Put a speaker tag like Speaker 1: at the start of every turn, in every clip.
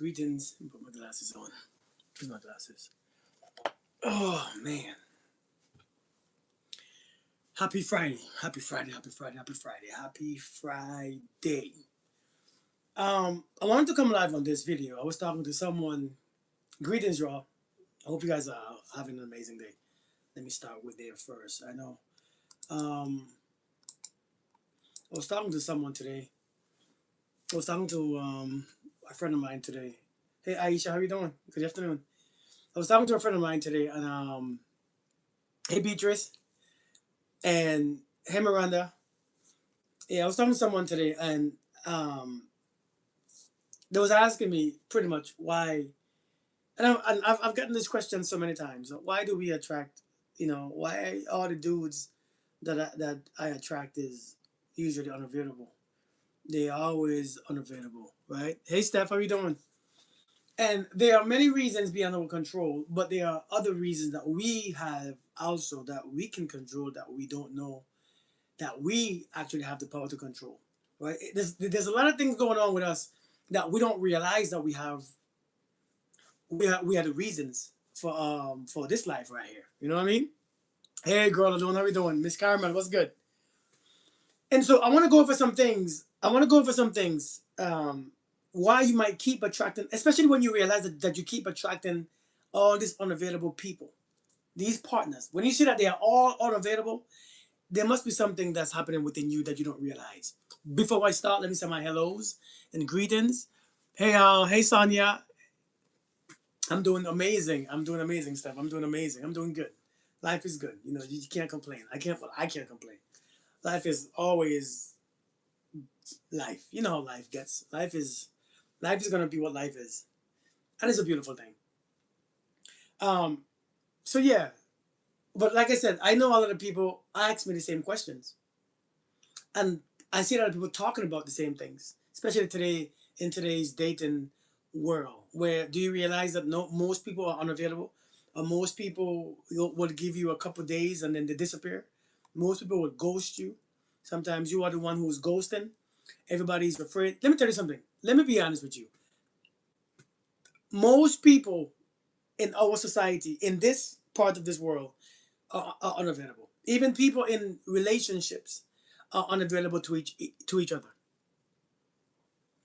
Speaker 1: Greetings. Let me put my glasses on. Where's my glasses? Oh man. Happy Friday. Happy Friday. Happy Friday. Happy Friday. Happy Friday. I wanted to come live on this video. I was talking to someone. Greetings, y'all. I hope you guys are having an amazing day. Let me start with there first. I know. I was talking to someone today. I was talking to a friend of mine today. Hey Aisha, how you doing? Good afternoon. I was talking to a friend of mine today, and hey Beatrice, and hey Miranda. Yeah, I was talking to someone today, and um, they was asking me pretty much why, and I've gotten this question so many times. Why do we attract? Why all the dudes that I attract is usually unavailable. They are always unavailable, right? Hey Steph, how you doing? And there are many reasons beyond our control, but there are other reasons that we have also that we can control that we don't know that we actually have the power to control. Right? There's a lot of things going on with us that we don't realize that we have the reasons for this life right here. You know what I mean? Hey girl, how are we doing? Miss Carmen, what's good? And so I want to go over some things. Why you might keep attracting, especially when you realize that you keep attracting all these unavailable people, these partners. When you see that they are all unavailable, there must be something that's happening within you that you don't realize. Before I start, let me say my hellos and greetings. Hey Sonia, I'm doing amazing. I'm doing amazing stuff. I'm doing amazing. I'm doing good. Life is good. You can't complain. I can't complain. Life is always life. You know how life gets. Life is gonna be what life is, and it's a beautiful thing. Um, so yeah, but like I said, I know a lot of people ask me the same questions, and I see a lot of people talking about the same things, especially today in today's dating world. Where do you realize that no, most people are unavailable, or most people will give you a couple days and then they disappear. Most people will ghost you. Sometimes you are the one who's ghosting. Everybody's afraid. Let me tell you something. Let me be honest with you. Most people in our society, in this part of this world, are unavailable. Even people in relationships are unavailable to each other.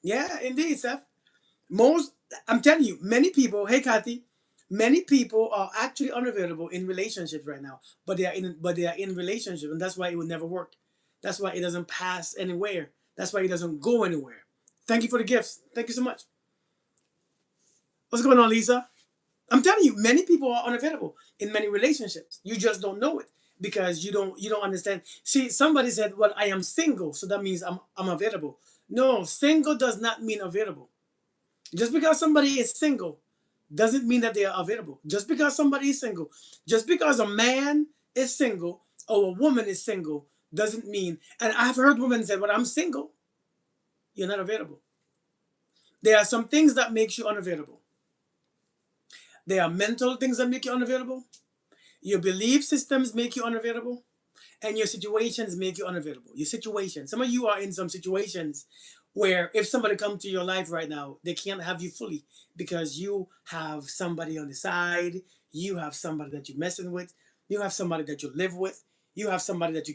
Speaker 1: Yeah, indeed, Seth. Most, I'm telling you, many people. Hey, Kathy, many people are actually unavailable in relationships right now, but they are in relationship, and that's why it will never work. That's why it doesn't pass anywhere. That's why it doesn't go anywhere. Thank you for the gifts. Thank you so much. What's going on, Lisa? I'm telling you, many people are unavailable in many relationships. You just don't know it because you don't understand. See, somebody said, "Well, I am single, so that means I'm available." No, single does not mean available. Just because somebody is single doesn't mean that they are available. Just because somebody is single, just because a man is single or a woman is single doesn't mean. And I've heard women say, "Well, I'm single." You're not available. There are some things that makes you unavailable. There are mental things that make you unavailable. Your belief systems make you unavailable, and your situations make you unavailable. Your situation. Some of you are in some situations where if somebody come to your life right now, they can't have you fully because you have somebody on the side, you have somebody that you're messing with, you have somebody that you live with, you have somebody that you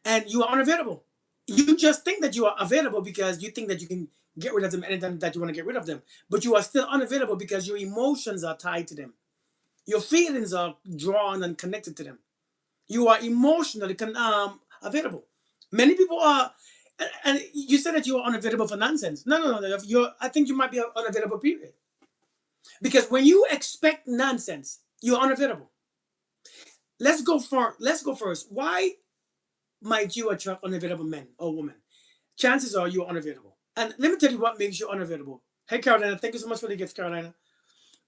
Speaker 1: and you are unavailable. You just think that you are available because you think that you can get rid of them anytime that you want to get rid of them, but you are still unavailable because your emotions are tied to them. Your feelings are drawn and connected to them. You are emotionally available. Many people are, and you said that you are unavailable for nonsense. No, no, no. I think you might be unavailable. Period. Because when you expect nonsense, you're unavailable. Let's go first. Why might you attract unavailable men or women? Chances are you're unavailable. And let me tell you what makes you unavailable. Hey, Carolina, thank you so much for the gift, Carolina.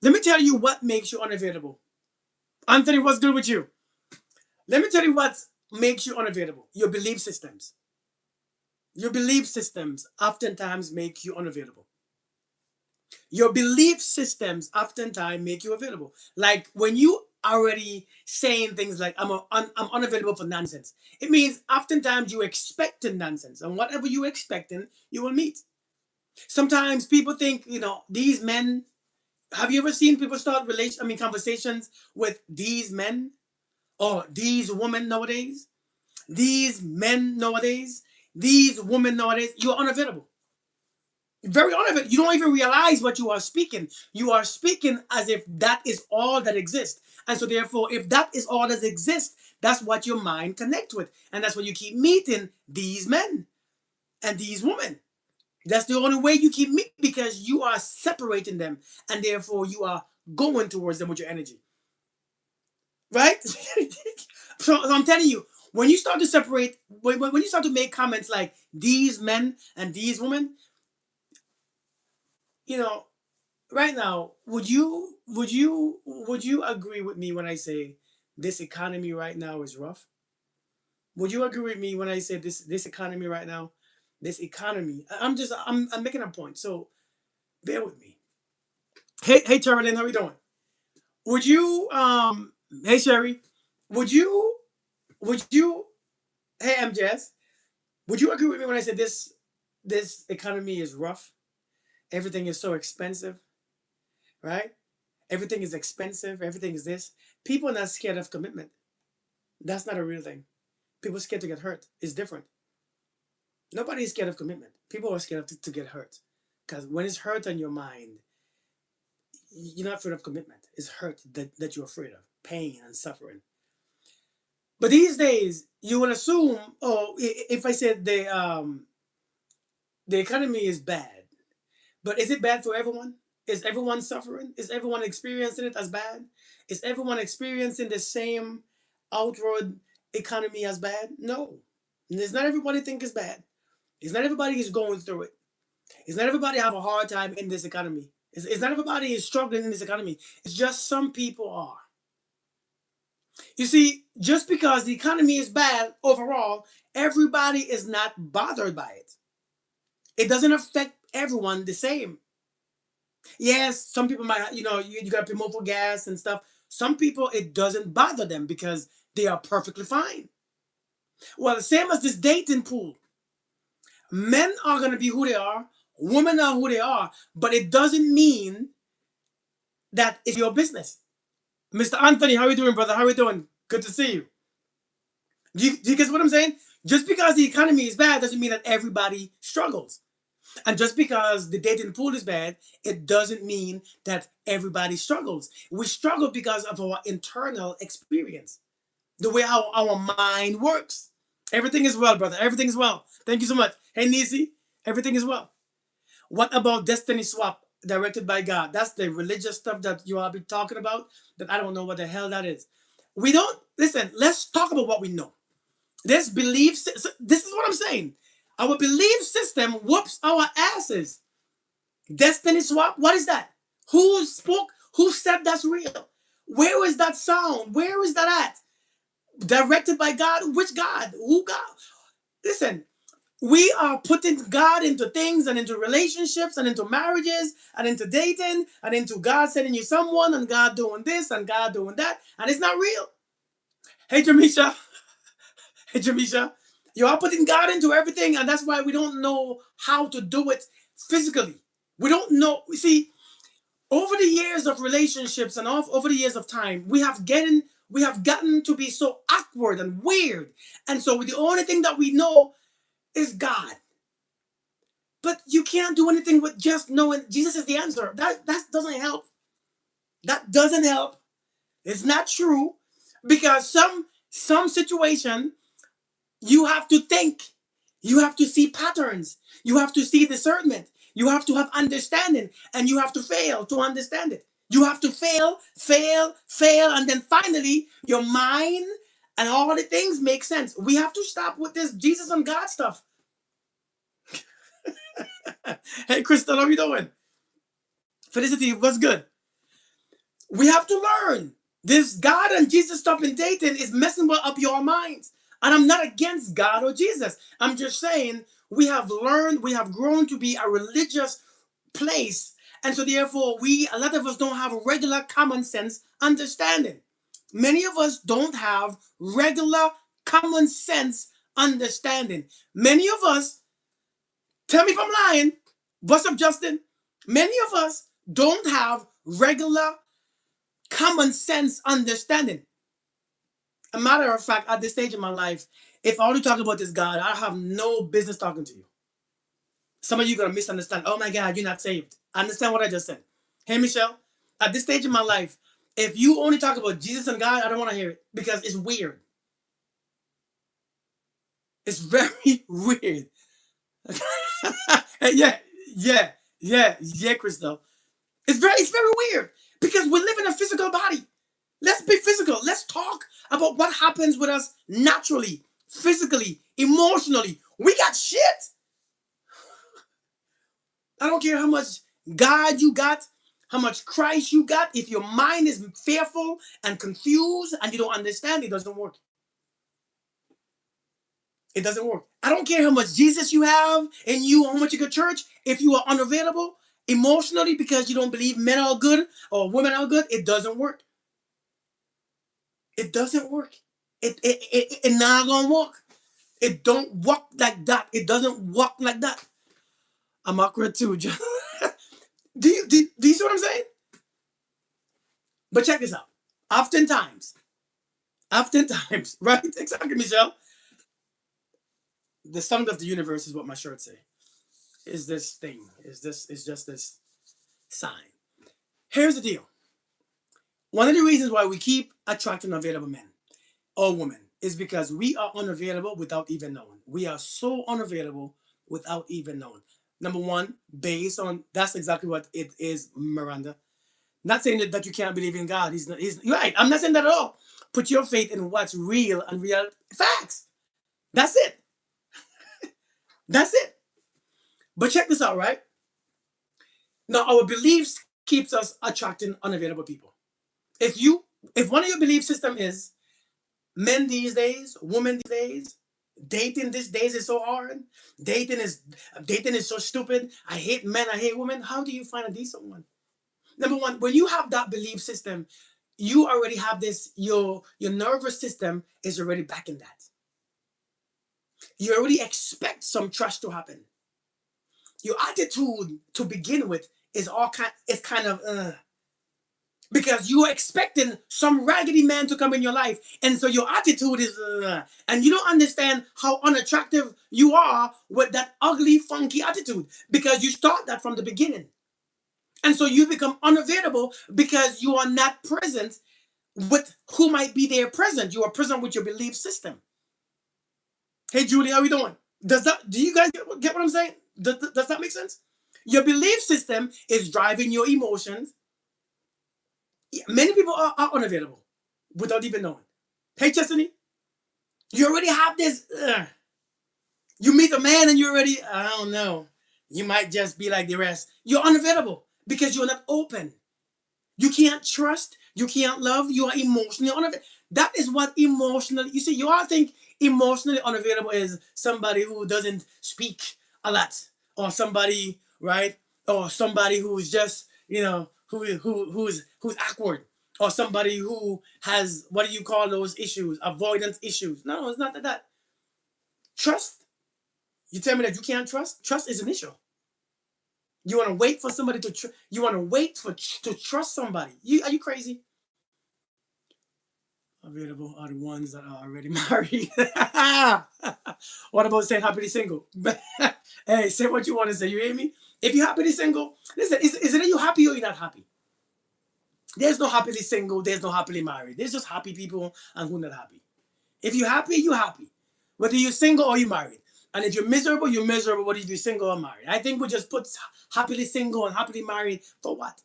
Speaker 1: Let me tell you what makes you unavailable. Anthony, what's good with you? Let me tell you what makes you unavailable. Your belief systems. Your belief systems oftentimes make you unavailable. Your belief systems oftentimes make you available. Like when you already saying things like I'm unavailable for nonsense. It means oftentimes you expecting nonsense, and whatever you expecting, you will meet. Sometimes people think, these men. Have you ever seen people start conversations with these men or these women nowadays? These men nowadays, these women nowadays, you're unavailable. Very unavailable. You don't even realize what you are speaking. You are speaking as if that is all that exists. And so therefore, if that is all that exists, that's what your mind connects with. And that's why you keep meeting these men and these women. That's the only way you keep meeting, because you are separating them, and therefore you are going towards them with your energy. Right? So I'm telling you, when you start to separate, when you start to make comments like these men and these women, you know, right now, would you agree with me when I say this economy right now is rough? Would you agree with me when I say this economy right now, this economy? I'm making a point, so bear with me. Hey, Charlene, how are you doing? Would you Hey, Sherry, would you would you hey, MJS, would you agree with me when I said this economy is rough? Everything is so expensive, right? Everything is expensive. Everything is this. People are not scared of commitment. That's not a real thing. People are scared to get hurt. It's different. Nobody is scared of commitment. People are scared to get hurt. Because when it's hurt on your mind, you're not afraid of commitment. It's hurt that you're afraid of. Pain and suffering. But these days, you will assume, oh, if I said the economy is bad, but is it bad for everyone? Is everyone suffering? Is everyone experiencing it as bad? Is everyone experiencing the same outward economy as bad? No. It's not everybody think it's bad. It's not everybody is going through it. It's not everybody have a hard time in this economy. It's not everybody is struggling in this economy. It's just some people are. You see, just because the economy is bad overall, everybody is not bothered by it. It doesn't affect everyone the same. Yes, some people might, you got to pay more for gas and stuff. Some people, it doesn't bother them because they are perfectly fine. Well, the same as this dating pool. Men are going to be who they are, women are who they are, but it doesn't mean that it's your business. Mr. Anthony, how are you doing, brother? How are you doing? Good to see you. Do you get what I'm saying? Just because the economy is bad doesn't mean that everybody struggles. And just because the dating pool is bad, it doesn't mean that everybody struggles. We struggle because of our internal experience, the way our mind works. Everything is well, brother. Everything is well. Thank you so much. Hey, Nisi, everything is well. What about Destiny Swap, directed by God? That's the religious stuff that you all be talking about, that I don't know what the hell that is. We don't, listen, let's talk about what we know. This belief, this is what I'm saying. Our belief system whoops our asses. Destiny swap, what is that? Who spoke? Who said that's real? Where is that sound? Where is that at? Directed by God? Which God? Who God? Listen, we are putting God into things and into relationships and into marriages and into dating and into God sending you someone and God doing this and God doing that, and it's not real. Hey, Jamisha. Hey, Jamisha. You are putting God into everything, and that's why we don't know how to do it physically. We don't know. You see, over the years of relationships and over the years of time, we have gotten to be so awkward and weird, and so the only thing that we know is God. But you can't do anything with just knowing Jesus is the answer. That doesn't help. That doesn't help. It's not true, because some situation you have to think. You have to see patterns. You have to see discernment. You have to have understanding, and you have to fail to understand it. You have to fail, fail, fail, and then finally your mind and all the things make sense. We have to stop with this Jesus and God stuff. Hey, Crystal, how are you doing? Felicity, what's good? We have to learn. This God and Jesus stuff in dating is messing up your minds. And I'm not against God or Jesus. I'm just saying we have learned, we have grown to be a religious place. And so therefore, a lot of us don't have regular common sense understanding. Many of us don't have regular common sense understanding. Many of us, tell me if I'm lying, What's up, Justin? Many of us don't have regular common sense understanding. A matter of fact, at this stage in my life, if I want to talk about this God, I have no business talking to you. Some of you are gonna misunderstand. Oh my God, you're not saved. Understand what I just said. Hey, Michelle, at this stage in my life, if you only talk about Jesus and God, I don't want to hear it because it's weird. It's very weird. Yeah, yeah, yeah, Crystal. It's very weird because we live in a physical body. Let's be physical. Let's talk about what happens with us naturally, physically, emotionally. We got shit. I don't care how much God you got, how much Christ you got. If your mind is fearful and confused and you don't understand, it doesn't work. It doesn't work. I don't care how much Jesus you have and you, how much you go to church. If you are unavailable emotionally because you don't believe men are good or women are good, it doesn't work. It doesn't work. It not gonna work. It don't work like that. It doesn't work like that. I'm awkward too. do you see what I'm saying? But check this out. Oftentimes, right? Exactly, Michelle. The sum of the universe is what my shirt say. Is this thing? Is just this sign? Here's the deal. One of the reasons why we keep attracting available men or women is because we are unavailable without even knowing. We are so unavailable without even knowing. Number one, based on that's exactly what it is, Miranda. Not saying that you can't believe in God. He's right. I'm not saying that at all. Put your faith in what's real and real facts. That's it. That's it. But check this out, right? Now our beliefs keeps us attracting unavailable people. If you if one of your belief system is men these days, women these days, dating these days is so hard. Dating is dating is so stupid. I hate men, I hate women. How do you find a decent one? Number one, when you have that belief system, you already have this, your nervous system is already back in that. You already expect some trash to happen. Your attitude to begin with is kind of because you're expecting some raggedy man to come in your life, and so your attitude is and you don't understand how unattractive you are with that ugly funky attitude because you start that from the beginning, and so you become unavailable because you are not present with who might be there present. You are present with your belief system. Hey Julie, how are you doing? Do you guys get what I'm saying? Does that make sense? Your belief system is driving your emotions. Many people are unavailable without even knowing. Hey, Chestney, you already have this. You meet a man and you already, I don't know. You might just be like the rest. You're unavailable because you're not open. You can't trust. You can't love. You are emotionally unavailable. That is what emotionally, you see, you all think emotionally unavailable is somebody who doesn't speak a lot or somebody, right? Or somebody who's just, who's awkward or somebody who has, what do you call those issues? Avoidance issues. No, it's not that. Trust. You tell me that you can't trust? Trust is an issue. You want to wait for somebody you want to wait for to trust somebody. Are you crazy? Available are the ones that are already married. What about saying happily single? Hey, say what you want to say. You hear me? If you're happily single, listen, is it that you happy or you're not happy? There's no happily single, there's no happily married. There's just happy people and who not happy. If you're happy, you're happy. Whether you're single or you're married. And if you're miserable, you're miserable, whether you're single or married. I think we just put happily single and happily married for what?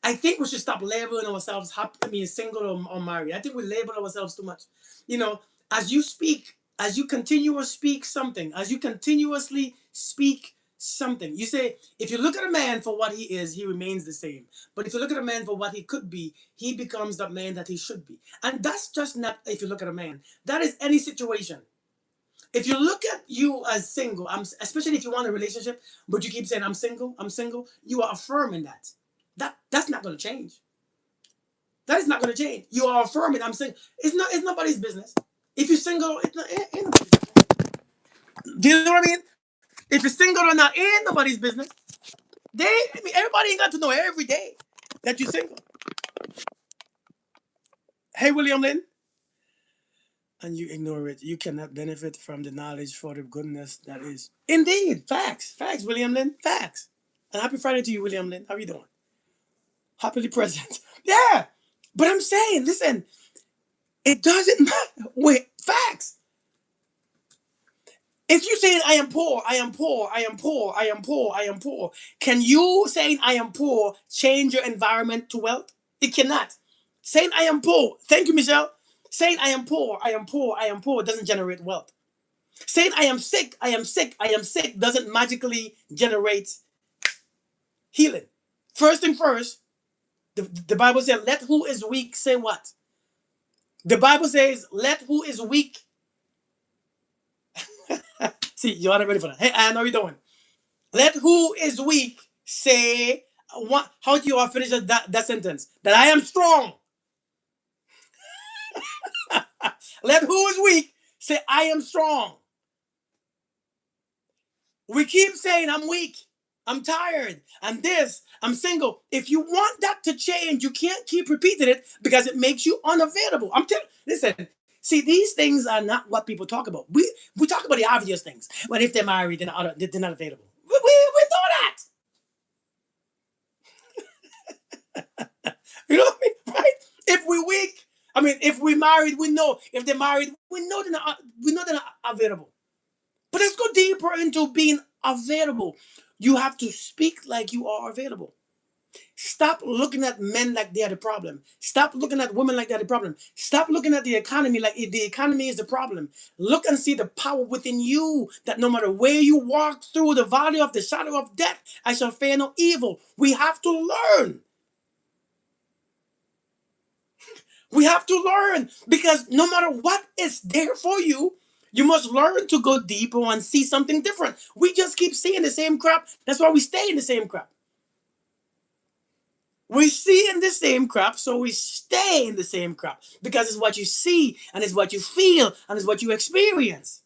Speaker 1: I think we should stop labeling ourselves happy, I mean, single or married. I think we label ourselves too much. You know, as you speak, as you continuously speak something, as you continuously speak something, you say, if you look at a man for what he is, he remains the same. But if you look at a man for what he could be, he becomes the man that he should be. And that's just not if you look at a man. That is any situation. If you look at you as single, especially if you want a relationship, but you keep saying I'm single, you are affirming that. That's not going to change. That is not going to change. You are affirming I'm single. It's nobody's business. If you're single, it's not, ain't nobody's business. Do you know what I mean? If you're single or not, ain't nobody's business. I mean, everybody ain't got to know every day that you're single. Hey, William Lynn, and you ignore it. You cannot benefit from the knowledge for the goodness that is. Indeed, facts, facts, William Lynn, facts. And happy Friday to you, William Lynn. How you doing? Happily present. Yeah, but I'm saying, listen, it doesn't matter. Wait, facts. If you saying I am poor, I am poor, I am poor, I am poor, I am poor, can you saying I am poor change your environment to wealth? It cannot. Saying I am poor, thank you, Michelle. Saying I am poor, I am poor, I am poor doesn't generate wealth. Saying I am sick, I am sick, I am sick doesn't magically generate healing. First thing first, the Bible says, let who is weak say what? The Bible says, let who is weak. See, you are not ready for that. Hey, Anne, how are you doing? Let who is weak say, what, how do you finish that sentence? That I am strong. Let who is weak say, I am strong. We keep saying, I'm weak. I'm tired. I'm this. I'm single. If you want that to change, you can't keep repeating it because it makes you unavailable. I'm telling. Listen. See, these things are not what people talk about. We talk about the obvious things. But if they're married, they're not available. We know that. You know what I mean? Right? If we're weak, I mean, if we're married, we know. If they're married, we know they're not available. But let's go deeper into being available. You have to speak like you are available. Stop looking at men like they are the problem. Stop looking at women like they're the problem. Stop looking at the economy like the economy is the problem. Look and see the power within you that no matter where you walk through the valley of the shadow of death, I shall fear no evil. We have to learn. We have to learn because no matter what is there for you, you must learn to go deeper and see something different. We just keep seeing the same crap. That's why we stay in the same crap. We see in the same crap, so we stay in the same crap because it's what you see and it's what you feel and it's what you experience.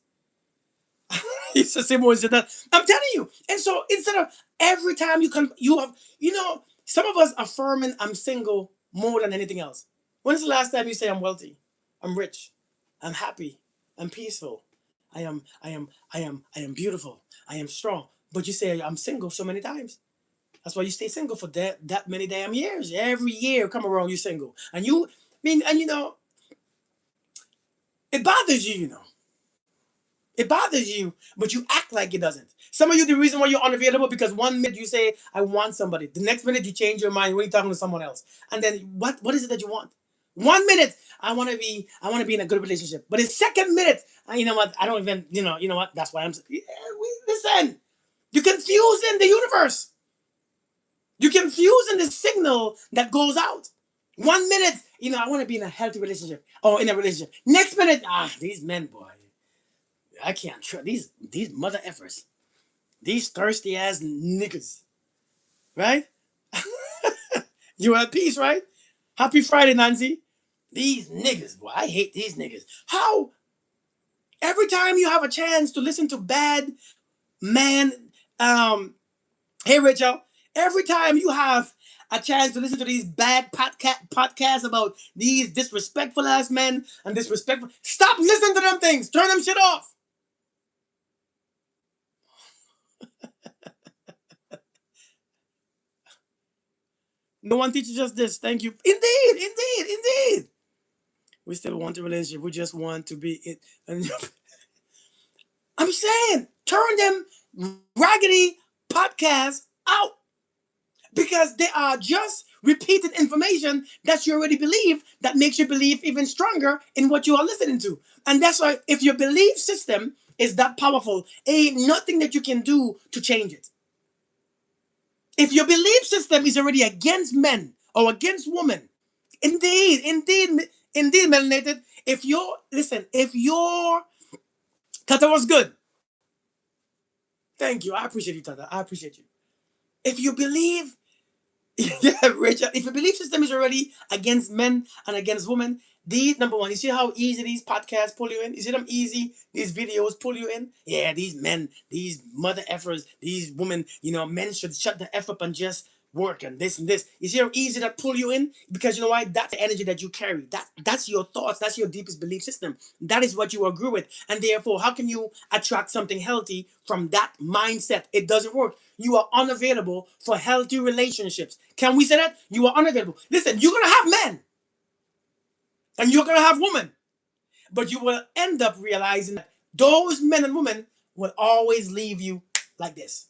Speaker 1: It's the same one said that. I'm telling you. And so instead of every time you have, some of us affirming I'm single more than anything else. When is the last time you say I'm wealthy, I'm rich, I'm happy, I'm peaceful, I am beautiful, I am strong, but you say I'm single so many times. That's why you stay single for that many damn years. Every year come around, you're single, and it bothers you. It bothers you, but you act like it doesn't. Some of you, the reason why you're unavailable because 1 minute you say I want somebody, the next minute you change your mind when you're talking to someone else, and then what is it that you want? 1 minute I want to be in a good relationship, but the second minute, you know what? I don't even you know what? That's why listen. You're confusing the universe. You're confusing the signal that goes out. 1 minute, I want to be in a healthy relationship or in a relationship. Next minute, these men, boy, I can't trust these mother effers, these thirsty ass niggas, right? You at peace, right? Happy Friday, Nancy. These niggas, boy, I hate these niggas. How every time you have a chance to listen to bad man, hey Rachel, every time you have a chance to listen to these bad podcasts about these disrespectful ass men and disrespectful, stop listening to them things. Turn them shit off. No one teaches us this. Thank you. Indeed, indeed, indeed. We still want a relationship. We just want to be it. I'm saying, turn them raggedy podcasts out because they are just repeated information that you already believe that makes you believe even stronger in what you are listening to. And that's why if your belief system is that powerful, ain't nothing that you can do to change it. If your belief system is already against men or against women, indeed, melanated, if your Tata was good. Thank you. I appreciate you, Tata. I appreciate you. If you believe, yeah, Rachel, if your belief system is already against men and against women, These number one, you see how easy these podcasts pull you in? You see them easy? These videos pull you in? Yeah, these men, these mother effers, these women, men should shut the F up and just work and this and this. You see how easy that pull you in? Because you know why? That's the energy that you carry. That's your thoughts, that's your deepest belief system. That is what you agree with. And therefore, how can you attract something healthy from that mindset? It doesn't work. You are unavailable for healthy relationships. Can we say that? You are unavailable. Listen, you're gonna have men and you're gonna have women, but you will end up realizing that those men and women will always leave you like this.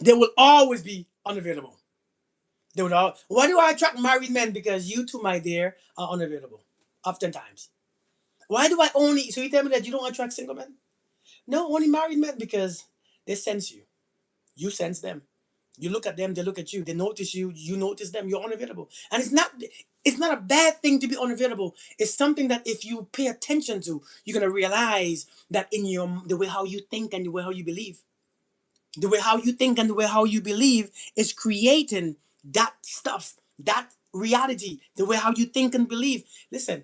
Speaker 1: They will always be unavailable. They will all. Why do I attract married men? Because you two, my dear, are unavailable. Oftentimes. Why do I only? So you tell me that you don't attract single men? No, only married men because they sense you. You sense them. You look at them, they look at you. They notice you, you notice them. You're unavailable, and it's not a bad thing to be unavailable. It's something that if you pay attention to, you're gonna realize that in your the way how you think and the way how you believe, the way how you think and the way how you believe is creating that stuff, that reality. The way how you think and believe. Listen,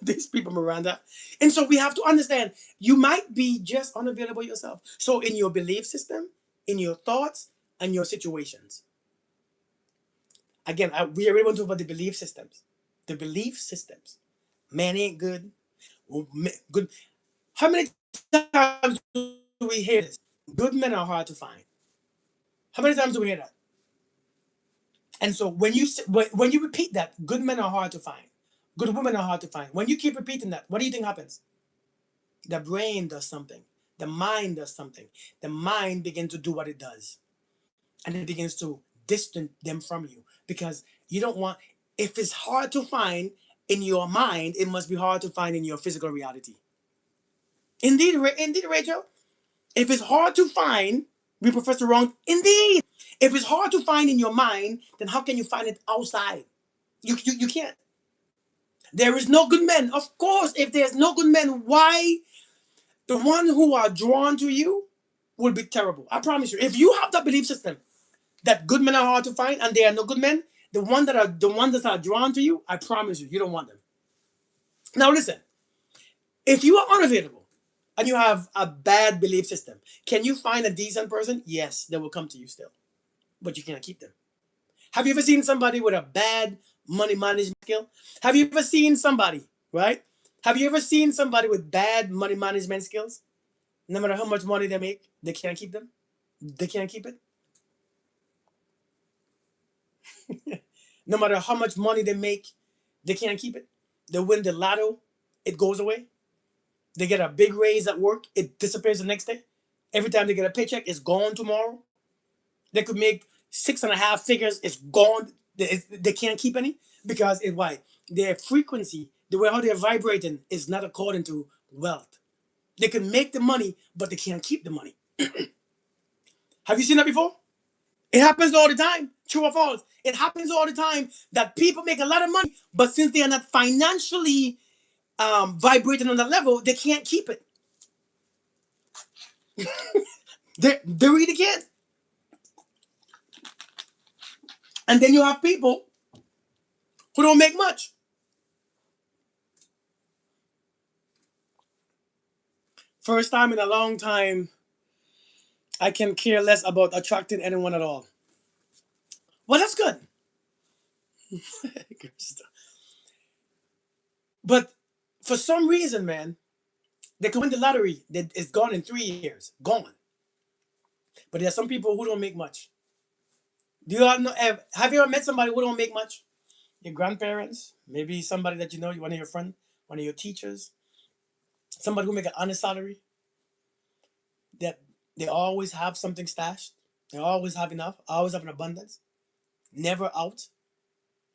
Speaker 1: these people, Miranda. And so we have to understand you might be just unavailable yourself. So in your belief system, in your thoughts, and your situations. Again, we already went over the belief systems. The belief systems. Man ain't good. Good. How many times do we hear this? Good men are hard to find. How many times do we hear that? And so when you repeat that, good men are hard to find. Good women are hard to find. When you keep repeating that, what do you think happens? The brain does something. The mind does something. The mind begins to do what it does. And it begins to distance them from you. Because you don't want, if it's hard to find in your mind, it must be hard to find in your physical reality. Indeed, Rachel. If it's hard to find, we Professor Wrong, indeed. If it's hard to find in your mind, then how can you find it outside? You can't. There is no good men. Of course, if there's no good men, why the one who are drawn to you will be terrible. I promise you. If you have that belief system that good men are hard to find and there are no good men, the ones that are drawn to you, I promise you, you don't want them. Now listen, if you are unavailable and you have a bad belief system, can you find a decent person? Yes, they will come to you still, but you can't keep them. Have you ever seen somebody with a bad money management skill? Have you ever seen somebody, right? Have you ever seen somebody with bad money management skills? No matter how much money they make, they can't keep them. They can't keep it. No matter how much money they make, they can't keep it. They win the lotto, it goes away. They get a big raise at work, it disappears the next day. Every time they get a paycheck, it's gone tomorrow. They could make six and a half figures, it's gone. They can't keep any because it why their frequency, the way how they're vibrating, is not according to wealth. They can make the money, but they can't keep the money. Have you seen that before? It happens all the time. True or false? It happens all the time that people make a lot of money, but since they are not financially vibrating on that level, they can't keep it. They really can't. And then you have people who don't make much. First time in a long time, I can care less about attracting anyone at all. Well, that's good. But for some reason, man, they can win the lottery. It's gone in 3 years. Gone. But there are some people who don't make much. Do you have you ever met somebody who don't make much? Your grandparents, maybe somebody that you know, one of your friends, one of your teachers, somebody who make an honest salary, that they always have something stashed. They always have enough, always have an abundance, never out,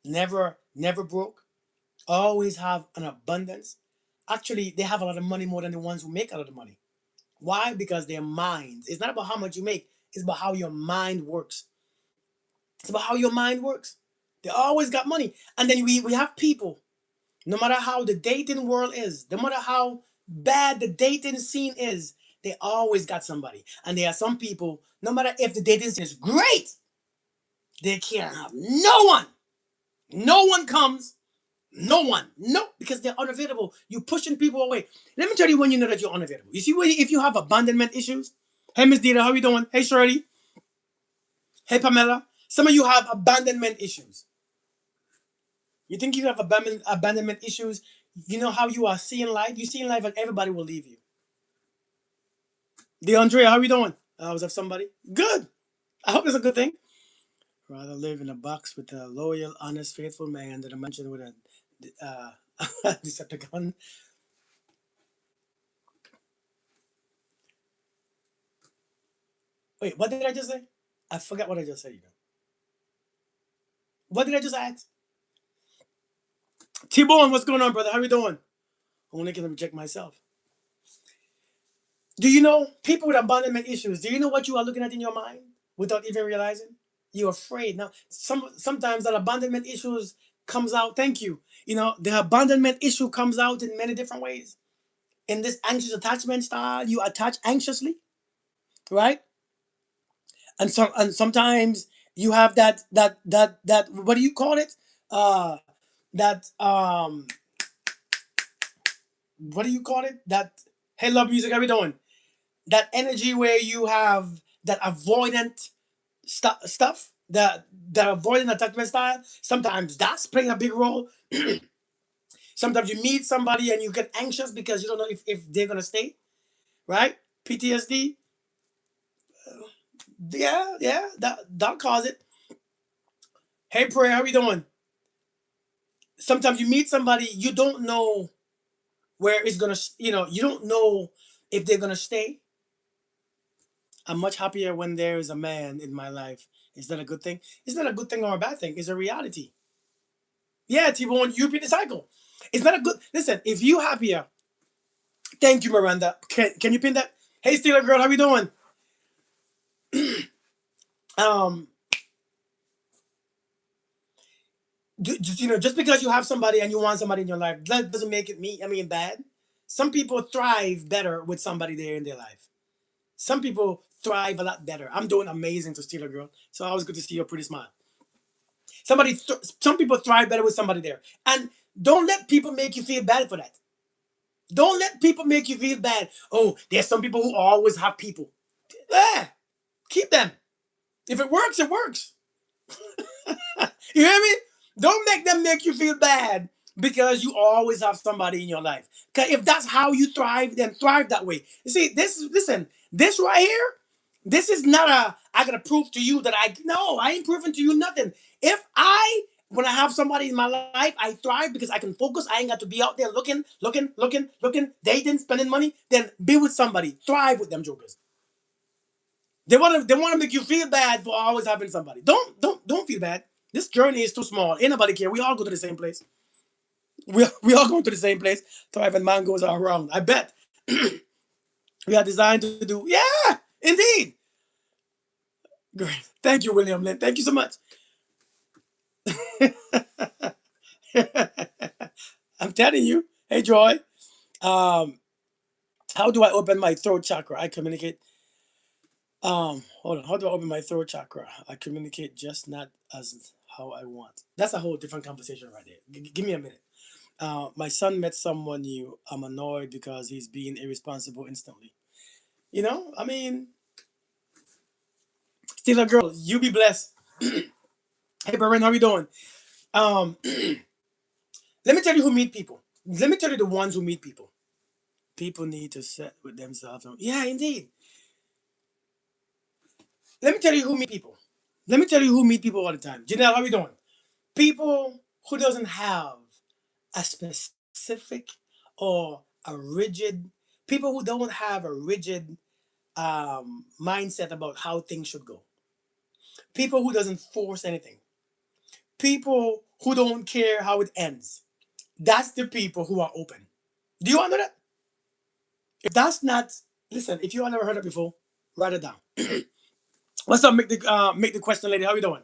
Speaker 1: never broke, always have an abundance. Actually, they have a lot of money more than the ones who make a lot of money. Why? Because their minds. It's not about how much you make, it's about how your mind works. It's about how your mind works. They always got money. And then we have people, no matter how the dating world is, no matter how bad the dating scene is, they always got somebody. And there are some people, no matter if the dating scene is great, They can't have no one. No one comes. No one. No, because they're unavailable. You're pushing people away. Let me tell you when you know that you're unavailable. You see, if you have abandonment issues. Hey, Miss Dita, how you doing? Hey, Shirley. Hey, Pamela. Some of you have abandonment issues. You think you have abandonment issues? You know how you are seeing life? You seeing life like everybody will leave you. DeAndre, how you doing? Was that somebody? Good. I hope it's a good thing. Rather live in a box with a loyal, honest, faithful man than a mansion with a Decepticon. Wait, what did I just say? I forgot what I just said. What did I just ask? T-Bone, what's going on, brother? How you doing? I'm only gonna reject myself. Do you know people with abandonment issues? Do you know what you are looking at in your mind without even realizing? You're afraid. Now, sometimes that abandonment issues comes out. Thank you. You know, the abandonment issue comes out in many different ways. In this anxious attachment style, you attach anxiously, right? And sometimes you have that what do you call it? Uh that what do you call it? That hey love music, how we doing? That energy where you have that avoidant stuff, the avoidant attachment style. Sometimes that's playing a big role. Sometimes you meet somebody and you get anxious because you don't know if they're gonna stay, right? PTSD. Yeah, yeah, that'll cause it. Hey prayer, how we doing? Sometimes you meet somebody you don't know where it's gonna, you don't know if they're gonna stay. I'm much happier when there is a man in my life. Is that a good thing? It's not a good thing or a bad thing. It's a reality. Yeah, T-Bone, you beat the cycle. It's not a good. Listen, if you happier, thank you, Miranda. Can you pin that? Hey, Steeler girl, how we doing? Um, just because you have somebody and you want somebody in your life, that doesn't make it bad. Some people thrive better with somebody there in their life. Some people thrive a lot better. I'm doing amazing to Steeler girl, so always good to see your pretty smile. Some people thrive better with somebody there, and don't let people make you feel bad for that. Don't let people make you feel bad. Oh, there's some people who always have people. Eh, keep them. If it works, it works. You hear me? Don't make them make you feel bad because you always have somebody in your life. Because if that's how you thrive, then thrive that way. You see, this right here, this is not I gotta prove to you that I ain't proving to you nothing. If I when I have somebody in my life, I thrive because I can focus. I ain't got to be out there looking, dating, spending money. Then be with somebody. Thrive with them jokers. They wanna make you feel bad for always having somebody. Don't feel bad. This journey is too small. Ain't nobody care. We all go to the same place. We all go to the same place. Thriving man goes all around. I bet. We are designed to do. Yeah, indeed. Great. Thank you, William Lynn. Thank you so much. I'm telling you. Hey, Joy. Um, how do I open my throat chakra? I communicate. Hold on. How do I open my throat chakra? I communicate just not as how I want. That's a whole different conversation right there. Give me a minute. My son met someone new. I'm annoyed because he's being irresponsible instantly. Still a girl. You be blessed. Hey, Baron, how we doing? Um, let me tell you who meet people. Let me tell you the ones who meet people. People need to set with themselves. Yeah, indeed. Let me tell you who meet people. Let me tell you who meet people all the time. Janelle, how we doing? People who doesn't have a specific or a rigid. People who don't have a rigid mindset about how things should go. People who doesn't force anything. People who don't care how it ends. That's the people who are open. Do you want to know that? If that's not, listen, if you have never heard it before, write it down. What's up? Make the question, lady. How you doing?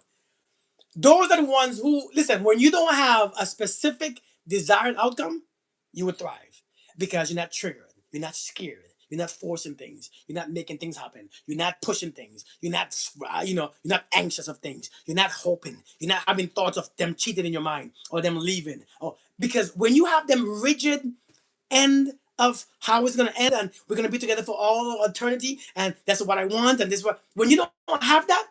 Speaker 1: Those are the ones who listen. When you don't have a specific desired outcome, you will thrive because you're not triggered. You're not scared. You're not forcing things. You're not making things happen. You're not pushing things. You're not, you're not anxious of things. You're not hoping. You're not having thoughts of them cheating in your mind or them leaving. Or because when you have them rigid end of how it's gonna end, and we're gonna be together for all eternity, and that's what I want, and this is what when you don't have that,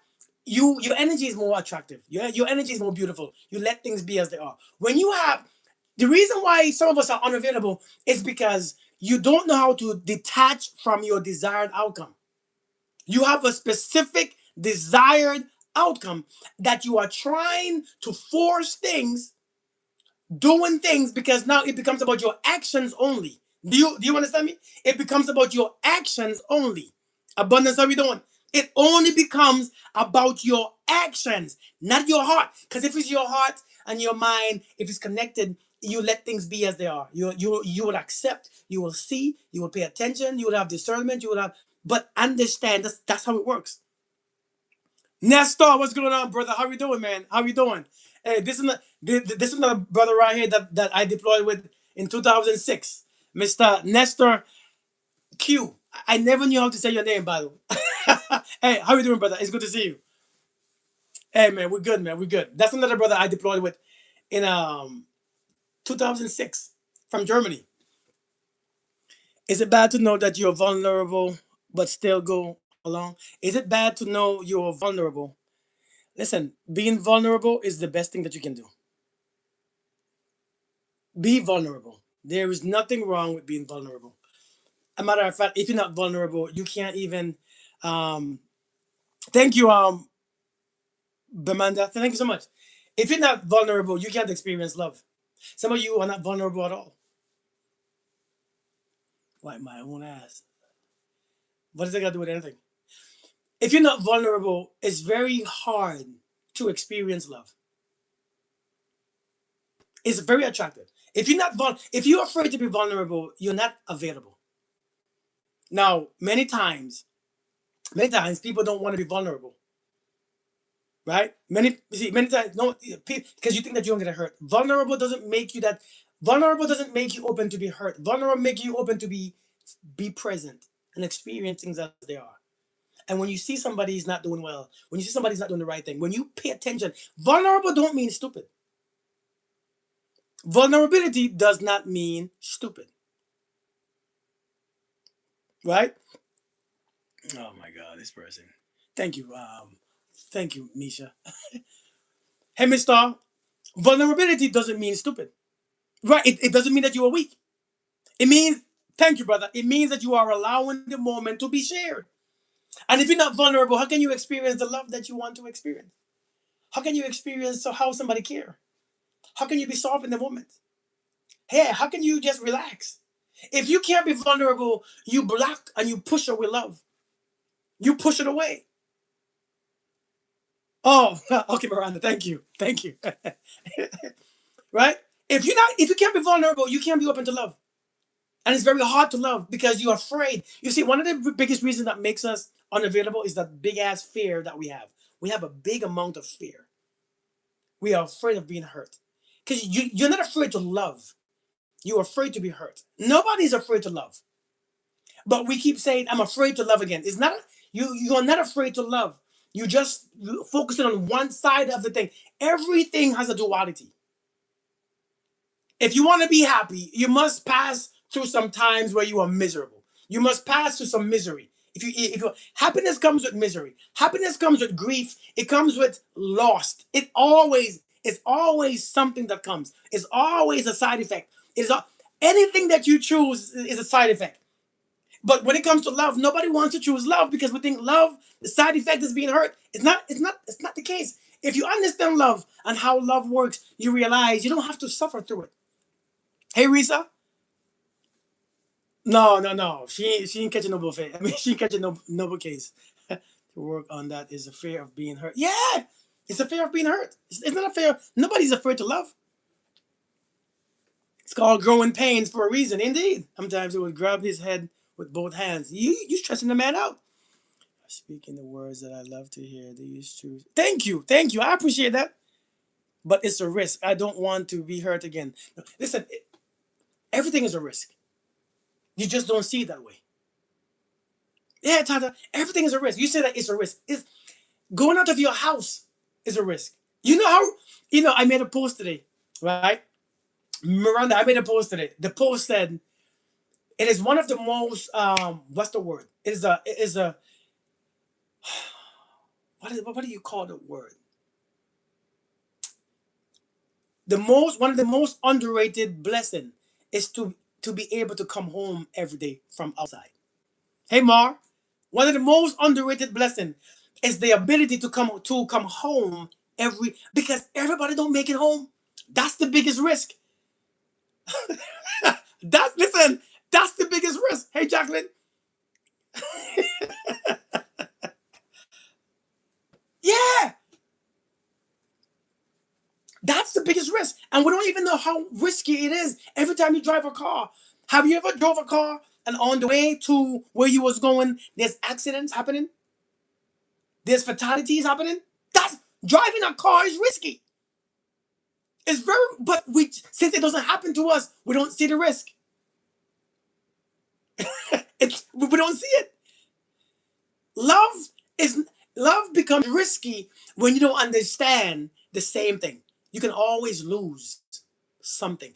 Speaker 1: your energy is more attractive. Your energy is more beautiful. You let things be as they are. When you have the reason why some of us are unavailable is because you don't know how to detach from your desired outcome. You have a specific desired outcome that you are trying to force things, doing things because now it becomes about your actions only. Do you understand me? It becomes about your actions only. Abundance, how we doing? It only becomes about your actions, not your heart. Because if it's your heart and your mind, if it's connected, you let things be as they are. You will accept, you will see, you will pay attention, you will have discernment, you will have, but understand that's how it works. Nestor, what's going on, brother? How you doing, man? How you doing? Hey, this is another brother right here that I deployed with in 2006, Mr. Nestor Q. I never knew how to say your name, by the way. Hey, how you doing, brother? It's good to see you. Hey, man, we're good, man. We're good. That's another brother I deployed with in 2006 from Germany. Is it bad to know that you're vulnerable but still go along? Is it bad to know you're vulnerable? Listen, being vulnerable is the best thing that you can do. Be vulnerable. There is nothing wrong with being vulnerable. A matter of fact, if you're not vulnerable, you can't even. Um, thank you, Bamanda. Thank you so much. If you're not vulnerable, you can't experience love. Some of you are not vulnerable at all. Wipe my own ass. What does that got to do with anything? If you're not vulnerable, it's very hard to experience love. It's very attractive. If you're afraid to be vulnerable, you're not available. Now, many times people don't want to be vulnerable, right? Many times no, because you think that you're gonna get hurt. Vulnerable doesn't make you open to be hurt. Vulnerable make you open to be present and experience things as they are. And when you see somebody's not doing well, when you see somebody's not doing the right thing, when you pay attention, vulnerable don't mean stupid. Vulnerability does not mean stupid, right? Oh my God, this person. Thank you, thank you, Misha. Hey, Mister. Vulnerability doesn't mean stupid, right? It doesn't mean that you are weak. It means, thank you, brother. It means that you are allowing the moment to be shared. And if you're not vulnerable, how can you experience the love that you want to experience? How can you experience how somebody care? How can you be soft in the moment? Hey, how can you just relax? If you can't be vulnerable, you block and you push away love. You push it away. Oh, okay, Miranda. Thank you. Thank you. Right? If you can't be vulnerable, you can't be open to love. And it's very hard to love because you're afraid. You see, one of the biggest reasons that makes us unavailable is that big ass fear that we have. We have a big amount of fear. We are afraid of being hurt. Because you're not afraid to love. You're afraid to be hurt. Nobody's afraid to love. But we keep saying, I'm afraid to love again. It's not you're not afraid to love. You just focusing on one side of the thing. Everything has a duality. If you want to be happy, you must pass through some times where you are miserable. You must pass through some misery. If you happiness comes with misery, happiness comes with grief. It comes with loss. It's always something that comes. It's always a side effect. Anything that you choose is a side effect. But when it comes to love, nobody wants to choose love because we think love, the side effect is being hurt. It's not the case. If you understand love and how love works, you realize you don't have to suffer through it. Hey, Risa. No, no, no. She ain't catching no buffet. I mean, she ain't catching no case. To work on that is a fear of being hurt. Yeah, it's a fear of being hurt. It's not a fear. Nobody's afraid to love. It's called growing pains for a reason. Indeed. Sometimes it would grab his head with both hands. You stressing the man out. Speaking the words that I love to hear. These truths. Thank you. I appreciate that. But it's a risk. I don't want to be hurt again. Listen, everything is a risk. You just don't see it that way. Yeah, Tata, everything is a risk. You say that it's a risk. It's going out of your house is a risk. You know how, I made a post today, right? Miranda, I made a post today. The post said, it is one of the most, what's the word? It is a, what do you call the word? One of the most underrated blessing is to be able to come home every day from outside. Hey Mar, one of the most underrated blessing is the ability to come home because everybody don't make it home. That's the biggest risk. Listen, that's the biggest risk. Hey Jacqueline, yeah, that's the biggest risk, and we don't even know how risky it is. Every time you drive a car, have you ever drove a car and on the way to where you was going, there's accidents happening, there's fatalities happening. That's Driving a car is risky. It's very, but since it doesn't happen to us, we don't see the risk. We don't see it. Love is Love becomes risky when you don't understand the same thing. You can always lose something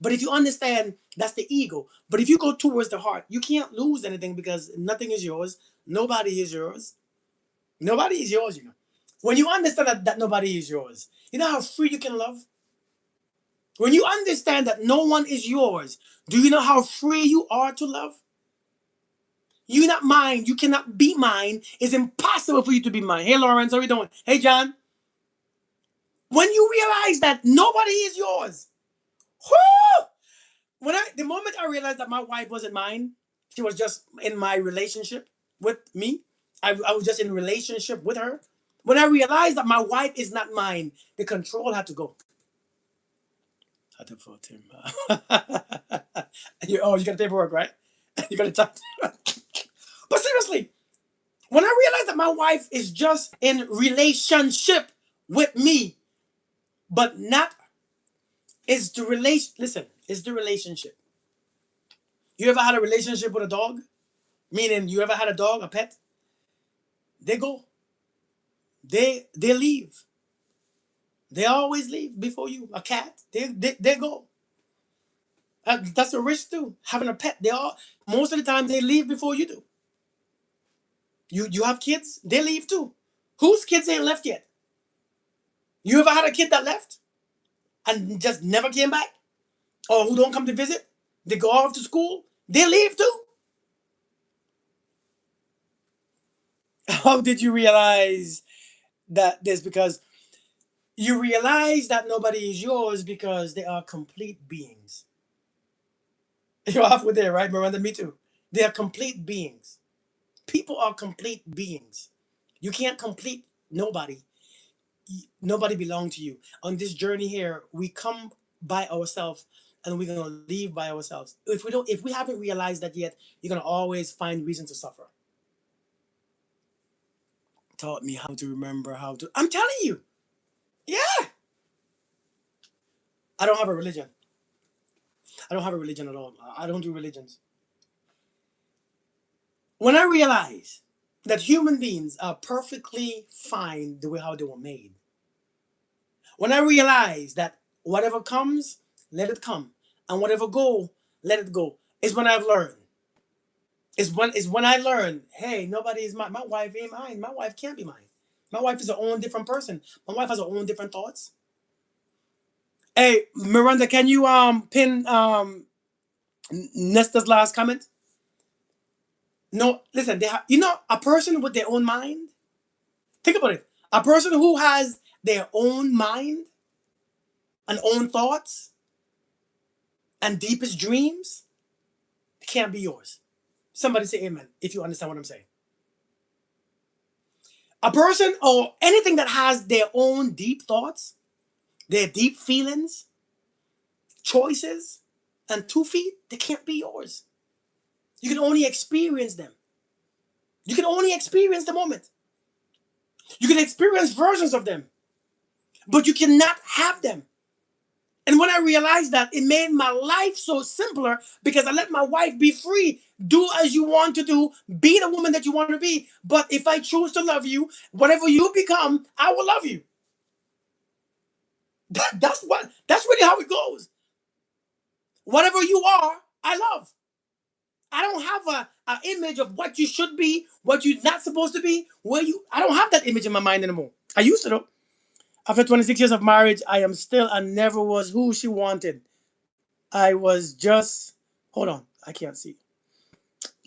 Speaker 1: but if you understand, that's the ego. But if you go towards the heart, you can't lose anything because nothing is yours. Nobody is yours. Nobody is yours. When you understand that nobody is yours, you know how free you can love. When you understand that no one is yours, do you know how free you are to love? You're not mine. You cannot be mine. It's impossible for you to be mine. Hey, Lawrence, how are you doing? Hey, John. When you realize that nobody is yours, whoo! The moment I realized that my wife wasn't mine, she was just in my relationship with me. I was just in relationship with her. When I realized that my wife is not mine, the control had to go. Had to put him. You got the paperwork, right? You got to talk. But seriously, when I realized that my wife is just in relationship with me, but not is the relation. Listen, it's the relationship. You ever had a relationship with a dog? Meaning, you ever had a dog, a pet? They go. They leave. They always leave before you. A cat, they go. That's a risk too. Having a pet, most of the time they leave before you do. You have kids, they leave too. Whose kids ain't left yet? You ever had a kid that left and just never came back? Or who don't come to visit? They go off to school, they leave too. How did you realize that this? Because you realize that nobody is yours because they are complete beings. You're halfway there, right, Miranda? Me too. They are complete beings. People are complete beings. You can't complete nobody. Nobody belongs to you. On this journey here, we come by ourselves and we're gonna leave by ourselves. If we haven't realized that yet, you're gonna always find reason to suffer. Taught me how to remember how to. I'm telling you, yeah. I don't have a religion. I don't have a religion at all. I don't do religions. When I realize that human beings are perfectly fine the way how they were made, when I realize that whatever comes, let it come, and whatever go, let it go, is when I've learned. Is when I learned, hey, nobody is mine. My wife ain't mine. My wife can't be mine. My wife is her own different person. My wife has her own different thoughts. Hey, Miranda, can you pin Nesta's last comment? No, listen. A person with their own mind. Think about it. A person who has their own mind and own thoughts and deepest dreams can't be yours. Somebody say amen if you understand what I'm saying. A person or anything that has their own deep thoughts, their deep feelings, choices, and 2 feet, they can't be yours. You can only experience them. You can only experience the moment. You can experience versions of them, but you cannot have them. And when I realized that, it made my life so simpler because I let my wife be free. Do as you want to do, be the woman that you want to be. But if I choose to love you, whatever you become, I will love you. That's really how it goes. Whatever you are, I love. I don't have a image of what you should be, what you're not supposed to be, where you I don't have that image in my mind anymore. I used to though. After 26 years of marriage, I am still and never was who she wanted. I was just hold on, I can't see.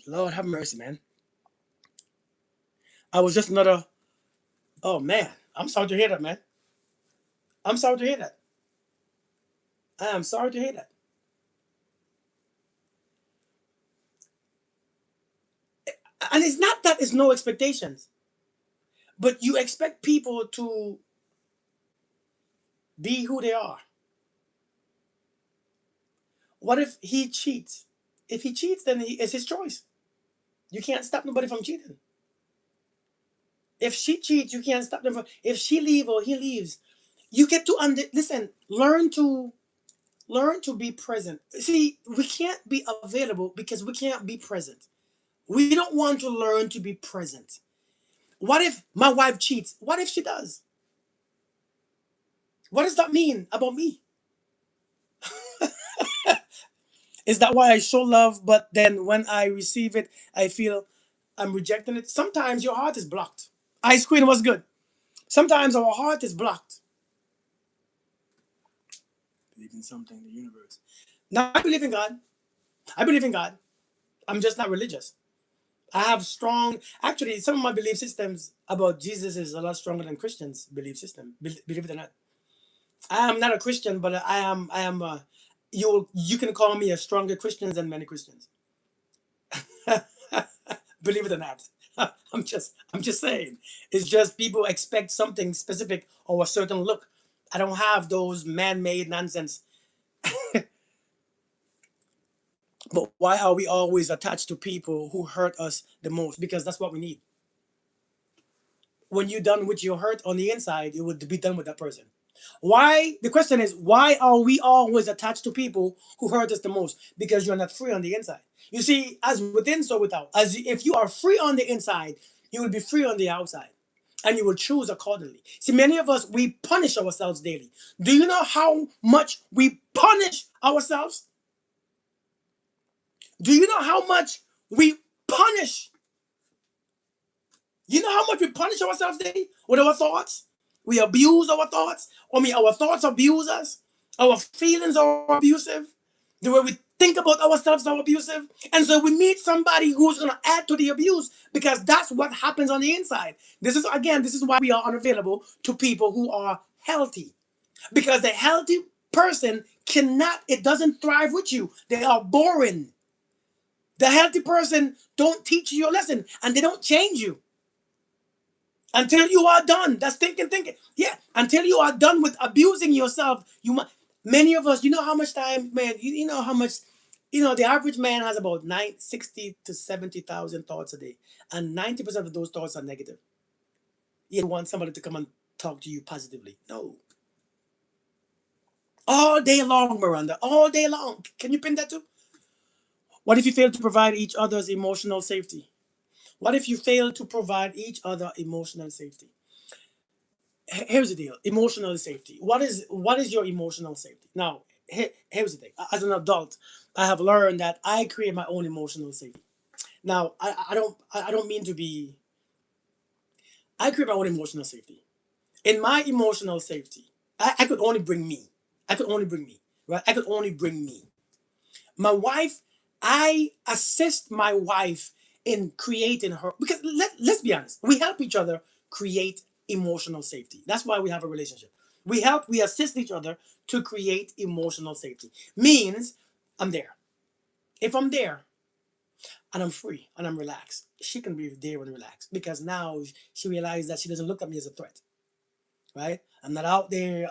Speaker 1: Lord have mercy, man. I was just another oh man. I'm sorry to hear that, man. I'm sorry to hear that. I am sorry to hear that. And it's not that it's no expectations, but you expect people to be who they are. What if he cheats? If he cheats, then it's his choice. You can't stop nobody from cheating. If she cheats, you can't stop them from. If she leave or he leaves, you get to listen. Learn to be present. See, we can't be available because we can't be present. We don't want to learn to be present. What if my wife cheats? What if she does? What does that mean about me? Is that why I show love, but then when I receive it, I feel I'm rejecting it? Sometimes your heart is blocked. Ice Queen was good. Sometimes our heart is blocked. Believe in something, the universe. Now I believe in God. I believe in God. I'm just not religious. I have strong, actually, some of my belief systems about Jesus is a lot stronger than Christians' belief system. Believe it or not. I am not a Christian, but you can call me a stronger Christian than many Christians. Believe it or not. I'm just saying. It's just people expect something specific or a certain look. I don't have those man-made nonsense. But why are we always attached to people who hurt us the most? Because that's what we need. When you're done with your hurt on the inside, it would be done with that person. Why? The question is, why are we always attached to people who hurt us the most? Because you're not free on the inside. You see, as within, so without. As if you are free on the inside, you will be free on the outside. And you will choose accordingly. See, many of us, we punish ourselves daily. Do you know how much we punish ourselves? Do you know how much we punish? You know how much we punish ourselves daily with our thoughts? We abuse our thoughts. I mean, our thoughts abuse us. Our feelings are abusive. The way we think about ourselves are abusive. And so we meet somebody who's going to add to the abuse because that's what happens on the inside. This is why we are unavailable to people who are healthy. Because the healthy person it doesn't thrive with you. They are boring. The healthy person don't teach you your lesson and they don't change you. Until you are done. That's thinking. Yeah. Until you are done with abusing yourself, many of us, you know how much time, man, you know how much, the average man has about 60 to 70,000 thoughts a day. And 90% of those thoughts are negative. You want somebody to come and talk to you positively. No. All day long, Miranda. All day long. Can you pin that too? What if you fail to provide each other's emotional safety? What if you fail to provide each other emotional safety? Here's the deal: emotional safety. What is your emotional safety? Now, here's the thing: as an adult, I have learned that I create my own emotional safety. Now, I don't mean to be. I create my own emotional safety. In my emotional safety, I could only bring me. I could only bring me. Right? I could only bring me. My wife, I assist my wife in creating her because let's be honest, we help each other create emotional safety. That's why we have a relationship. We assist each other to create emotional safety. Means I'm there. If I'm there and I'm free and I'm relaxed, she can be there and relaxed because now she realizes that she doesn't look at me as a threat, right? I'm not out there,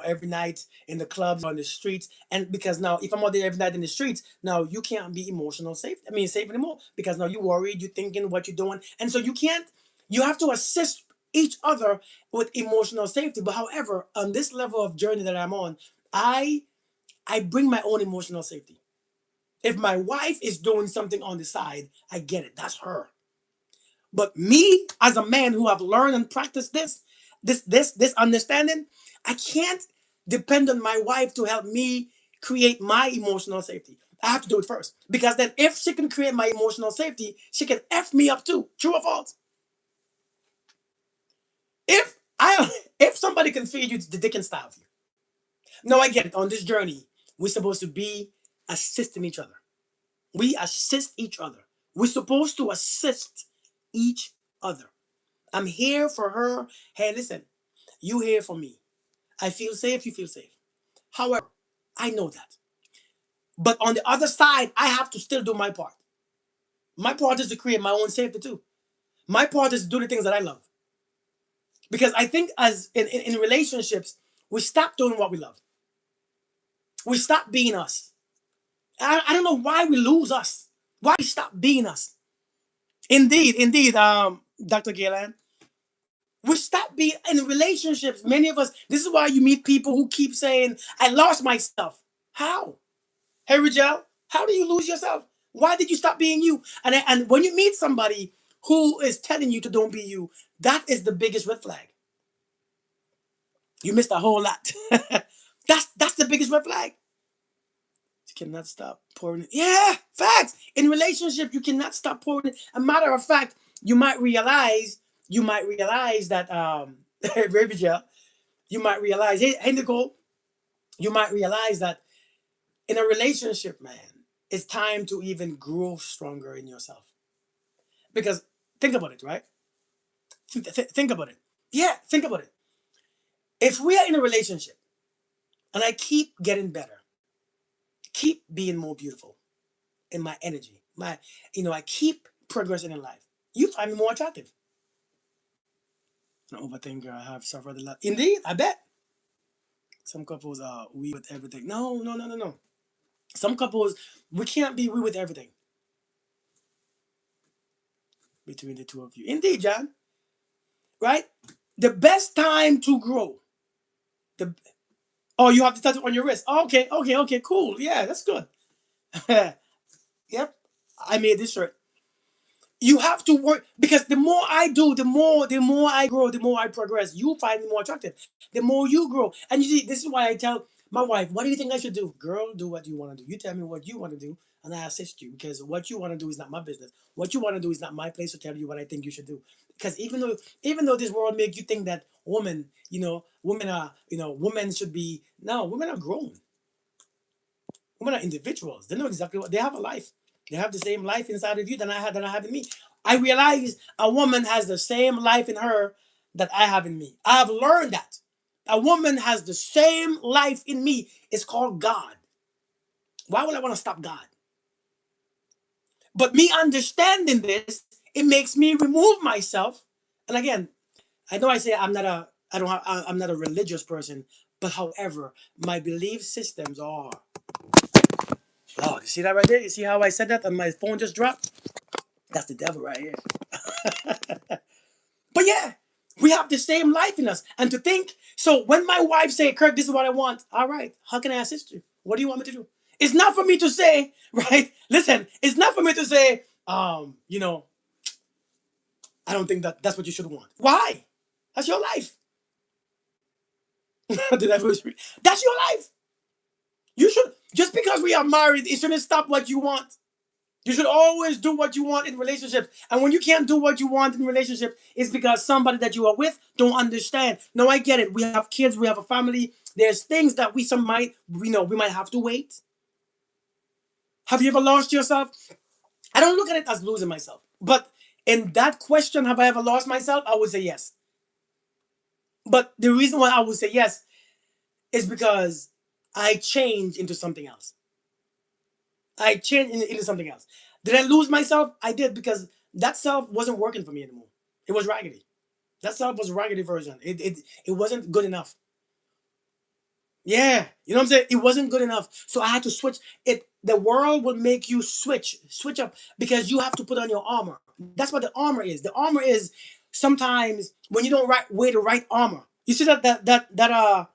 Speaker 1: every night in the clubs or on the streets. And because now, if I'm out there every night in the streets, now you can't be emotional safe. I mean, safe anymore because now you're worried, you're thinking what you're doing, and so you can't. You have to assist each other with emotional safety. But however, on this level of journey that I'm on, I I bring my own emotional safety. If my wife is doing something on the side, I get it. That's her. But me, as a man who have learned and practiced this understanding, I can't depend on my wife to help me create my emotional safety. I have to do it first. Because then if she can create my emotional safety, she can F me up too. True or false? If I if somebody can feed you, they can starve you. No, I get it. On this journey, we're supposed to be assisting each other. We assist each other. We're supposed to assist each other. I'm here for her. Hey, listen, you here for me. I feel safe, you feel safe. However, I know that. But on the other side, I have to still do my part. My part is to create my own safety too. My part is to do the things that I love. Because I think as in relationships, we stop doing what we love. We stop being us. I don't know why we lose us. Why we stop being us. Indeed, Dr. Galen. We stop being in relationships. Many of us, this is why you meet people who keep saying, I lost myself. How? Hey, Rigel, how do you lose yourself? Why did you stop being you? And when you meet somebody who is telling you to don't be you, that is the biggest red flag. You missed a whole lot. That's the biggest red flag. You cannot stop pouring it. Yeah, facts. In relationship, you cannot stop pouring it. A matter of fact, you might realize that Rigel, you might realize, hey Nicole, you might realize that in a relationship, man, it's time to even grow stronger in yourself. Because think about it, right? Think about it. Yeah, think about it. If we are in a relationship and I keep getting better, keep being more beautiful in my energy, I keep progressing in life, you find me more attractive. An overthinker, I have suffered a lot. Indeed, I bet. Some couples are we with everything. No, no, no, no, no. Some couples, we can't be we with everything between the two of you. Indeed, John. Right? The best time to grow. The Oh, you have to touch it on your wrist. Oh, okay, okay, okay, cool. Yeah, that's good. Yep. I made this shirt. You have to work because the more I do, the more I grow, the more I progress. You find me more attractive. The more you grow. And you see, this is why I tell my wife, what do you think I should do? Girl, do what you want to do. You tell me what you want to do, and I assist you because what you want to do is not my business. What you want to do is not my place to tell you what I think you should do. Because even though this world make you think that women should be no, women are grown. Women are individuals. They know exactly what they have a life. They have the same life inside of you than I have in me. I realize a woman has the same life in her that I have in me. I have learned that. A woman has the same life in me. It's called God. Why would I want to stop God? But me understanding this, it makes me remove myself. And again, I know I say I'm not a religious person, but however, my belief systems are. Oh, you see that right there? You see how I said that and my phone just dropped? That's the devil right here. But yeah, we have the same life in us. And to think, so when my wife say, Kirk, this is what I want. All right, how can I assist you? What do you want me to do? It's not for me to say, right? Listen, it's not for me to say, I don't think that's what you should want. Why? That's your life. Did I first speak? That's your life. You should, just because we are married, it shouldn't stop what you want. You should always do what you want in relationships. And when you can't do what you want in relationship, it's because somebody that you are with don't understand. No, I get it. We have kids, we have a family. There's things that we might have to wait. Have you ever lost yourself? I don't look at it as losing myself. But in that question, have I ever lost myself? I would say yes. But the reason why I would say yes is because I changed into something else. I changed into something else. Did I lose myself? I did because that self wasn't working for me anymore. It was raggedy. That self was a raggedy version. It wasn't good enough. Yeah, you know what I'm saying? It wasn't good enough. So I had to switch. The world would make you switch up because you have to put on your armor. That's what the armor is. The armor is sometimes when you don't wear the right armor. You see that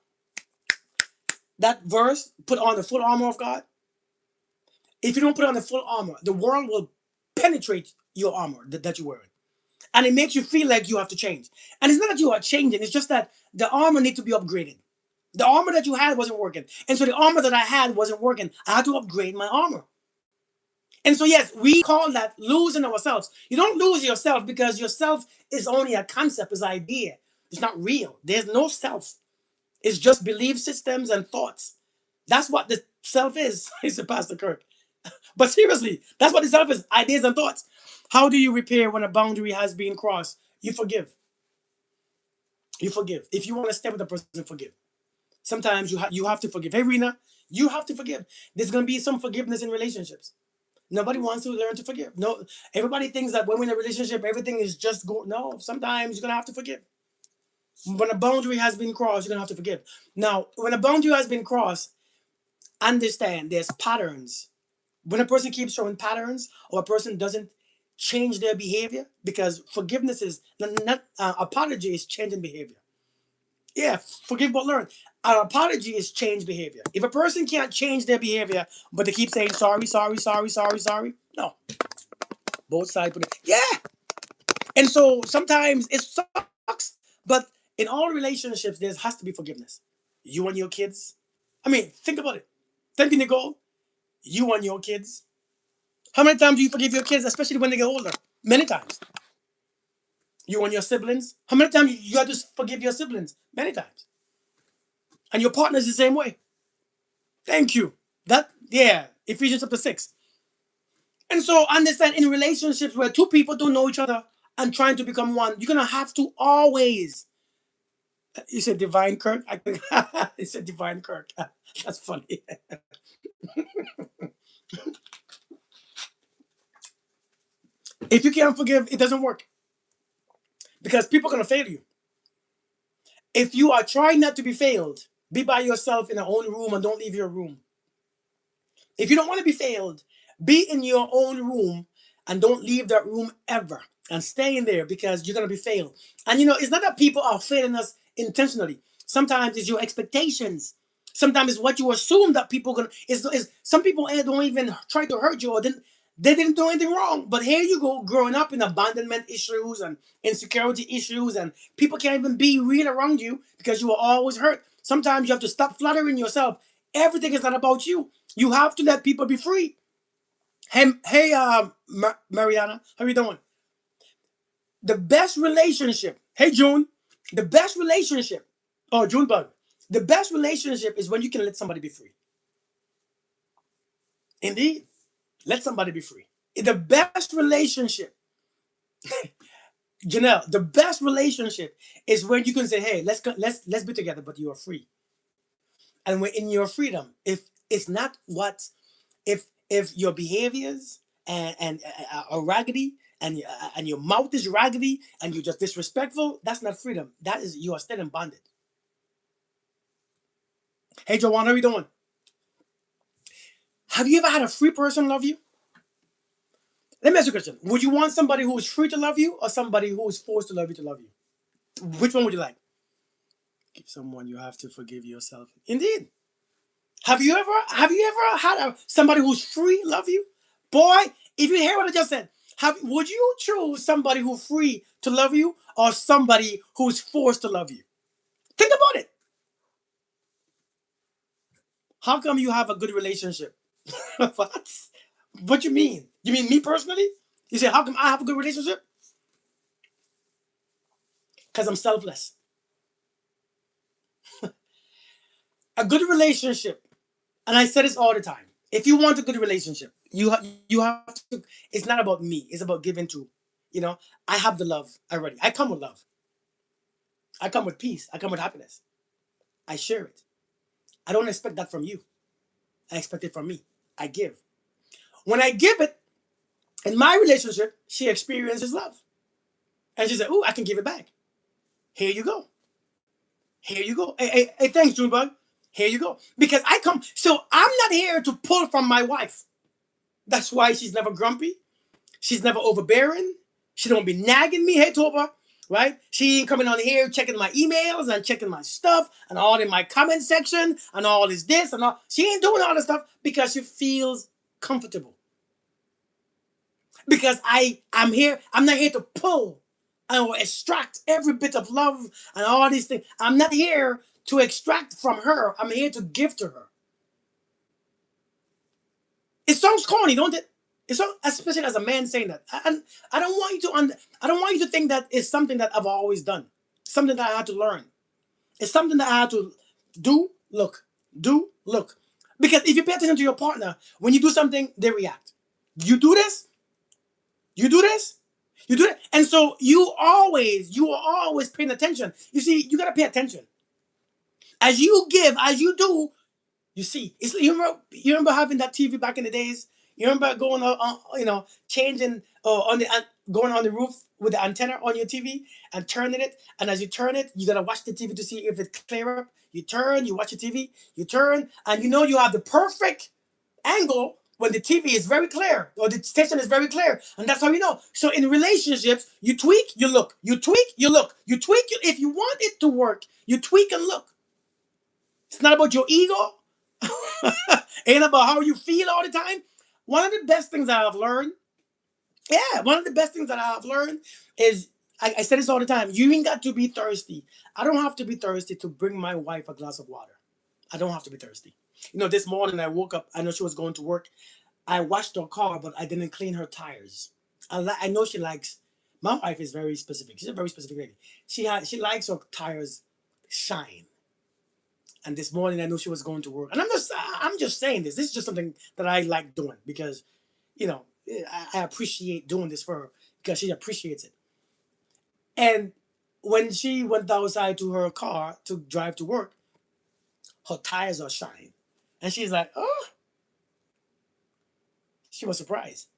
Speaker 1: that verse, put on the full armor of God. If you don't put on the full armor, the world will penetrate your armor that you're wearing. And it makes you feel like you have to change. And it's not that you are changing, it's just that the armor needs to be upgraded. The armor that you had wasn't working. And so the armor that I had wasn't working. I had to upgrade my armor. And so, yes, we call that losing ourselves. You don't lose yourself because yourself is only a concept, is an idea. It's not real. There's no self. It's just belief systems and thoughts. That's what the self is, said Pastor Kirk. But seriously, that's what the self is, ideas and thoughts. How do you repair when a boundary has been crossed? You forgive. You forgive. If you want to stay with the person, forgive. Sometimes you have to forgive. Hey, Rena, you have to forgive. There's going to be some forgiveness in relationships. Nobody wants to learn to forgive. No, everybody thinks that when we're in a relationship, everything is just go. No, sometimes you're gonna have to forgive. When a boundary has been crossed, you're gonna have to forgive. Now, when a boundary has been crossed, understand there's patterns. When a person keeps showing patterns, or a person doesn't change their behavior, because forgiveness is not apology is changing behavior. Yeah, forgive but learn. An apology is change behavior. If a person can't change their behavior, but they keep saying sorry, sorry, sorry, sorry, sorry, no. Both sides put it. Yeah. And so sometimes it sucks, but in all relationships, there has to be forgiveness. You and your kids. I mean, think about it. Think, Nicole. You and your kids. How many times do you forgive your kids, especially when they get older? Many times. You and your siblings. How many times you have to forgive your siblings? Many times. And your partner is the same way. Thank you. That, yeah, Ephesians chapter 6. And so understand, in relationships where two people don't know each other and trying to become one, you're gonna have to always. You said divine Kirk. I think he said divine Kirk. That's funny. If you can't forgive, it doesn't work because people are gonna fail you. If you are trying not to be failed, be by yourself in your own room and don't leave your room. If you don't want to be failed, be in your own room and don't leave that room ever and stay in there because you're going to be failed. And it's not that people are failing us intentionally. Sometimes it's your expectations. Sometimes it's what you assume that people going to, is some people don't even try to hurt you, or they didn't do anything wrong. But here you go, growing up in abandonment issues and insecurity issues, and people can't even be real around you because you were always hurt. Sometimes you have to stop flattering yourself. Everything is not about you. You have to let people be free. Hey, Mariana, how you doing? The best relationship. Hey, June. The best relationship. Oh, Junebug. The best relationship is when you can let somebody be free. Indeed, let somebody be free. The best relationship, Janelle. The best relationship is when you can say, "Hey, let's be together," but you are free. And when in your freedom, if it's not what if your behaviors are raggedy and your mouth is raggedy and you're just disrespectful, that's not freedom. That is, you are still in bondage. Hey, Joanna, how are you doing? Have you ever had a free person love you? Let me ask you a question. Would you want somebody who is free to love you or somebody who is forced to love you to love you? Which one would you like? Give someone you have to forgive yourself. Indeed. Have you ever had somebody who's free love you? Boy, if you hear what I just said, would you choose somebody who's free to love you or somebody who's forced to love you? Think about it. How come you have a good relationship? What? What you mean? You mean me personally? You say, how come I have a good relationship? Because I'm selfless. A good relationship, and I say this all the time. If you want a good relationship, you have to. It's not about me. It's about giving to. I have the love already. I come with love. I come with peace. I come with happiness. I share it. I don't expect that from you. I expect it from me. I give. When I give it, in my relationship, she experiences love. And she said, "Ooh, I can give it back. Here you go. Here you go. Hey, thanks, Junebug. Here you go." Because I come, so I'm not here to pull from my wife. That's why she's never grumpy. She's never overbearing. She don't be nagging me. Hey, Toba, right? She ain't coming on here checking my emails and checking my stuff and all in my comment section and all this and all. She ain't doing all this stuff because she feels comfortable. Because I'm here. I'm not here to pull or extract every bit of love and all these things. I'm not here to extract from her. I'm here to give to her. It sounds corny, don't it? It's so, especially as a man saying that. And I don't want you to I don't want you to think that it's something that I've always done. Something that I had to learn. It's something that I had to do, look, do, look. Because if you pay attention to your partner, when you do something, they react. You do this, you do this, you do it. And so you are always paying attention. You see, you gotta pay attention. As you give, as you do, you see, it's you remember having that TV back in the days. You remember going on changing on the going on the roof with the antenna on your TV and turning it. And as you turn it, you gotta watch the TV to see if it's clear up. You turn, you watch the TV, you turn, and you know you have the perfect angle when the TV is very clear or the station is very clear, and that's how you know. So in relationships, you tweak, you look, you tweak, you look, you tweak. If you want it to work, you tweak and look. It's not about your ego. Ain't about how you feel all the time. One of the best things that I've learned, one of the best things that I've learned is I say this all the time. You ain't got to be thirsty. I don't have to be thirsty to bring my wife a glass of water. I don't have to be thirsty. This morning I woke up. I know she was going to work. I washed her car, but I didn't clean her tires. I know she likes. My wife is very specific. She's a very specific lady. She likes her tires shine. And this morning I knew she was going to work. And I'm just saying this. This is just something that I like doing because, you know, I appreciate doing this for her because she appreciates it. And when she went outside to her car to drive to work, her tires are shining. And she's like, oh, she was surprised.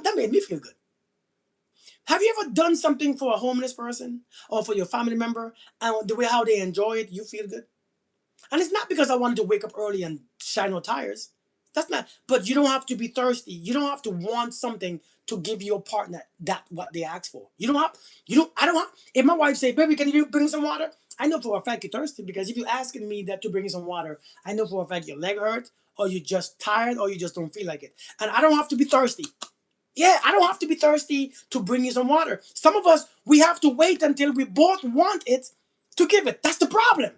Speaker 1: That made me feel good. Have you ever done something for a homeless person or for your family member and the way how they enjoy it, you feel good? And it's not because I wanted to wake up early and shine no tires. That's not. But you don't have to be thirsty. You don't have to want something to give your partner that what they ask for. You don't have. You don't. I don't have. If my wife say, "Baby, can you bring some water?" I know for a fact you're thirsty because if you're asking me that to bring you some water, I know for a fact your leg hurts or you're just tired or you just don't feel like it. And I don't have to be thirsty. Yeah, I don't have to be thirsty to bring you some water. Some of us we have to wait until we both want it to give it. That's the problem.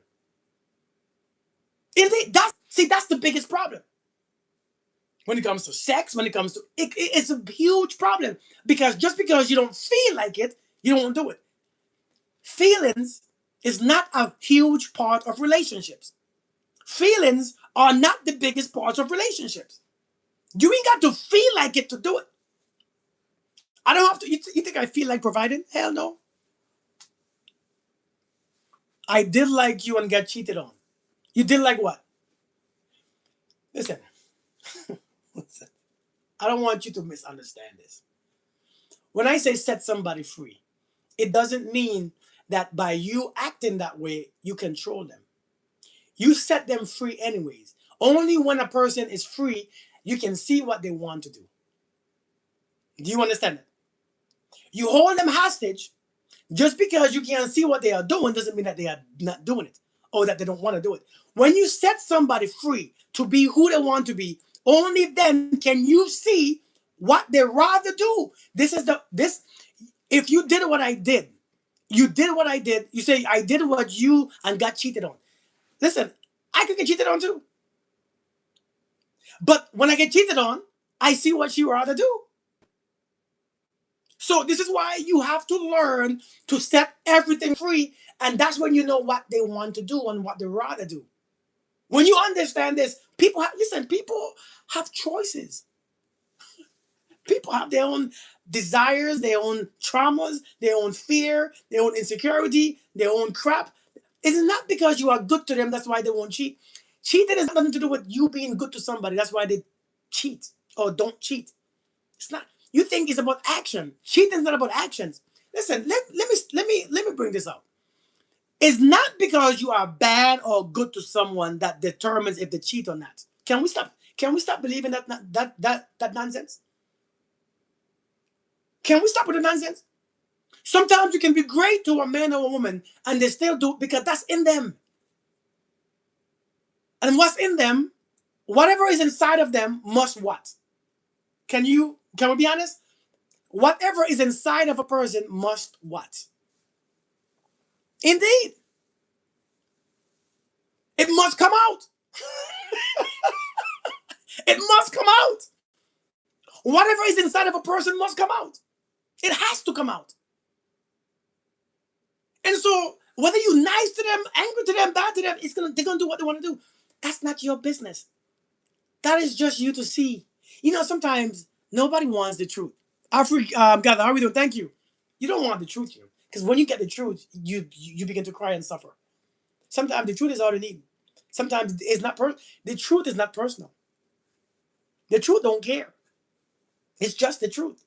Speaker 1: That's the biggest problem. When it comes to sex, when it comes to it's a huge problem because just because you don't feel like it, you don't do it. Feelings is not a huge part of relationships. Feelings are not the biggest part of relationships. You ain't got to feel like it to do it. I don't have to. You think I feel like providing? Hell no. I did like you and got cheated on. You did like what? Listen, listen. I don't want you to misunderstand this. When I say set somebody free, it doesn't mean that by you acting that way, you control them. You set them free anyways. Only when a person is free, you can see what they want to do. Do you understand that? You hold them hostage just because you can't see what they are doing doesn't mean that they are not doing it or that they don't want to do it. When you set somebody free to be who they want to be, only then can you see what they rather do. This if you did what I did, you did what I did. You say I did what you and got cheated on. Listen, I could get cheated on too. But when I get cheated on, I see what you rather do. So this is why you have to learn to set everything free, and that's when you know what they want to do and what they rather do. When you understand this, people have choices. People have their own desires, their own traumas, their own fear, their own insecurity, their own crap. It's not because you are good to them, that's why they won't cheat. Cheating has nothing to do with you being good to somebody. That's why they cheat or don't cheat. It's not. You think it's about action. Cheating is not about actions. Listen, let me bring this up. It's not because you are bad or good to someone that determines if they cheat or not. Can we stop? Can we stop believing that nonsense? Can we stop with the nonsense? Sometimes you can be great to a man or a woman and they still do it because that's in them. And what's in them, whatever is inside of them must what? Can we be honest? Whatever is inside of a person must what? Indeed. It must come out. It must come out. Whatever is inside of a person must come out. It has to come out. And so whether you're nice to them, angry to them, bad to them, they're gonna do what they want to do. That's not your business. That is just you to see. Sometimes nobody wants the truth. God, how are we doing? Thank you. You don't want the truth here. Because when you get the truth, you begin to cry and suffer. Sometimes the truth is all you need. Sometimes it's not the truth is not personal. The truth don't care. It's just the truth.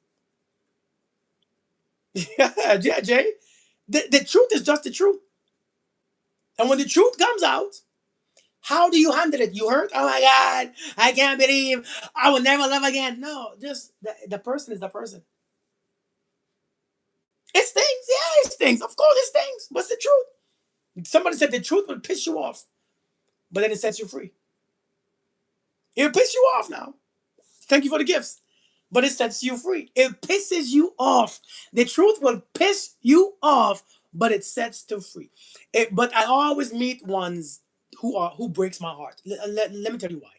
Speaker 1: Yeah, Jay. The truth is just the truth. And when the truth comes out, how do you handle it? You hurt? Oh my God, I can't believe I will never love again. No, just the person is the person. It stings. Yeah, it stings. Of course it stings. What's the truth? Somebody said the truth will piss you off, but then it sets you free. It'll piss you off now. Thank you for the gifts. But it sets you free. It pisses you off. The truth will piss you off, but it sets you free. But I always meet ones who breaks my heart. Let me tell you why.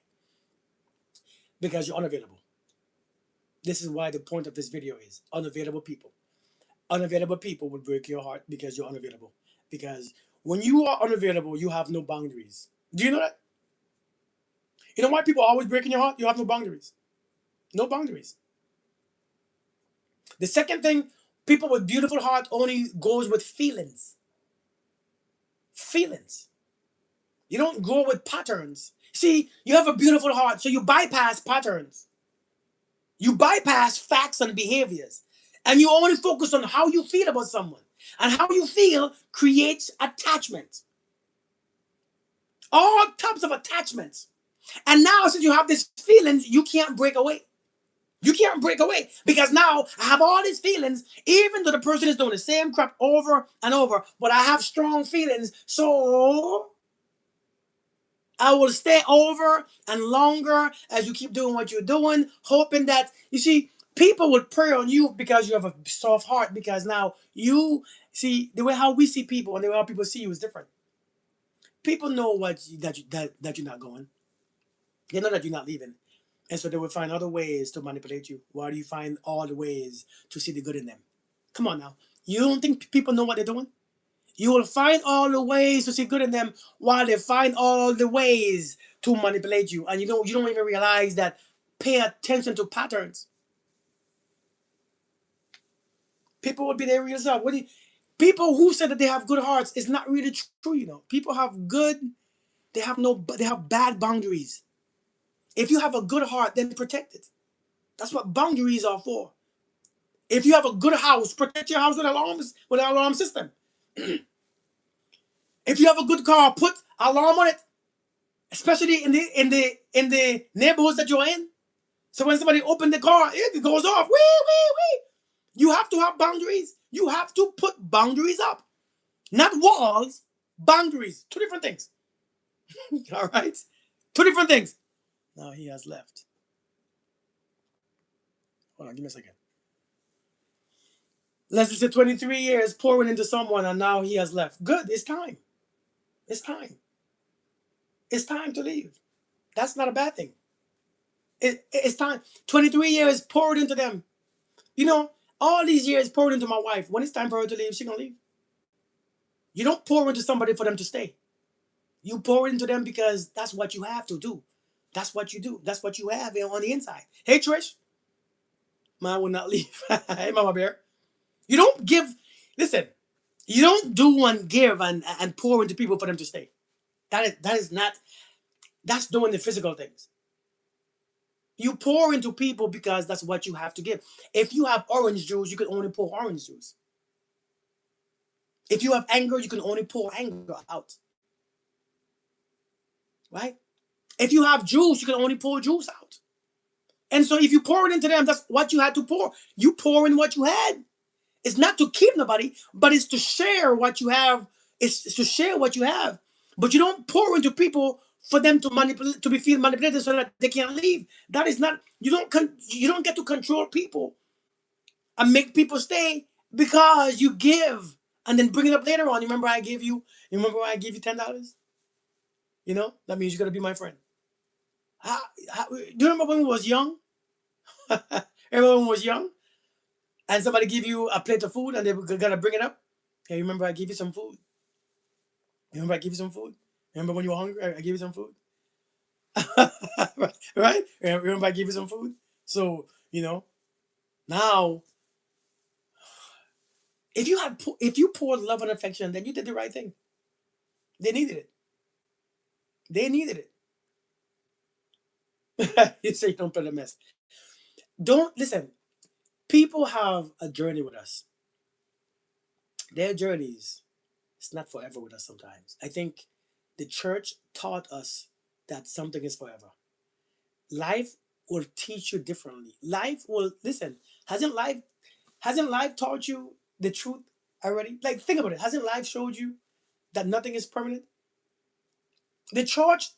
Speaker 1: Because you're unavailable. This is why the point of this video is unavailable people. Unavailable people will break your heart because you're unavailable. Because when you are unavailable, you have no boundaries. Do you know that? You know why people are always breaking your heart? You have no boundaries. No boundaries. The second thing, people with beautiful heart only goes with feelings. Feelings. You don't go with patterns. See, you have a beautiful heart, so you bypass patterns. You bypass facts and behaviors. And you only focus on how you feel about someone. And how you feel creates attachment. All types of attachments. And now, since you have these feelings, you can't break away. You can't break away because now I have all these feelings, even though the person is doing the same crap over and over, but I have strong feelings. So I will stay over and longer as you keep doing what you're doing, hoping that, you see, people would prey on you because you have a soft heart, because now you see the way how we see people and the way how people see you is different. People know that you're not going. They know that you're not leaving. And so they will find other ways to manipulate you. Why do you find all the ways to see the good in them? Come on now. You don't think people know what they're doing? You will find all the ways to see good in them while they find all the ways to manipulate you. And you don't even realize that. Pay attention to patterns. People will be their real self. People who said that they have good hearts is not really true, People have good, they have bad boundaries. If you have a good heart, then protect it. That's what boundaries are for. If you have a good house, protect your house with an alarm system. If you have a good car, put alarm on it, especially in the neighborhoods that you're in. So when somebody opens the car, it goes off. Wee, wee, wee. You have to have boundaries. You have to put boundaries up, not walls. Boundaries, two different things. All right, two different things. Now he has left. Hold on, give me a second. Let's just say 23 years pouring into someone and now he has left. Good, it's time. It's time. It's time to leave. That's not a bad thing. It's time. 23 years poured into them. All these years poured into my wife. When it's time for her to leave, she's going to leave. You don't pour into somebody for them to stay. You pour into them because that's what you have to do. That's what you do. That's what you have on the inside. Hey, Trish. Mine will not leave. Hey, Mama Bear. You don't give. Listen, you don't do and give and pour into people for them to stay. That is not. That's doing the physical things. You pour into people because that's what you have to give. If you have orange juice, you can only pour orange juice. If you have anger, you can only pour anger out. Right? If you have juice, you can only pour juice out. And so if you pour it into them, that's what you had to pour. You pour in what you had. It's not to keep nobody, but it's to share what you have. It's to share what you have. But you don't pour into people for them to manipulate, to be feel manipulated so that they can't leave. That is not. You don't get to control people and make people stay because you give and then bring it up later on. You remember I gave you. You remember when I gave you $10? You know that means you got to be my friend. Do you remember when we was young? Everyone was young, and somebody give you a plate of food, and they gotta bring it up. Hey, you remember I gave you some food? You remember I gave you some food? Remember when you were hungry? I gave you some food. Right? Remember I gave you some food? So, now if you poured love and affection, then you did the right thing. They needed it. They needed it. You say don't put a mess. Don't listen. People have a journey with us. Their journeys, it's not forever with us sometimes. I think the church taught us that something is forever. Life will teach you differently. Life will listen. Hasn't life hasn't life taught you the truth already? Like think about it. Hasn't life showed you that nothing is permanent? The church,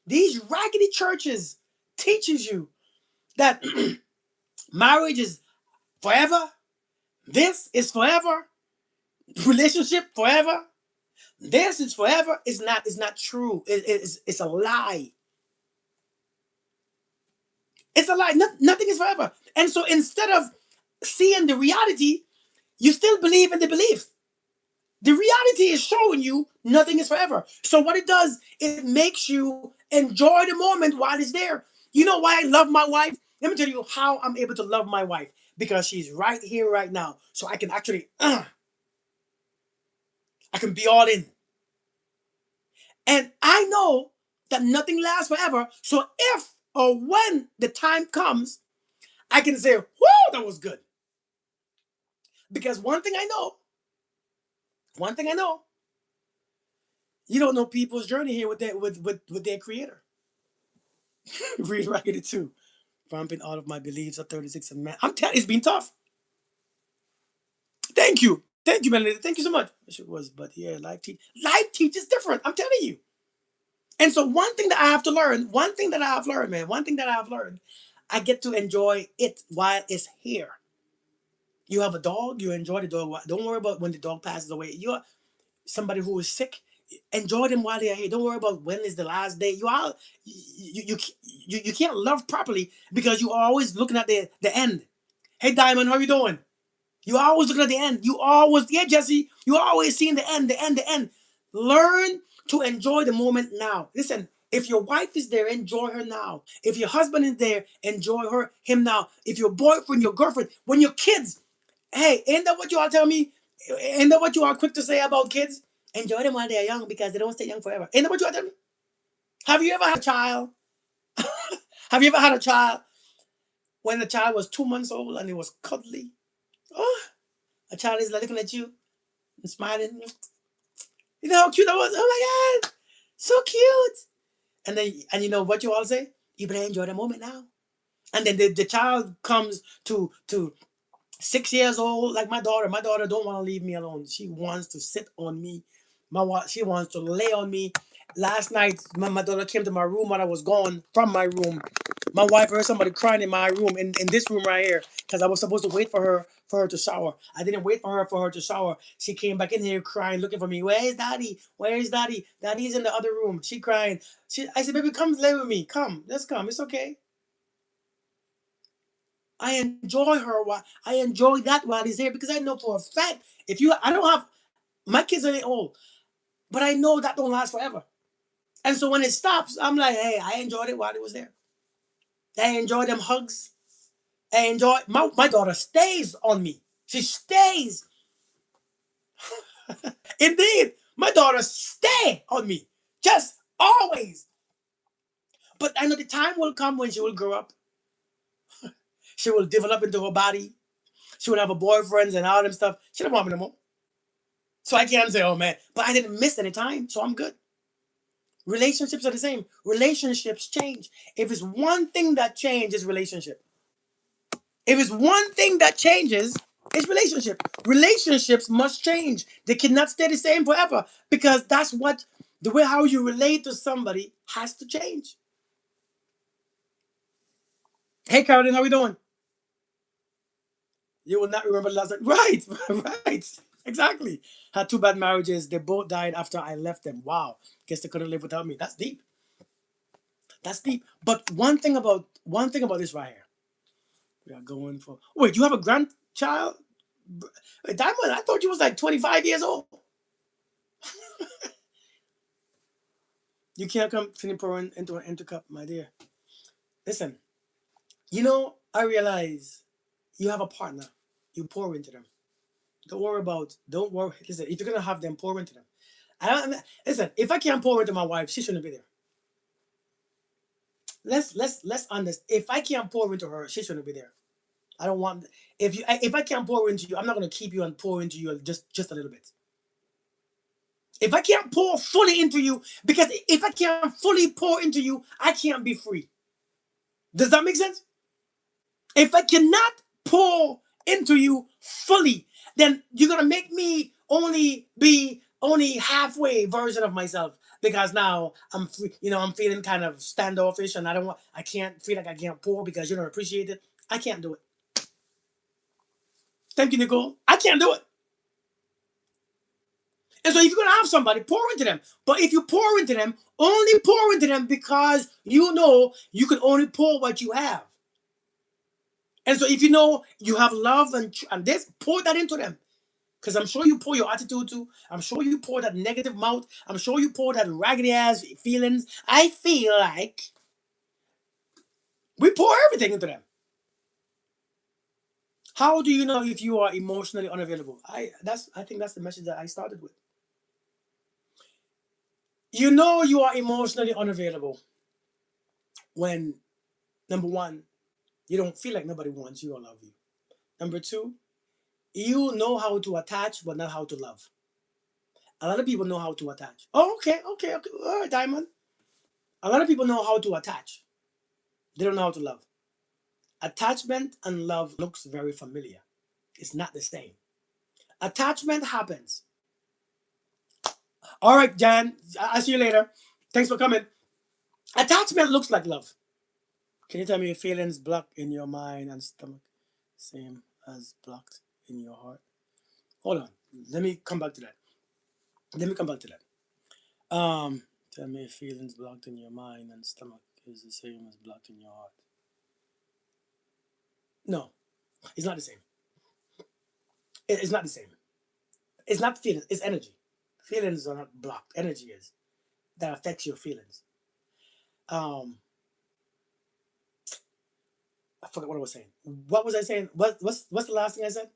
Speaker 1: these raggedy churches teaches you that marriage is forever. This is forever. Relationship forever. This is forever. It's not true. It's a lie. It's a lie. Nothing is forever. And so instead of seeing the reality, you still believe in the belief. The reality is showing you nothing is forever. So what it does, it makes you enjoy the moment while it's there. You know why I love my wife? Let me tell you how I'm able to love my wife. Because she's right here, right now. So I can actually, I can be all in. And I know that nothing lasts forever. So if or when the time comes, I can say, whoa, that was good. Because one thing I know, you don't know people's journey here with their creator. Read Raggedy too. Vamping all of my beliefs at 36 and man. I'm telling it's been tough. Thank you. Thank you, Melanie. Thank you so much. Wish it was, but yeah, life teaches different. I'm telling you. And so one thing that I have to learn, one thing that I have learned, man, one thing that I have learned, I get to enjoy it while it's here. You have a dog, you enjoy the dog. Don't worry about when the dog passes away. You're somebody who is sick. Enjoy them while they're here. Don't worry about when is the last day. You can't love properly because you are always looking at the end. Hey Diamond, how you doing? You always looking at the end. You always, yeah, Jesse, you always seeing the end, the end, the end. Learn to enjoy the moment now. Listen, if your wife is there, enjoy her now. If your husband is there, enjoy him now. If your boyfriend, your girlfriend, when your kids, hey, ain't that what you all tell me? Ain't that what you are quick to say about kids? Enjoy them while they're young because they don't stay young forever. Ain't that what you all tell me? Have you ever had a child? Have you ever had a child when the child was 2 months old and it was cuddly? Oh, a child is looking at you and smiling. You know how cute that was? Oh my God, so cute. And you know what you all say? You better enjoy the moment now. And then the child comes to 6 years old, like my daughter. My daughter don't want to leave me alone. She wants to sit on me. She wants to lay on me. Last night, my daughter came to my room when I was gone from my room. My wife heard somebody crying in my room, in this room right here, because I was supposed to wait for her to shower. I didn't wait for her to shower. She came back in here crying, looking for me. Where's Daddy? Where's Daddy? Daddy's in the other room. She crying. I said, baby, come lay with me. Come, let's come. It's okay. I enjoy her while I enjoy that while he's here because I know for a fact I don't have my kids are old, but I know that don't last forever. And so when it stops, I'm like, hey, I enjoyed it while it was there. I enjoy them hugs. I enjoy my daughter stays on me. She stays. Indeed, my daughter stay on me. Just always. But I know the time will come when she will grow up. She will develop into her body. She will have a boyfriend and all them stuff. She don't want me no more. So I can't say, oh man, but I didn't miss any time, so I'm good. Relationships are the same. Relationships change. If it's one thing that changes, relationship. If it's one thing that changes, It's relationship. Relationships must change. They cannot stay the same forever because that's what the way how you relate to somebody has to change. Hey, Carolyn, how we doing? You will not remember the last time. Right, right. Exactly. Had two bad marriages. They both died after I left them. Wow. Guess they couldn't live without me. That's deep. That's deep. But one thing about this right here. We are going for. Wait, you have a grandchild? Diamond, I thought you was like 25 years old. You can't come finish pouring into an empty cup, my dear. Listen, I realize you have a partner. You pour into them. Don't worry. Listen, if you're gonna have them, pour into them. Listen, if I can't pour into my wife, she shouldn't be there. Let's honest. If I can't pour into her, she shouldn't be there. I don't want. If I can't pour into you, I'm not gonna keep you and pour into you just a little bit. If I can't pour fully into you, because if I can't fully pour into you, I can't be free. Does that make sense? If I cannot pour into you fully, then you're gonna make me only be only halfway version of myself because now I'm free, I'm feeling kind of standoffish and I can't feel like I can't pour because you don't appreciate it. I can't do it. Thank you, Nicole. I can't do it. And so if you're gonna have somebody, pour into them. But if you pour into them, only pour into them because you know you can only pour what you have. And so if you know you have love and this, pour that into them. Because I'm sure you pour your attitude too. I'm sure you pour that negative mouth. I'm sure you pour that raggedy ass feelings. I feel like we pour everything into them. How do you know if you are emotionally unavailable? I think that's the message that I started with. You know you are emotionally unavailable when number one, you don't feel like nobody wants you or love you. Number two, you know how to attach but not how to love. A lot of people know how to attach. Oh, okay, okay, okay. All right, Diamond. A lot of people know how to attach. They don't know how to love. Attachment and love looks very familiar. It's not the same. Attachment happens. All right, Jan. I'll see you later. Thanks for coming. Attachment looks like love. Can you tell me your feelings blocked in your mind and stomach, same as blocked in your heart? Hold on. Let me come back to that. Let me come back to that. Tell me if feelings blocked in your mind and stomach is the same as blocked in your heart. No, it's not the same. It's not the same. It's not feelings. It's energy. Feelings are not blocked. Energy is that affects your feelings. Um, I forgot what I was saying. What was I saying? What's the last thing I said?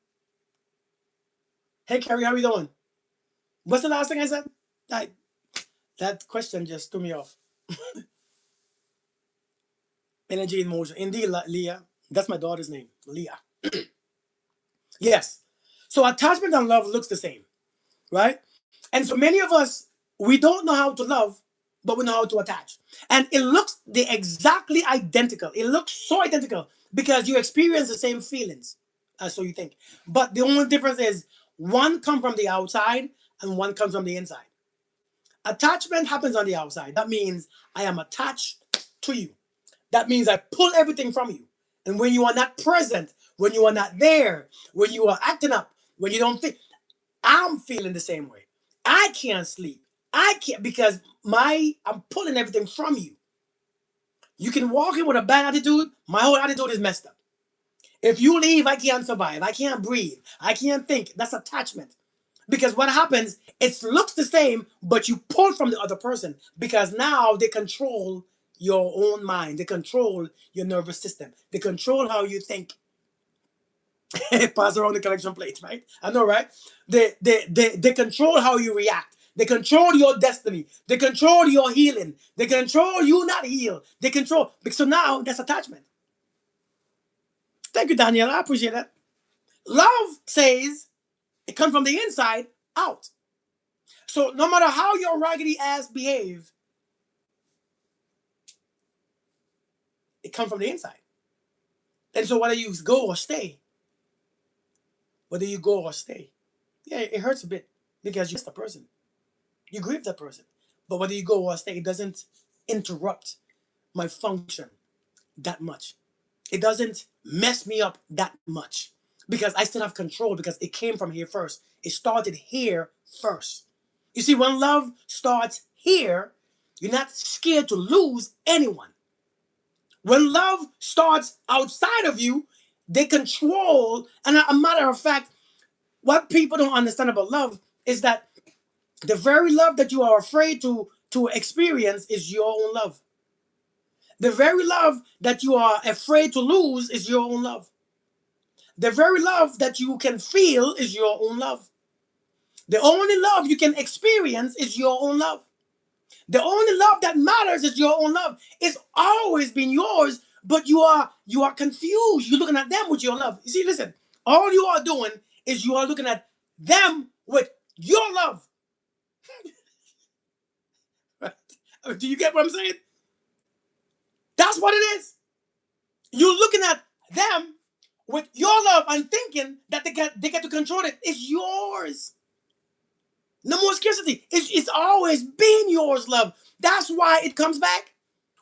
Speaker 1: Hey, Carrie, how are you doing? What's the last thing I said? That that question just threw me off. Energy in motion. Indeed, Leah. That's my daughter's name, Leah. Yes. So attachment and love looks the same, right? And so many of us, we don't know how to love, but we know how to attach. And it looks the exactly identical. It looks so identical because you experience the same feelings. So you think. But the only difference is one comes from the outside and one comes from the inside. Attachment happens on the outside. That means I am attached to you. That means I pull everything from you. And when you are not present, when you are not there, when you are acting up, when you don't think, I'm feeling the same way. I can't sleep. I can't because I'm pulling everything from you. You can walk in with a bad attitude. My whole attitude is messed up. If you leave, I can't survive. I can't breathe. I can't think. That's attachment. Because what happens, it looks the same, but you pull from the other person because now they control your own mind. They control your nervous system. They control how you think. Pass around the collection plate, right? I know, right? They control how you react. They control your destiny. They control your healing. They control you not heal. They control. So now that's attachment. Thank you, Daniel. I appreciate that. Love says it comes from the inside out. So no matter how your raggedy ass behave, it comes from the inside. And so whether you go or stay, whether you go or stay. Yeah, it hurts a bit because you miss the person, you grieve that person. But whether you go or stay, it doesn't interrupt my function that much. It doesn't mess me up that much because I still have control because it came from here first. It started here first. You see, when love starts here, you're not scared to lose anyone. When love starts outside of you, they control. And a matter of fact, what people don't understand about love is that the very love that you are afraid to experience is your own love. The very love that you are afraid to lose is your own love. The very love that you can feel is your own love. The only love you can experience is your own love. The only love that matters is your own love. It's always been yours, but you are confused. You're looking at them with your love. You see, listen, all you are doing is you are looking at them with your love. Do you get what I'm saying? That's what it is. You're looking at them with your love and thinking that they get to control it. It's yours. No more scarcity. It's always been yours, love. That's why it comes back.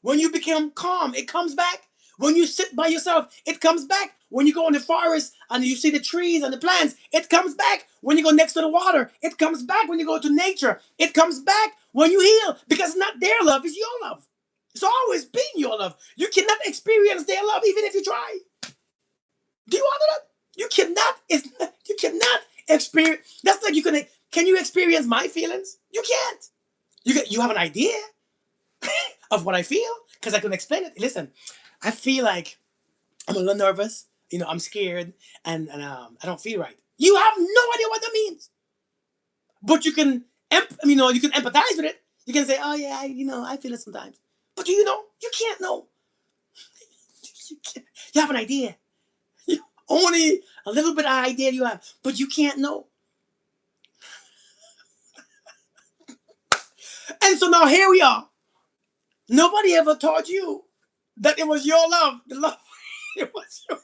Speaker 1: When you become calm, it comes back. When you sit by yourself, it comes back. When you go in the forest and you see the trees and the plants, it comes back. When you go next to the water, it comes back. When you go to nature, it comes back. When you heal, because it's not their love, it's your love. It's always been your love. You cannot experience their love even if you try. Do you want that? You cannot. You cannot experience. That's like you can. Can you experience my feelings? You can't. You have an idea of what I feel because I can explain it. Listen, I feel like I'm a little nervous. I'm scared and I don't feel right. You have no idea what that means, but you can empathize with it. You can say, oh yeah, I feel it sometimes. But do you know? You can't know. You have an idea. Only a little bit of idea you have, but you can't know. And so now here we are. Nobody ever taught you that it was your love. The love, it was yours.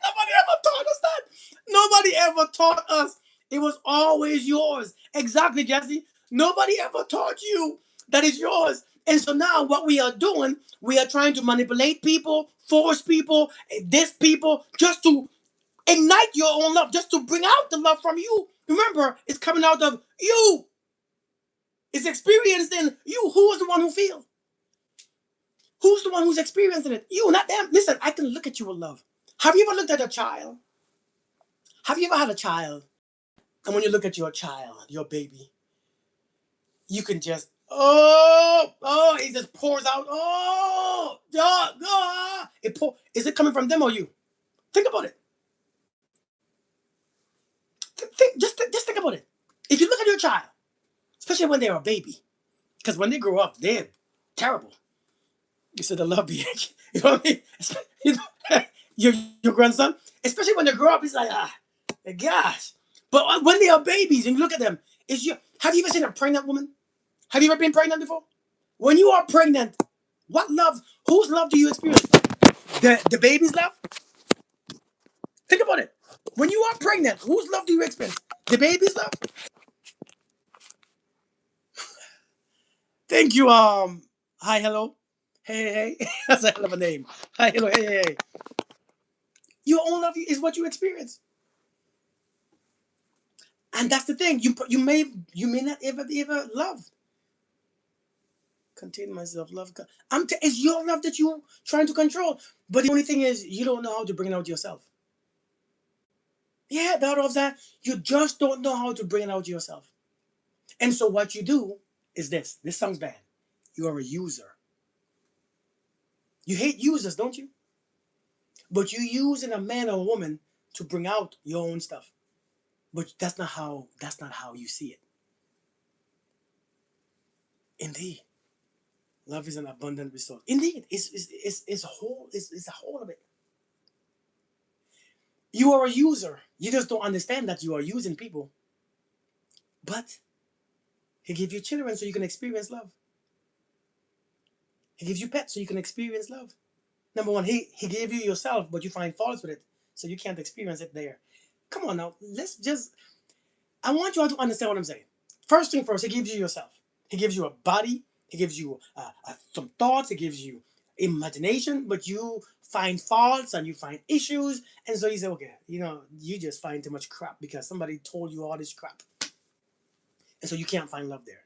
Speaker 1: Nobody ever taught us that. Nobody ever taught us it was always yours. Exactly, Jesse. Nobody ever taught you that it's yours. And so now what we are doing, we are trying to manipulate people, force people, diss people, just to ignite your own love, just to bring out the love from you. Remember, it's coming out of you. It's experienced in you. Who is the one who feels? Who's the one who's experiencing it? You, not them. Listen, I can look at you with love. Have you ever looked at a child? Have you ever had a child? And when you look at your child, your baby, you can just, it just pours out. Is it coming from them or you? Think about it. Just think about it. If you look at your child, especially when they're a baby, because when they grow up, they're terrible. You said the love be, you know what I mean? You know, your grandson, especially when they grow up, it's like, gosh. But when they are babies and you look at them, have you ever seen a pregnant woman? Have you ever been pregnant before? When you are pregnant, whose love do you experience? The baby's love? Think about it. When you are pregnant, whose love do you experience? The baby's love? Thank you. Hi, hello. Hey. That's a hell of a name. Hi, hello, hey. Your own love is what you experience. And that's the thing. You may not ever love. Contain myself, love God. It's your love that you trying to control. But the only thing is you don't know how to bring it out yourself. Yeah, the other of that, you just don't know how to bring it out yourself. And so what you do is this. This sounds bad. You are a user. You hate users, don't you? But you use in a man or a woman to bring out your own stuff. But that's not how you see it. Indeed. Love is an abundant resource. Indeed, it's a whole of it. You are a user. You just don't understand that you are using people. But he gives you children so you can experience love. He gives you pets so you can experience love. Number one, he gave you yourself, but you find faults with it. so you can't experience it there. Come on now, let's just. I want you all to understand what I'm saying. First thing first, he gives you yourself. He gives you a body. He gives you some thoughts. He gives you imagination, but you find faults and you find issues, and so you say, okay, you just find too much crap because somebody told you all this crap, and so you can't find love there.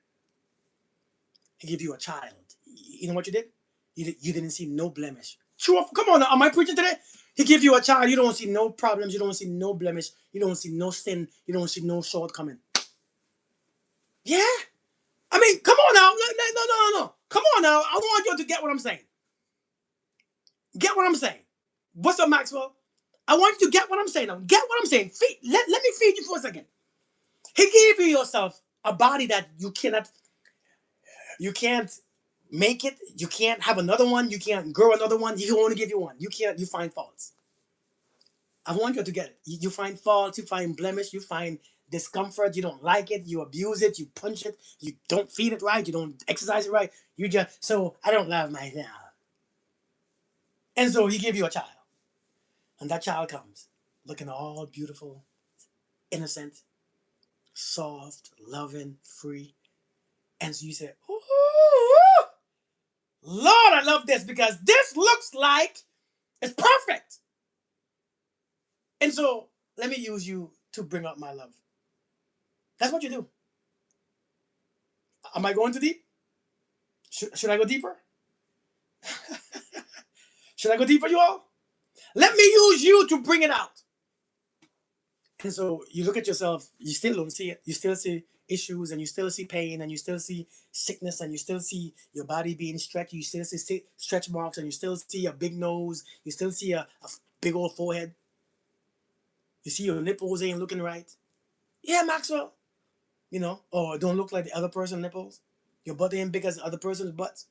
Speaker 1: He give you a child. You know what you did? You didn't see no blemish. Sure, come on now. Am I preaching today? He give you a child. You don't see no problems. You don't see no blemish. You don't see no sin. You don't see no shortcoming. Yeah. I mean, come on now. No. Come on now. I want you to get what I'm saying. Get what I'm saying. What's up, Maxwell? I want you to get what I'm saying now. Get what I'm saying. Let me feed you for a second. He gave you yourself a body that you can't make it. You can't have another one. You can't grow another one. He only give you one. You find faults. I want you to get it. You find faults. You find blemish. You find discomfort. You don't like it. You abuse it. You punch it. You don't feed it right. You don't exercise it right. So I don't love myself. And so he give you a child. And that child comes looking all beautiful, innocent, soft, loving, free. And so you say, ooh, Lord, I love this because this looks like it's perfect. And so let me use you to bring up my love. That's what you do. Am I going too deep? Should I go deeper? Should I go deeper, you all? Let me use you to bring it out. And so you look at yourself, you still don't see it. You still see issues, and you still see pain, and you still see sickness, and you still see your body being stretched. You still see stretch marks, and you still see a big nose. You still see a big old forehead. You see your nipples ain't looking right. Yeah, Maxwell. Or don't look like the other person's nipples. Your butt ain't big as the other person's butt.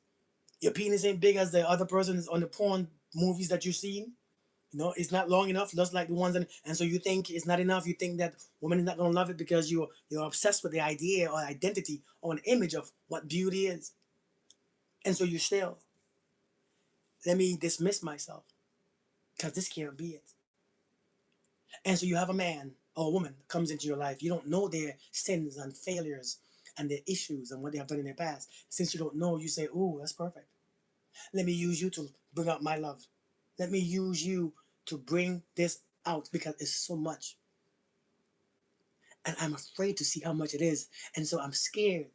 Speaker 1: Your penis ain't big as the other person's on the porn movies that you've seen. It's not long enough, just like the ones, and so you think it's not enough. You think that woman is not gonna love it because you're obsessed with the idea or identity or an image of what beauty is. And so you still let me dismiss myself because this can't be it. And so you have a man or a woman comes into your life. You don't know their sins and failures and their issues and what they have done in their past. Since you don't know, you say, "Oh, that's perfect. Let me use you to bring out my love. Let me use you to bring this out because it's so much. And I'm afraid to see how much it is. And so I'm scared.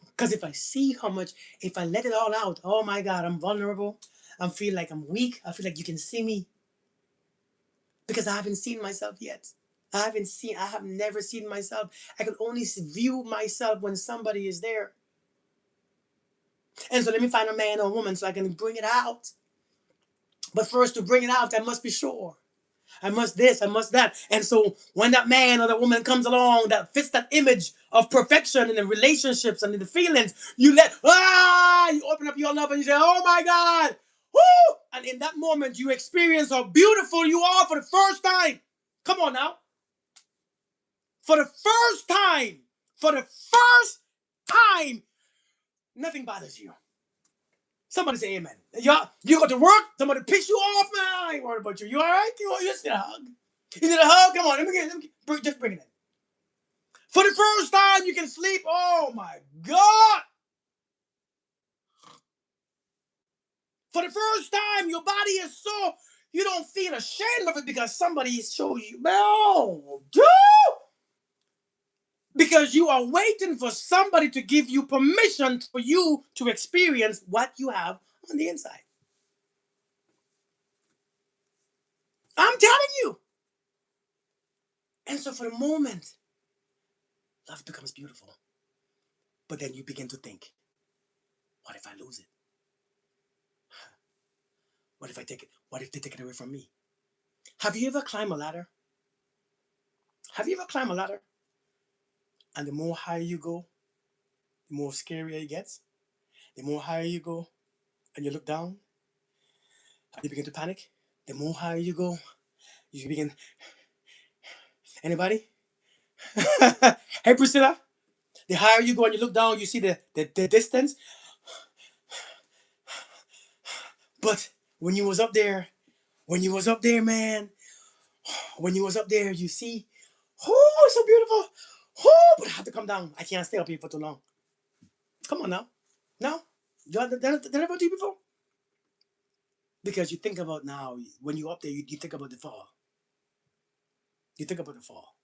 Speaker 1: Because if I see how much, if I let it all out, oh my God, I'm vulnerable. I feel like I'm weak. I feel like you can see me. Because I haven't seen myself yet. I have never seen myself. I can only view myself when somebody is there. And so let me find a man or a woman so I can bring it out. But first, to bring it out, I must be sure. I must this, I must that. And so when that man or that woman comes along that fits that image of perfection in the relationships and in the feelings, you open up your love and you say, oh my God, whoo! And in that moment, you experience how beautiful you are for the first time. Come on now. For the first time, nothing bothers you. Somebody say amen. You go to work, somebody picks you off, man. I ain't worried about you. You all right? You just need a hug. You need a hug? Come on, just bring it in. For the first time, you can sleep. Oh my God. For the first time, your body is so, you don't feel ashamed of it because somebody shows you. No, dude. Because you are waiting for somebody to give you permission for you to experience what you have on the inside. I'm telling you. And so for the moment, love becomes beautiful. But then you begin to think, what if I lose it? What if I take it? What if they take it away from me? Have you ever climbed a ladder? Have you ever climbed a ladder? And the more higher you go, the more scarier it gets. The more higher you go, and you look down, and you begin to panic. The more higher you go, you begin. Anybody? Hey, Priscilla. The higher you go and you look down, you see the distance. But when you was up there, man, When you was up there, you see, oh, it's so beautiful. Oh, but I have to come down. I can't stay up here for too long. Come on now. No? Did I ever do you before? Because you think about now, when you're up there, you think about the fall. You think about the fall.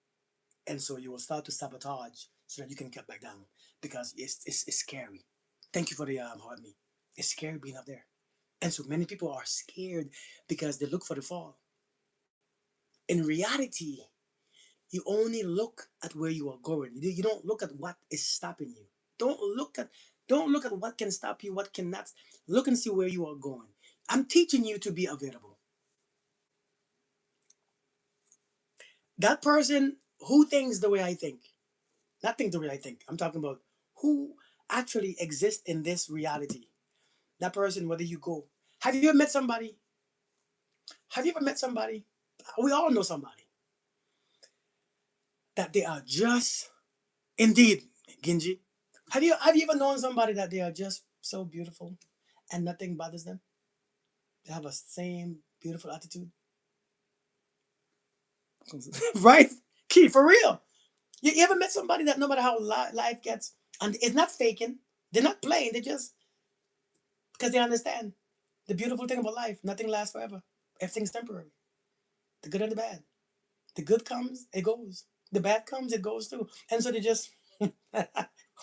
Speaker 1: And so you will start to sabotage so that you can get back down because it's scary. Thank you for the heart me. It's scary being up there. And so many people are scared because they look for the fall. In reality, you only look at where you are going. You don't look at what is stopping you. Don't look at don't look at what can stop you, what cannot. Look and see where you are going. I'm teaching you to be available. That person who thinks the way I think, not think the way I think. I'm talking about who actually exists in this reality. That person, whether you go, have you ever met somebody? Have you ever met somebody? We all know somebody that they are just indeed Ginji. Have you ever known somebody that they are just so beautiful and nothing bothers them? They have a same beautiful attitude, right? Key for real. You ever met somebody that no matter how life gets, and it's not faking, they're not playing, they just because they understand the beautiful thing about life. Nothing lasts forever. Everything's temporary. The good and the bad. The good comes, it goes. The bad comes, it goes too. And so they just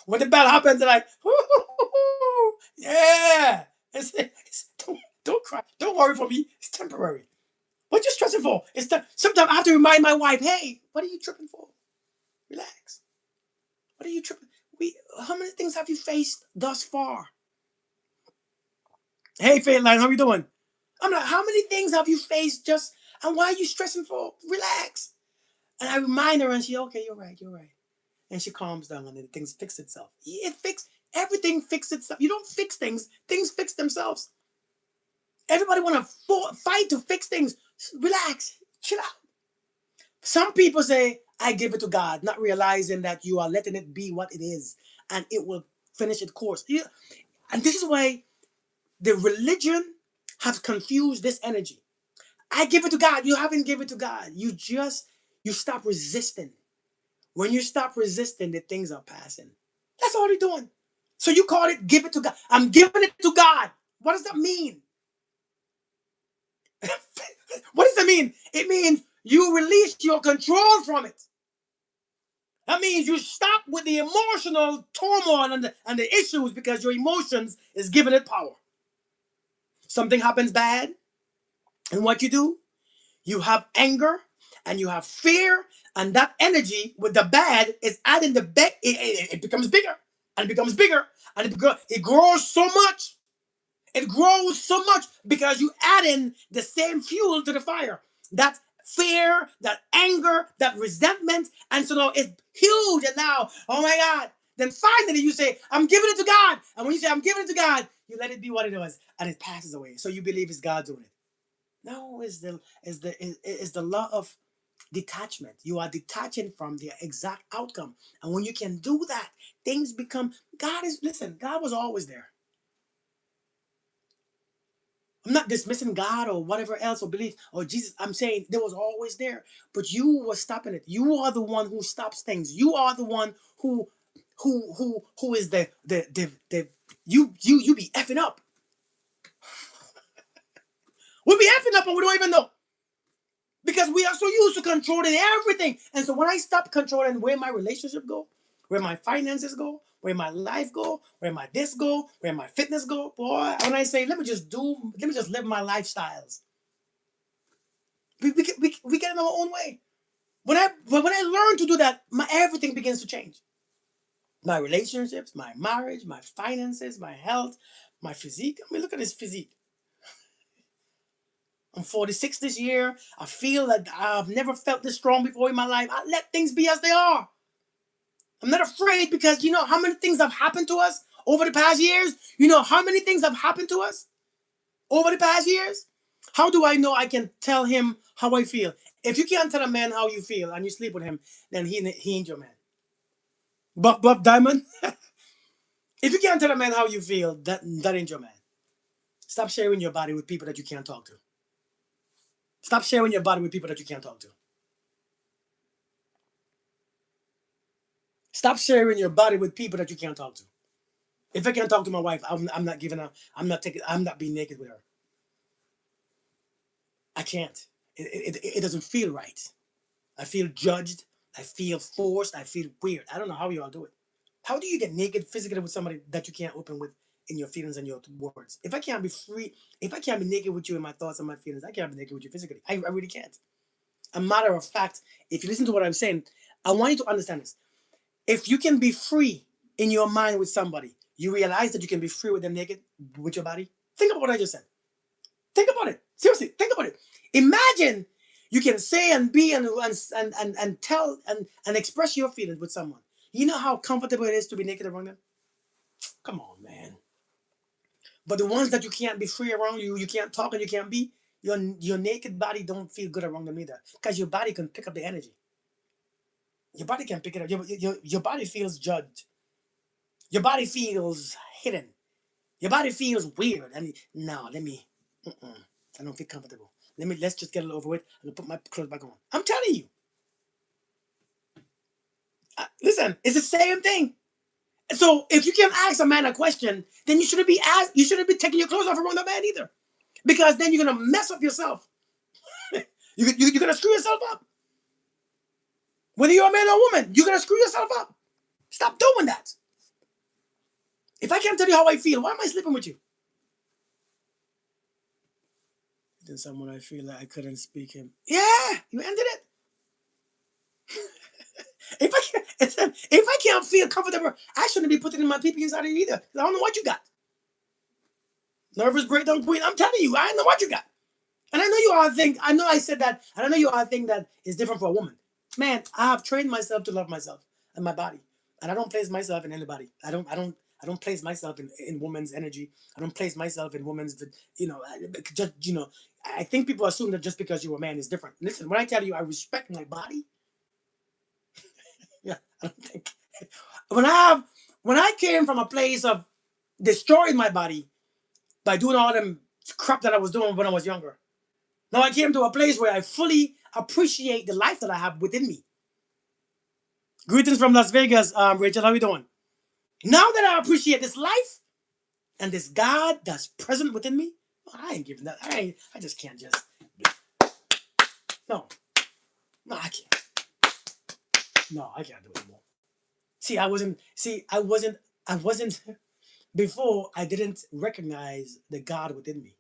Speaker 1: when the bad happens, they're like, yeah. Don't cry. Don't worry for me. It's temporary. What you stressing for? Sometimes I have to remind my wife, hey, what are you tripping for? Relax. What are you tripping? How many things have you faced thus far? Hey, Fateline, how you doing? I'm like, how many things have you faced just, and why are you stressing for? Relax. And I remind her, and she, okay, you're right. And she calms down, and then things fix itself. Everything fix itself. You don't fix things fix themselves. Everybody want to fight to fix things. Relax, chill out. Some people say, I give it to God, not realizing that you are letting it be what it is, and it will finish its course. Yeah. And this is why the religion has confused this energy. I give it to God. You haven't given it to God. You stop resisting. When you stop resisting, the things are passing. That's all they're doing. So you call it give it to God. I'm giving it to God. What does that mean? What does that mean? It means you release your control from it. That means you stop with the emotional turmoil and the issues because your emotions is giving it power. Something happens bad, and what you do, you have anger and you have fear, and that energy with the bad is adding the back. It becomes bigger and it becomes bigger and it grows so much. It grows so much because you add in the same fuel to the fire. That fear, that anger, that resentment, and so now it's huge. And now, oh my God! Then finally you say, "I'm giving it to God." And when you say, "I'm giving it to God," you let it be what it was, and it passes away. So you believe it's God doing it. No, it's the law of detachment. You are detaching from the exact outcome. And when you can do that, things become listen, God was always there. I'm not dismissing God or whatever else or belief or Jesus. I'm saying there was always there. But you were stopping it. You are the one who stops things. You are the one who is the you be effing up. We be effing up and we don't even know. Because we are so used to controlling everything. And so when I stop controlling where my relationship go, where my finances go, where my life go, where my this go, where my fitness go, boy, when I say, let me just live my lifestyles. We get in our own way. When I learn to do that, my everything begins to change. My relationships, my marriage, my finances, my health, my physique. I mean, look at this physique. I'm 46 this year. I feel like I've never felt this strong before in my life. I let things be as they are. I'm not afraid because you know how many things have happened to us over the past years? You know how many things have happened to us over the past years? How do I know I can tell him how I feel? If you can't tell a man how you feel and you sleep with him, then he ain't your man. Buff Diamond, if you can't tell a man how you feel, that ain't your man. Stop sharing your body with people that you can't talk to. Stop sharing your body with people that you can't talk to. Stop sharing your body with people that you can't talk to. If I can't talk to my wife, I'm not giving up. I'm not being naked with her. I can't. It doesn't feel right. I feel judged. I feel forced. I feel weird. I don't know how you all do it. How do you get naked physically with somebody that you can't open with in your feelings and your words? If I can't be free, if I can't be naked with you in my thoughts and my feelings, I can't be naked with you physically. I really can't. A matter of fact, if you listen to what I'm saying, I want you to understand this. If you can be free in your mind with somebody, you realize that you can be free with them naked with your body. Think about what I just said. Think about it. Seriously, think about it. Imagine you can say and be and tell and express your feelings with someone. You know how comfortable it is to be naked around them? Come on, man. But the ones that you can't be free around, you can't talk and you can't be, your naked body don't feel good around them either. Because your body can pick up the energy. Your body can pick it up. Your body feels judged. Your body feels hidden. Your body feels weird. And no, I don't feel comfortable. Let's just get it over with. I'm gonna put my clothes back on. I'm telling you. Listen, it's the same thing. So if you can ask a man a question, then you shouldn't be taking your clothes off around the man either. Because then you're gonna mess up yourself. You're gonna screw yourself up. Whether you're a man or a woman, you're gonna screw yourself up. Stop doing that. If I can't tell you how I feel, why am I sleeping with you? Then someone I feel like I couldn't speak him. Yeah, you ended it. If I can't feel comfortable, I shouldn't be putting in my pee inside of you either. I don't know what you got. Nervous breakdown queen. I'm telling you, I don't know what you got. And I know you all think. I know I said that, and I know you all think that is different for a woman. Man, I have trained myself to love myself and my body, and I don't place myself in anybody. I don't place myself in woman's energy. I don't place myself in woman's. Just I think people assume that just because you're a man is different. Listen, when I tell you I respect my body, yeah, I don't think when I came from a place of destroying my body by doing all them crap that I was doing when I was younger. Now I came to a place where I fully appreciate the life that I have within me. Greetings from Las Vegas, Rachel. How you doing? Now that I appreciate this life and this God that's present within me, I ain't giving that. I just can't just. No, no, I can't. No, I can't do it anymore. See, I wasn't. See, I wasn't. I wasn't. Before I didn't recognize the God within me.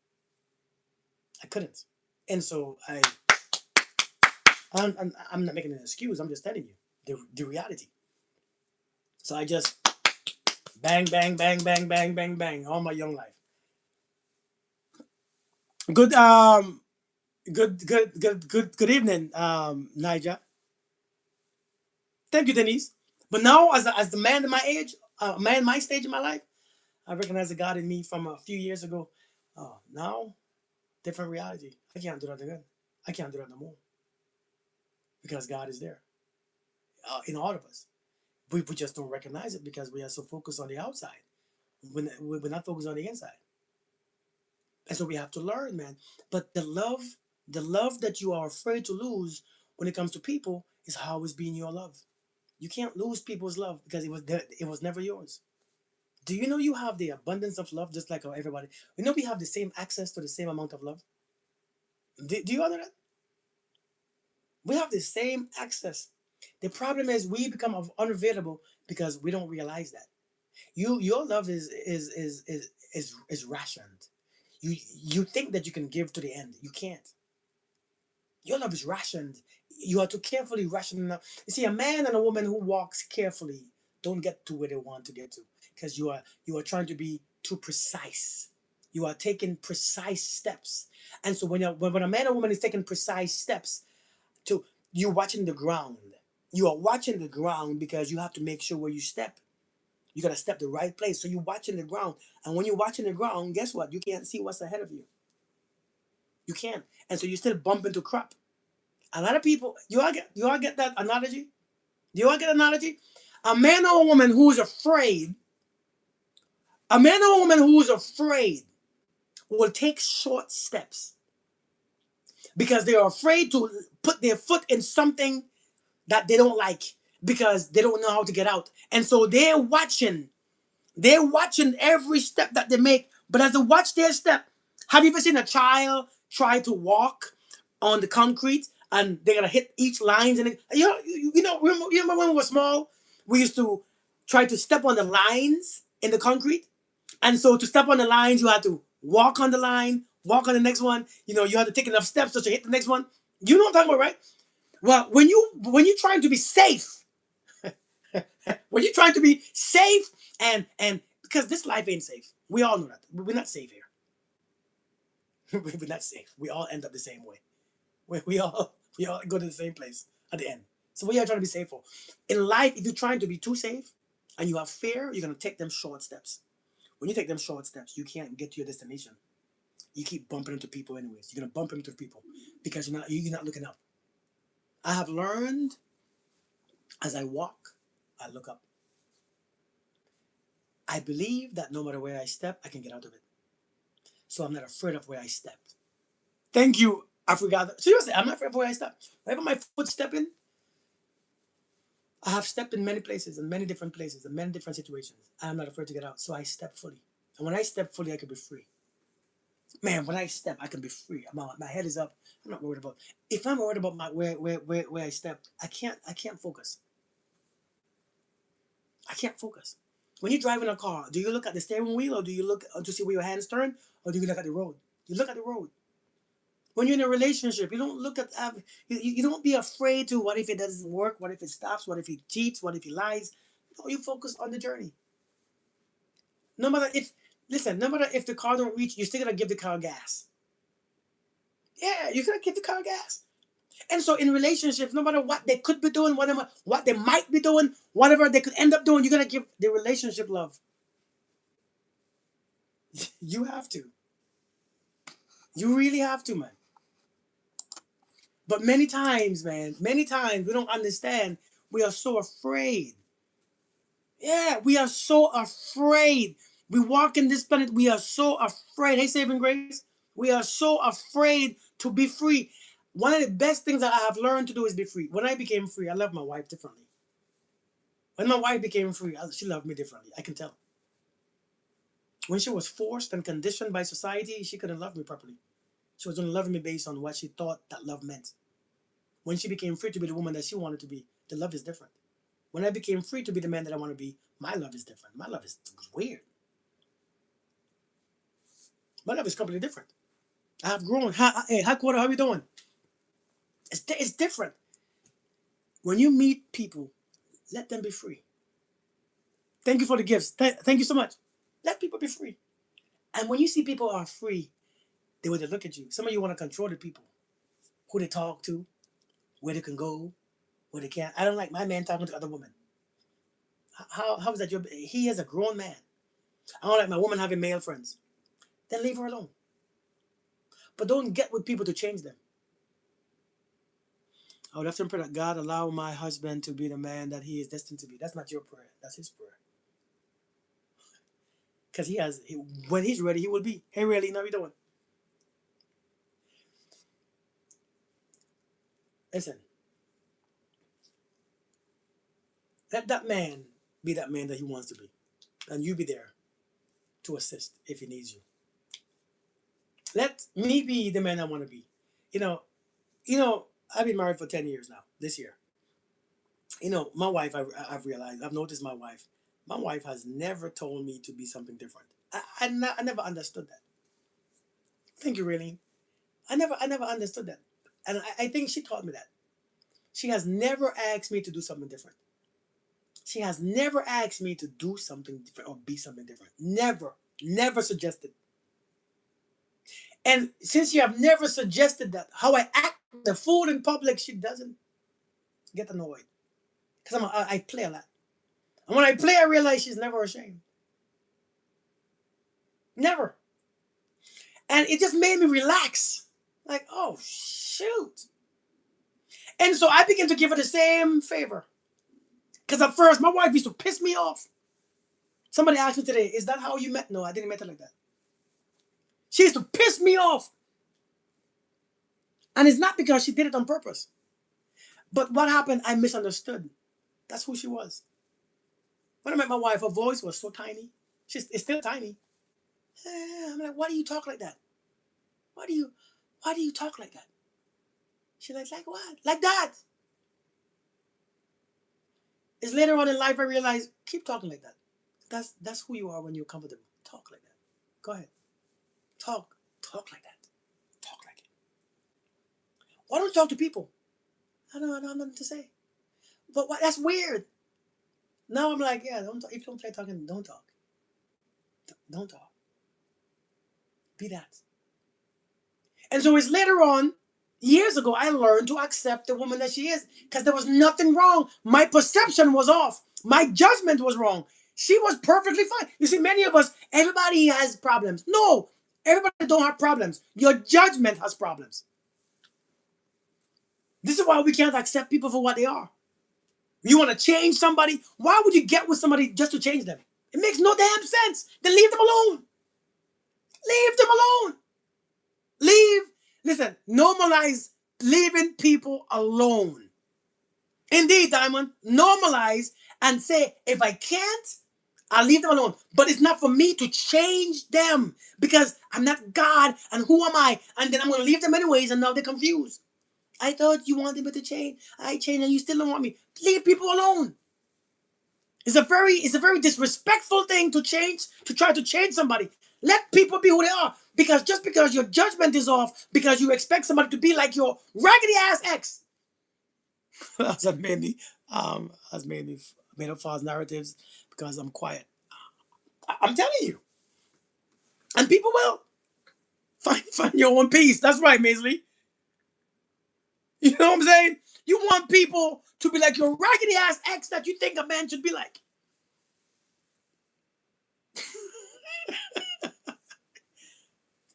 Speaker 1: I couldn't, and so I'm not making an excuse. I'm just telling you the reality. So I just bang, bang, bang, bang, bang, bang, bang all my young life. Good good evening, Niger. Thank you, Denise. But now, as the man in my age, man my stage in my life, I recognize the God in me from a few years ago. Now, different reality. I can't do that again. I can't do that no more because God is there in all of us. We just don't recognize it because we are so focused on the outside. We're not focused on the inside. And so we have to learn, man. But the love that you are afraid to lose when it comes to people is always being your love. You can't lose people's love because it was never yours. Do you know you have the abundance of love just like everybody? You know we have the same access to the same amount of love. Do you know that? We have the same access. The problem is we become unavailable because we don't realize that. Your love is rationed. You think that you can give to the end. You can't. Your love is rationed. You are to carefully ration enough. You see, a man and a woman who walks carefully don't get to where they want to get to because you are trying to be too precise. You are taking precise steps, and so when a man or woman is taking precise steps, to you're watching the ground. You are watching the ground because you have to make sure where you step. You gotta step the right place. So you're watching the ground, and when you're watching the ground, guess what? You can't see what's ahead of you. You can't, and so you still bump into crap. A lot of people, you all get that analogy? Do you all get the analogy? A man or a woman who is afraid, a man or a woman who is afraid will take short steps. because they are afraid to put their foot in something that they don't like because they don't know how to get out. And so they're watching every step that they make. But as they watch their step, have you ever seen a child try to walk on the concrete and they're gonna hit each lines? And remember when we were small, we used to try to step on the lines in the concrete. And so to step on the lines, you had to walk on the line, walk on the next one. You had to take enough steps so to hit the next one. You know what I'm talking about, right? Well, when you're trying to be safe, when you're trying to be safe and because this life ain't safe. We all know that. We're not safe here. We're not safe. We all end up the same way. We all go to the same place at the end. So what are you trying to be safe for? In life, if you're trying to be too safe and you have fear, you're gonna take them short steps. When you take them short steps, you can't get to your destination. You keep bumping into people anyways. You're gonna bump into people because you're not looking up. I have learned as I walk, I look up. I believe that no matter where I step, I can get out of it. So I'm not afraid of where I stepped. Thank you, Africa. Seriously, I'm not afraid of where I step. Wherever my foot stepping, I have stepped in many places, in many different places, in many different situations. I'm not afraid to get out. So I step fully. And when I step fully, I can be free. Man, when I step, I can be free. My head is up. I'm not worried about. If I'm worried about where I step, I can't focus. I can't focus. When you're driving a car, do you look at the steering wheel or do you look to see where your hands turn or do you look at the road? You look at the road. When you're in a relationship, you don't look at you don't be afraid to what if it doesn't work, what if it stops, what if he cheats, what if he lies. No, you focus on the journey. No matter if listen, no matter if the car don't reach, you're still gonna give the car gas. Yeah, you're gonna give the car gas. And so in relationships, no matter what they could be doing, whatever what they might be doing, whatever they could end up doing, you're gonna give the relationship love. You have to. You really have to, man. But many times, man, many times we don't understand. We are so afraid. Yeah, we are so afraid. We walk in this planet, we are so afraid. Hey, Saving Grace, we are so afraid to be free. One of the best things that I have learned to do is be free. When I became free, I love my wife differently. When my wife became free, she loved me differently. I can tell. When she was forced and conditioned by society, she couldn't love me properly. She was only loving me based on what she thought that love meant. When she became free to be the woman that she wanted to be, the love is different. When I became free to be the man that I want to be, my love is different. My love is weird. My love is completely different. I have grown. Hey, hi, Quarter, how you doing? It's different. When you meet people, let them be free. Thank you for the gifts. Thank you so much. Let people be free. And when you see people are free, they will look at you. Some of you want to control the people, who they talk to, where they can go, where they can't. I don't like my man talking to other women. How is that your? He is a grown man. I don't like my woman having male friends. Then leave her alone. But don't get with people to change them. I would often pray that God allow my husband to be the man that he is destined to be. That's not your prayer. That's his prayer. Because when he's ready, he will be. Hey, really? No, we don't. Listen, let that man be that man that he wants to be. And you be there to assist if he needs you. Let me be the man I want to be. You know, I've been married for 10 years now, this year. My wife, I've realized, I've noticed my wife. My wife has never told me to be something different. I never understood that. Thank you, really. I never understood that. And I think she taught me that. She has never asked me to do something different. She has never asked me to do something different or be something different. Never. Never suggested. And since you have never suggested that, how I act the fool in public, she doesn't get annoyed. Because I play a lot. And when I play, I realize she's never ashamed. Never. And it just made me relax. Like, oh, shoot. And so I began to give her the same favor. Because at first, my wife used to piss me off. Somebody asked me today, is that how you met? No, I didn't meet her like that. She used to piss me off. And it's not because she did it on purpose. But what happened, I misunderstood. That's who she was. When I met my wife, her voice was so tiny. It's still tiny. I'm like, why do you talk like that? Why do you why do you talk like that? She's like what? Like that. It's later on in life I realized, keep talking like that. That's who you are when you're comfortable. Talk like that. Go ahead. Talk. Talk like that. Talk like it. Why don't you talk to people? I don't have nothing to say. But what, that's weird. Now I'm like, yeah, don't talk. If you don't play talking, don't talk. Don't talk. Be that. And so it's later on, years ago, I learned to accept the woman that she is because there was nothing wrong. My perception was off. My judgment was wrong. She was perfectly fine. You see, many of us, everybody has problems. No, everybody don't have problems. Your judgment has problems. This is why we can't accept people for what they are. You want to change somebody? Why would you get with somebody just to change them? It makes no damn sense. Then leave them alone. Leave them alone. Leave. Listen, normalize leaving people alone. Indeed, Diamond, normalize and say, if I can't, I'll leave them alone. But it's not for me to change them because I'm not God and who am I? And then I'm going to leave them anyways and now they're confused. I thought you wanted me to change. I changed and you still don't want me. Leave people alone. It's a very disrespectful thing to change, to try to change somebody. Let people be who they are. Because just because your judgment is off, because you expect somebody to be like your raggedy ass ex. That's mainly made up false narratives because I'm quiet. I'm telling you. And people will find your own peace. That's right, Maisley. You know what I'm saying? You want people to be like your raggedy ass ex that you think a man should be like.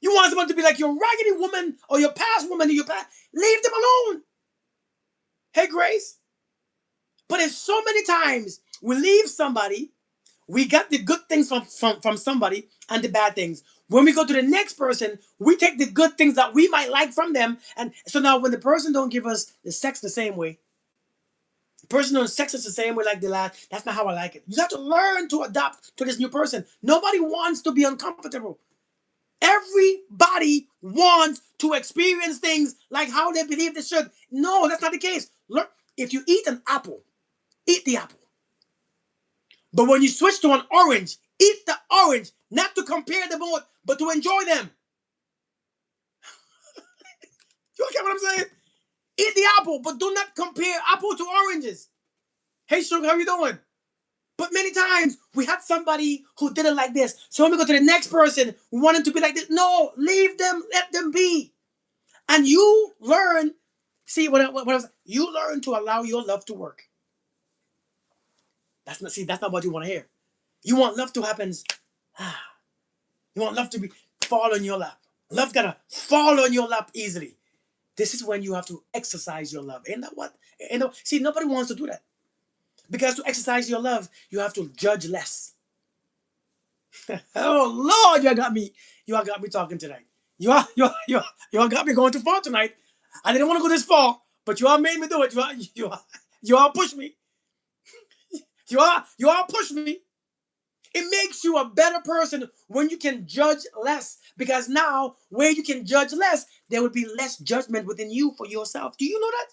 Speaker 1: You want someone to be like your raggedy woman or your past woman or your past. Leave them alone. Hey, Grace. But it's so many times we leave somebody, we got the good things from somebody and the bad things. When we go to the next person, we take the good things that we might like from them. And so now when the person don't give us the sex the same way, the person don't sex us the same way like the last, that's not how I like it. You have to learn to adapt to this new person. Nobody wants to be uncomfortable. Everybody wants to experience things like how they believe they should. No, that's not the case. Look, if you eat an apple, eat the apple. But when you switch to an orange, eat the orange, not to compare them both, but to enjoy them. You get what I'm saying? Eat the apple, but do not compare apple to oranges. Hey, Sugar, how you doing? But many times we had somebody who did it like this. So when we go to the next person, we want them to be like this. No, leave them, let them be. And you learn, see what I was, you learn to allow your love to work. That's not what you want to hear. You want love to happen. You want love to be fall on your lap. Love gotta fall on your lap easily. This is when you have to exercise your love. Ain't that what? See, nobody wants to do that. Because to exercise your love, you have to judge less. Oh Lord, you got me. You all got me talking tonight. You all got me going too far tonight. I didn't want to go this far, but you all made me do it. You all pushed me. You all pushed me. It makes you a better person when you can judge less. Because now, where you can judge less, there will be less judgment within you for yourself. Do you know that?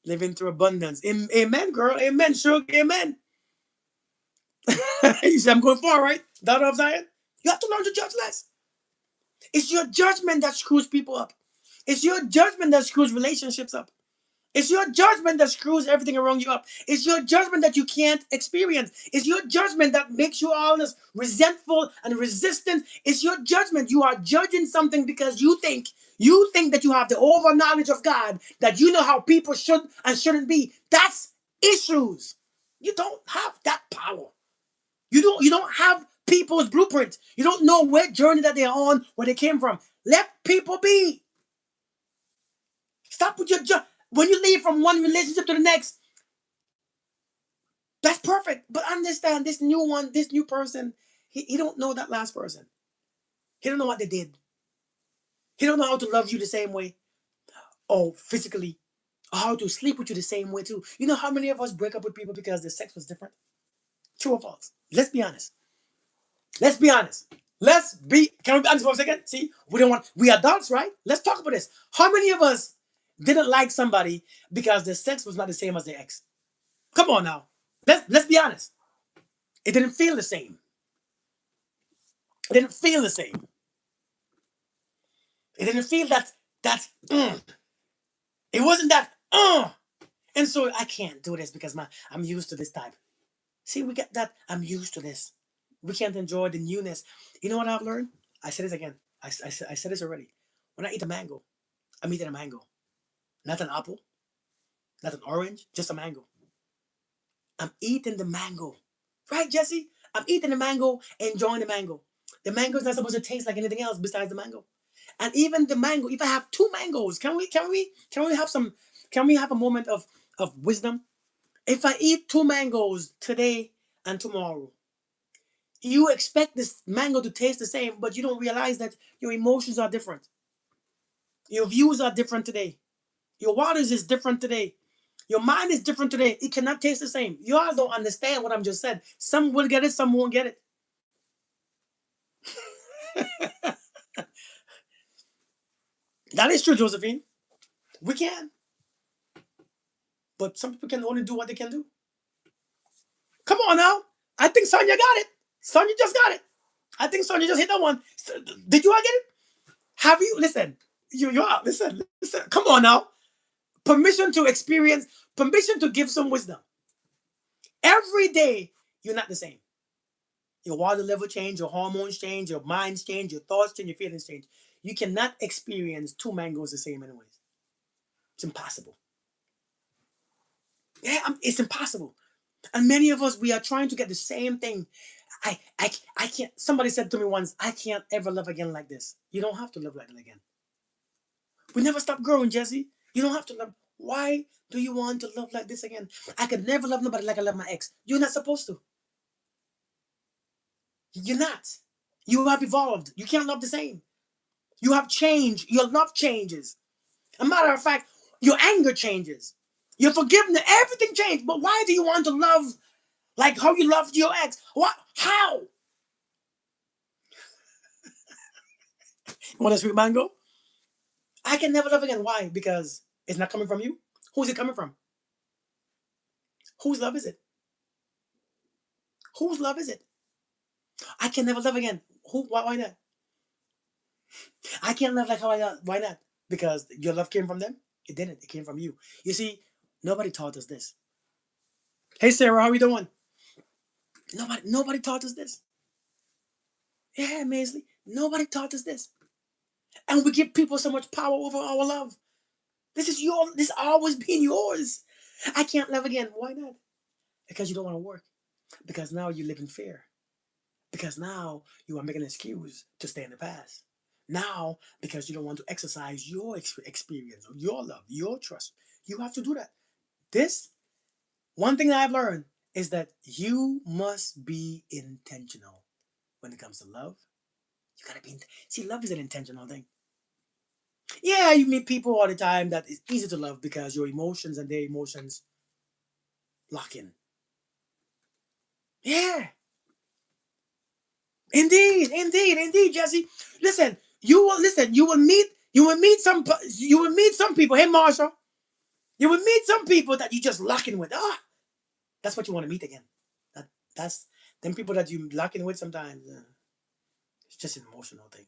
Speaker 1: Living through abundance. Amen, girl. Amen, sugar. Amen. You see, I'm going far, right? Daughter of Zion. You have to learn to judge less. It's your judgment that screws people up. It's your judgment that screws relationships up. It's your judgment that screws everything around you up. It's your judgment that you can't experience. It's your judgment that makes you all this resentful and resistant. It's your judgment. You are judging something because you think that you have the over knowledge of God, that you know how people should and shouldn't be. That's issues. You don't have that power. You don't have people's blueprint. You don't know what journey that they're on, where they came from. Let people be. Stop with your when you leave from one relationship to the next. That's perfect. But understand this new one, this new person, he don't know that last person. He don't know what they did. He don't know how to love you the same way, or physically, or how to sleep with you the same way too. You know how many of us break up with people because their sex was different? True or false? Let's be honest. Let's be honest. Let's be. Can we be honest for a second? See, we don't want. We adults, right? Let's talk about this. How many of us didn't like somebody because their sex was not the same as their ex? Come on now. Let's be honest. It didn't feel the same. It didn't feel the same. It didn't feel that. It wasn't that. And so I can't do this because I'm used to this type. See, we get that. I'm used to this. We can't enjoy the newness. You know what I've learned? I said this again. I said this already. When I eat a mango, I'm eating a mango, not an apple, not an orange, just a mango. I'm eating the mango, right, Jesse? I'm eating the mango, enjoying the mango. The mango is not supposed to taste like anything else besides the mango. And even the mango, if I have two mangoes, can we have some? Can we have a moment of wisdom? If I eat two mangoes today and tomorrow, you expect this mango to taste the same, but you don't realize that your emotions are different. Your views are different today. Your waters is different today. Your mind is different today. It cannot taste the same. You all don't understand what I'm just said. Some will get it, some won't get it. That is true, Josephine. We can, but some people can only do what they can do. Come on now. I think Sonia got it. Sonia just got it. I think Sonia just hit that one. Did you all get it? Have you listen? You are listen. Come on now. Permission to experience. Permission to give some wisdom. Every day you're not the same. Your water level change, your hormones change, your minds change, your thoughts change, your feelings change. You cannot experience two mangoes the same anyways. It's impossible. Yeah, it's impossible. And many of us, we are trying to get the same thing. I can't. Somebody said to me once, I can't ever love again like this. You don't have to love like that again. We never stop growing, Jesse. You don't have to love. Why do you want to love like this again? I could never love nobody like I love my ex. You're not supposed to. You're not. You have evolved. You can't love the same. You have changed. Your love changes. A matter of fact, your anger changes. Your forgiveness, everything changed. But why do you want to love like how you loved your ex? What? How? You want a sweet mango? I can never love again. Why? Because it's not coming from you. Who's it coming from? Whose love is it? Whose love is it? I can never love again. Who? Why not? I can't love like how I love. Why not? Because your love came from them. It didn't. It came from you. You see, nobody taught us this. Hey Sarah, how are you doing? Nobody taught us this. Yeah, Maisley. Nobody taught us this. And we give people so much power over our love. This is your. This always been yours. I can't love again. Why not? Because you don't want to work. Because now you live in fear. Because now you are making an excuse to stay in the past. Now, because you don't want to exercise your experience, your love, your trust, you have to do that. This one thing that I've learned is that you must be intentional when it comes to love. You gotta be. See, love is an intentional thing. Yeah, you meet people all the time that is easy to love because your emotions and their emotions lock in. Yeah, indeed, Jesse. Listen. You will meet some people. Hey, Marshall, you will meet some people that you just locking with. That's what you want to meet again. That's them people that you locking with sometimes. It's just an emotional thing.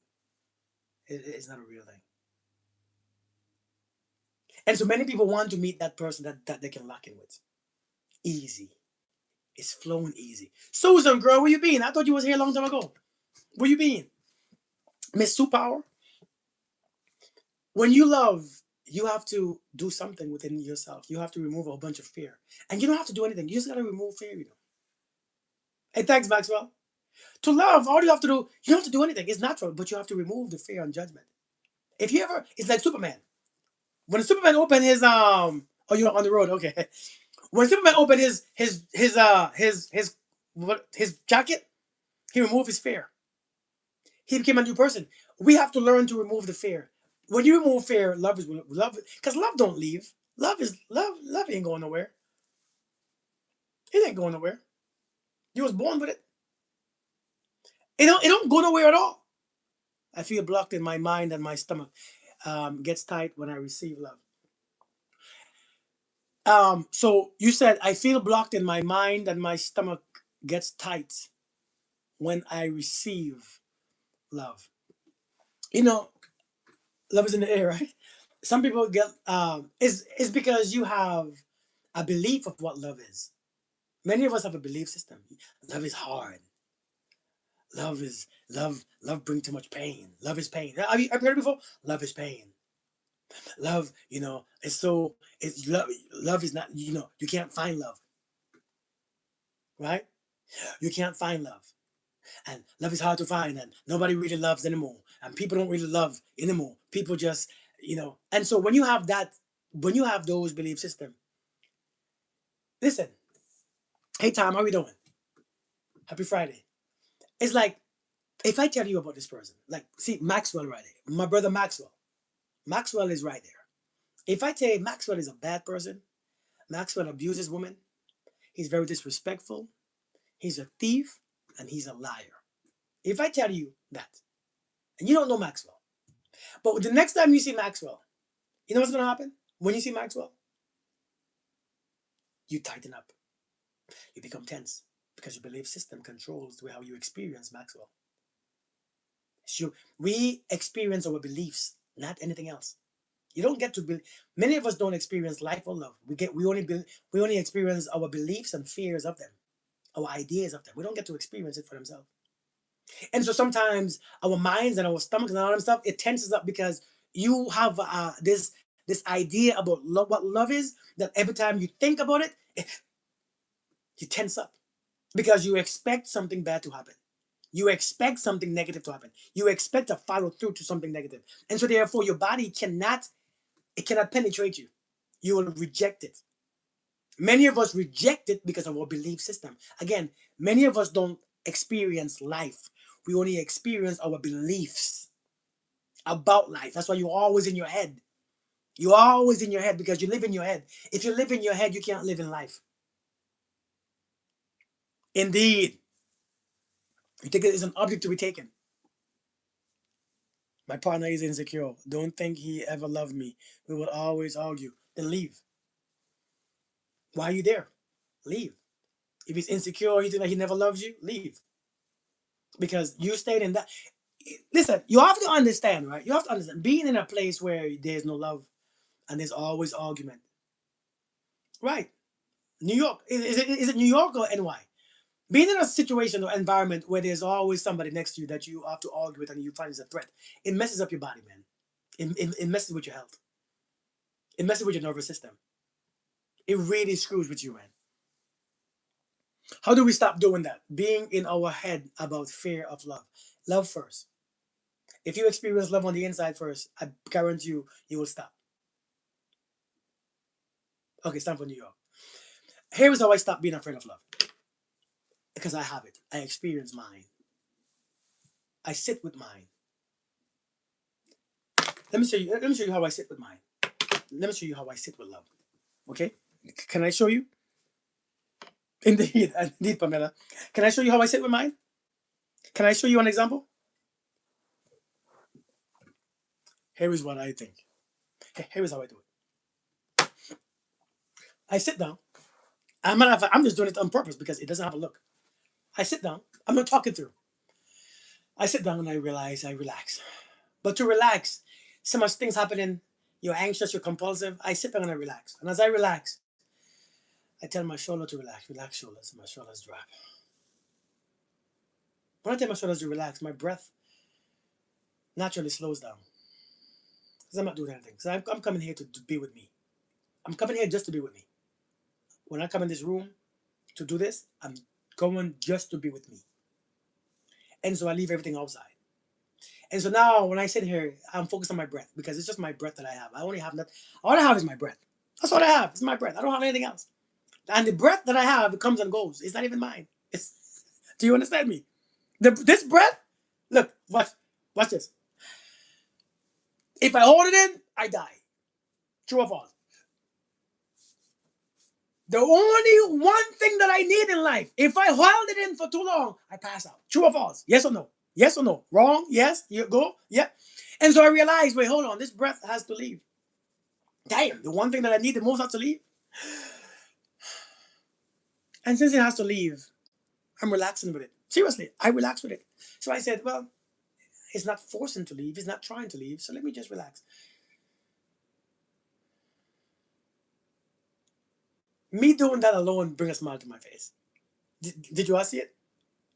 Speaker 1: It's not a real thing. And so many people want to meet that person that they can lock in with. Easy. It's flowing easy. Susan, girl, where you been? I thought you was here a long time ago. Where you been? Miss Sue Power? When you love, you have to do something within yourself. You have to remove a bunch of fear. And you don't have to do anything. You just gotta remove fear. Hey, thanks, Maxwell. To love, all you have to do, you don't have to do anything. It's natural, but you have to remove the fear and judgment. If you ever, it's like Superman. When Superman opened his oh, you're on the road, okay. When Superman opened his jacket, he removed his fear. He became a new person. We have to learn to remove the fear. When you remove fear, love is love, because love don't leave. Love is love. Love ain't going nowhere. It ain't going nowhere. You was born with it. It don't go nowhere at all. I feel blocked in my mind and my stomach gets tight when I receive love. So you said I feel blocked in my mind and my stomach gets tight when I receive love. You know, love is in the air, right? Some people get is because you have a belief of what love is. Many of us have a belief system. Love is hard. Love is love. Love brings too much pain. Love is pain. Have you heard it before? Love is pain. Love, it's so it's love. Love is not. You can't find love, right? You can't find love, and love is hard to find, and nobody really loves anymore, and people don't really love anymore. People just, and so when you have those belief system, listen. Hey, Tom, how we doing? Happy Friday. It's like if I tell you about this person, like, see Maxwell right there, my brother Maxwell. Maxwell is right there. If I tell you Maxwell is a bad person, Maxwell abuses women, he's very disrespectful, he's a thief, and he's a liar. If I tell you that, and you don't know Maxwell, but the next time you see Maxwell, you know what's going to happen? When you see Maxwell, you tighten up, you become tense because your belief system controls the way how you experience Maxwell. So we experience our beliefs, not anything else. You don't get to be. Many of us don't experience life or love. We only experience our beliefs and fears of them, our ideas of them. We don't get to experience it for themselves. And so sometimes our minds and our stomachs and all that stuff it tenses up because you have this idea about love, what love is. That every time you think about it, you tense up because you expect something bad to happen. You expect something negative to happen. You expect to follow through to something negative, and so therefore your body cannot penetrate you. You will reject it. Many of us reject it because of our belief system. Again, many of us don't experience life. We only experience our beliefs about life. That's why you're always in your head. You're always in your head because you live in your head. If you live in your head, you can't live in life. Indeed. You think it is an object to be taken. My partner is insecure. Don't think he ever loved me. We will always argue. Then leave. Why are you there? Leave. If he's insecure, you think that he never loves you, leave. Because you stayed in that. Listen, you have to understand, right? You have to understand being in a place where there's no love and there's always argument. Right. New York. Is it New York or NY? Being in a situation or environment where there's always somebody next to you that you have to argue with and you find as a threat, it messes up your body, man. It messes with your health. It messes with your nervous system. It really screws with you, man. How do we stop doing that? Being in our head about fear of love. Love first. If you experience love on the inside first, I guarantee you will stop. Okay, it's time for New York. Here is how I stop being afraid of love. Because I have it. I experience mine. I sit with mine. Let me show you how I sit with mine. Let me show you how I sit with love. Okay? Can I show you? Indeed, indeed, Pamela. Can I show you how I sit with mine? Can I show you an example? Here is what I think. Here is how I do it. I sit down. I'm just doing it on purpose because it doesn't have a look. I sit down. I'm not talking through. I sit down and I realize I relax. But to relax, so much things happening. You're anxious, you're compulsive. I sit down and I relax. And as I relax, I tell my shoulder to relax. Relax shoulders. My shoulders drop. When I tell my shoulders to relax, my breath naturally slows down. Because I'm not doing anything. So I'm coming here to be with me. I'm coming here just to be with me. When I come in this room to do this, I'm going just to be with me. And so I leave everything outside. And so now when I sit here, I'm focused on my breath because it's just my breath that I have. I only have that. All I have is my breath. That's all I have. It's my breath. I don't have anything else. And the breath that I have, it comes and goes. It's not even mine. Do you understand me? This breath, look, watch this. If I hold it in, I die. True or false? The only one thing that I need in life, if I hold it in for too long, I pass out. True or false? Yes or no? Yes or no? Wrong? Yes? You go? Yeah. And so I realized, wait, hold on, this breath has to leave. Damn, the one thing that I need the most has to leave. And since it has to leave, I'm relaxing with it. Seriously, I relax with it. So I said, well, it's not forcing to leave, it's not trying to leave, so let me just relax. Me doing that alone brings a smile to my face. Did you all see it?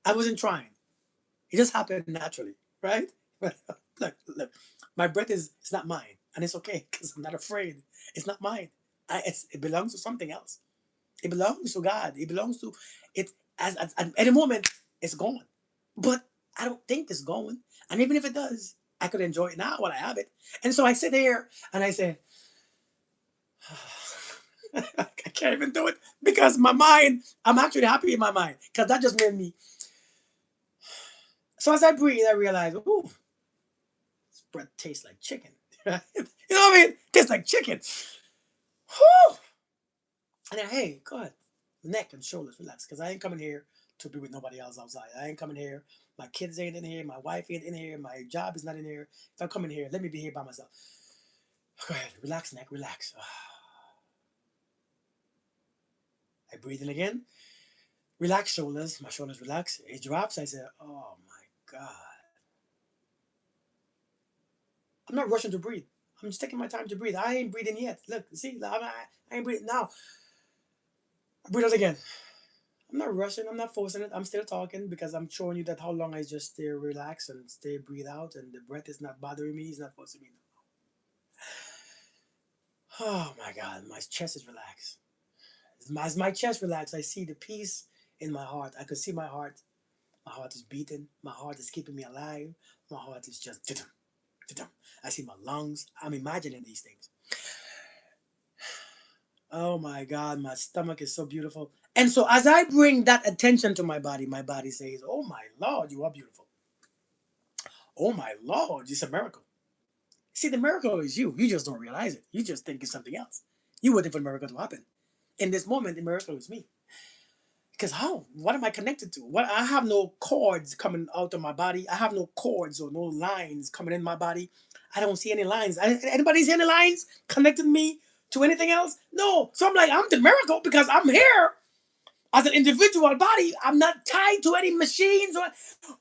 Speaker 1: I wasn't trying. It just happened naturally, right? Look, my breath is it's not mine, and it's okay because I'm not afraid. It's not mine. It belongs to something else. It belongs to God. It belongs to it. As at any moment, it's gone. But I don't think it's going. And even if it does, I could enjoy it now while I have it. And so I sit there and I say, I can't even do it because my mind. I'm actually happy in my mind because that just made me. So as I breathe, I realize, ooh, this breath tastes like chicken. You know what I mean? Tastes like chicken. Whew. And then, hey, go ahead. Neck and shoulders, relax. Because I ain't coming here to be with nobody else outside. I ain't coming here. My kids ain't in here. My wife ain't in here. My job is not in here. If I'm coming here, let me be here by myself. Go ahead. Relax, neck, relax. I breathe in again. Relax, shoulders. My shoulders relax. It drops. I said, oh my God. I'm not rushing to breathe. I'm just taking my time to breathe. I ain't breathing yet. Look, see, I ain't breathing now. I breathe out again. I'm not rushing. I'm not forcing it. I'm still talking because I'm showing you that how long I just stay relaxed and stay breathe out, and the breath is not bothering me. It's not forcing me. Oh my God, my chest is relaxed. As my chest relaxed, I see the peace in my heart. I could see my heart. My heart is beating. My heart is keeping me alive. My heart is just. I see my lungs. I'm imagining these things. Oh my God, my stomach is so beautiful. And so as I bring that attention to my body says, oh my Lord, you are beautiful. Oh my Lord, it's a miracle. See, the miracle is you. You just don't realize it. You just think it's something else. You waiting for the miracle to happen. In this moment, the miracle is me. Because how? What am I connected to? What I have no cords coming out of my body. I have no cords or no lines coming in my body. I don't see any lines. Anybody see any lines connecting me to anything else? No. So I'm like, I'm the miracle because I'm here as an individual body. I'm not tied to any machines,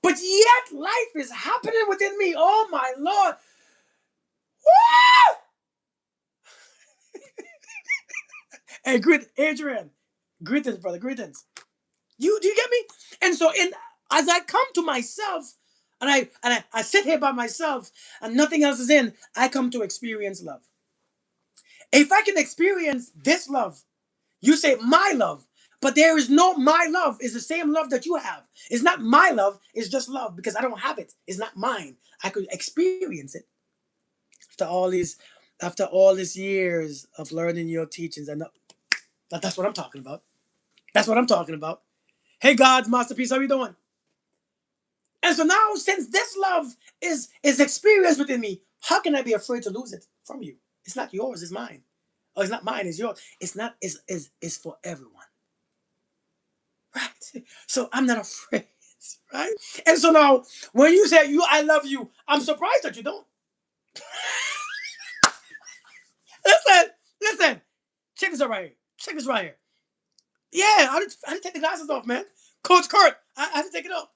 Speaker 1: but yet life is happening within me. Oh my Lord. Woo! Hey, Adrian. Greetings, brother. Greetings. You do you get me? And so in as I come to myself and I sit here by myself and nothing else is in, I come to experience love. If I can experience this love, you say my love, but there is no my love. It's the same love that you have. It's not my love, it's just love because I don't have it. It's not mine. I could experience it after all these after all these years of learning your teachings. And that's what I'm talking about. That's what I'm talking about. Hey God's masterpiece, how you doing? And so now, since this love is experienced within me, how can I be afraid to lose it from you? It's not yours, it's mine. Oh, it's not mine, it's yours. It's not, it's for everyone. Right? So I'm not afraid. Right? And so now, when you say you I love you, I'm surprised that you don't. Listen, listen. Check this out right here. Check this right here. Yeah, I didn't take the glasses off, man. Coach Kurt, I had to take it off.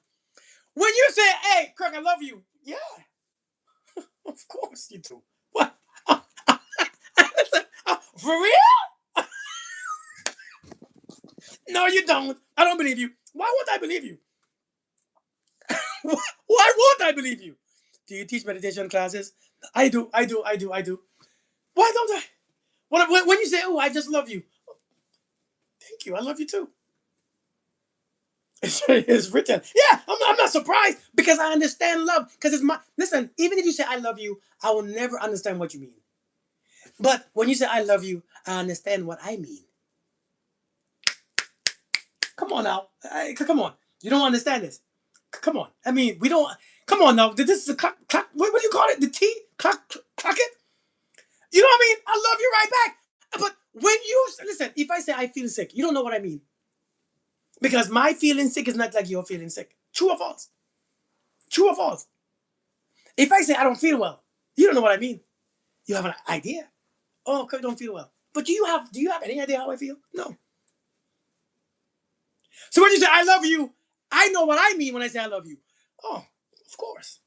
Speaker 1: When you say, hey, Kirk, I love you. Yeah, of course you do. What? For real? No, you don't. I don't believe you. Why would I believe you? Why would I believe you? Do you teach meditation classes? I do. I do. I do. I do. Why don't I? When you say, "Oh, I just love you," thank you. I love you too. It's written. Yeah, I'm not surprised because I understand love. Because it's my listen. Even if you say I love you, I will never understand what you mean. But when you say I love you, I understand what I mean. Come on now. Come on. You don't understand this. Come on. I mean, we don't. Come on now. This is a clock. What do you call it? The T? Clock it. You know what I mean? I love you right back. But when you listen, if I say I feel sick, you don't know what I mean. Because my feeling sick is not like your feeling sick. True or false? True or false? If I say I don't feel well, you don't know what I mean. You have an idea. Oh, okay, don't feel well. But do you have any idea how I feel? No. So when you say I love you, I know what I mean when I say I love you. Oh, of course.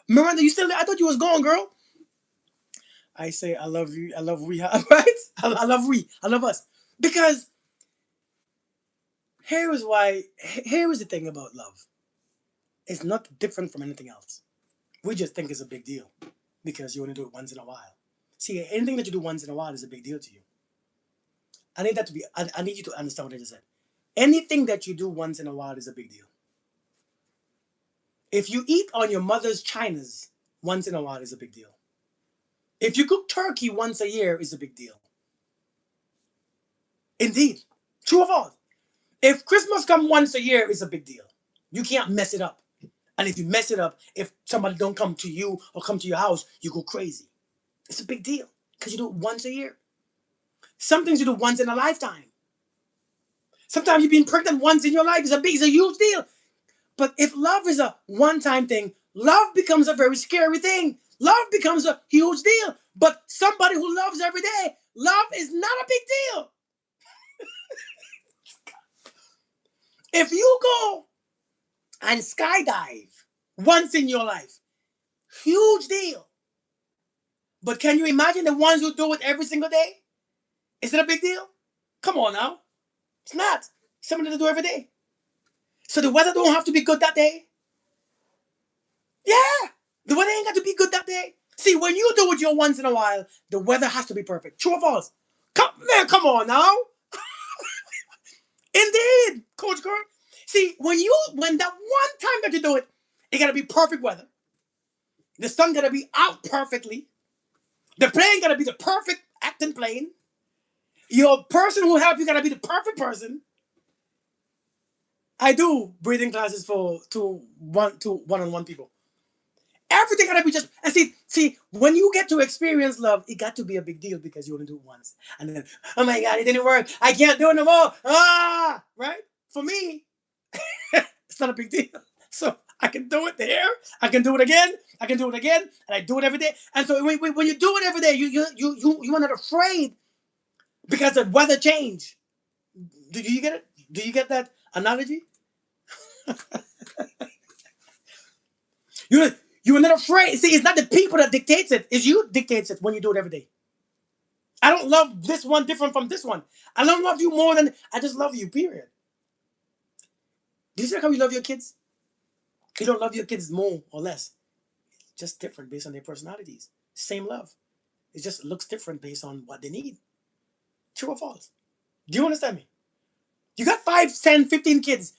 Speaker 1: Miranda, you still there? I thought you was gone, girl. I say I love you. I love we, right? I love we. I love us. Because here is why. Here is the thing about love. It's not different from anything else. We just think it's a big deal because you only do it once in a while. See, anything that you do once in a while is a big deal to you. I need that to be. I need you to understand what I just said. Anything that you do once in a while is a big deal. If you eat on your mother's chinas once in a while is a big deal. If you cook turkey once a year is a big deal. Indeed. True or false? If Christmas come once a year is a big deal. You can't mess it up. And if you mess it up, if somebody don't come to you or come to your house, you go crazy. It's a big deal because you do it once a year. Some things you do once in a lifetime. Sometimes you've been pregnant once in your life is a huge deal. But if love is a one-time thing, love becomes a very scary thing. Love becomes a huge deal. But somebody who loves every day, love is not a big deal. If you go and skydive once in your life, huge deal. But can you imagine the ones who do it every single day? Is it a big deal? Come on now. It's not. Something to do every day. So the weather don't have to be good that day. Yeah. The weather ain't got to be good that day. See, when you do it your once in a while, the weather has to be perfect. True or false? Come on now. Indeed, Coach Kurt. See, when that one time that you do it, it gotta be perfect weather. The sun gotta be out perfectly. The plane gotta be the perfect acting plane. Your person who help you gotta be the perfect person. I do breathing classes for to one-on-one people. Everything gotta be just and see when you get to experience love, it got to be a big deal because you only do it once, and then oh my god, it didn't work. I can't do it no more. Right? For me, it's not a big deal. So I can do it there. I can do it again. I can do it again, and I do it every day. And so when you do it every day, you are not afraid because the weather change. Do you get it? Do you get that analogy? You you're not afraid. See, it's not the people that dictates it. It's you dictates it when you do it every day. I don't love this one different from this one. I don't love you more than I just love you. Period. Do you see how you love your kids? You don't love your kids more or less. Just different based on their personalities. Same love. It just looks different based on what they need. True or false? Do you understand me? You got 5, 10, 15 kids.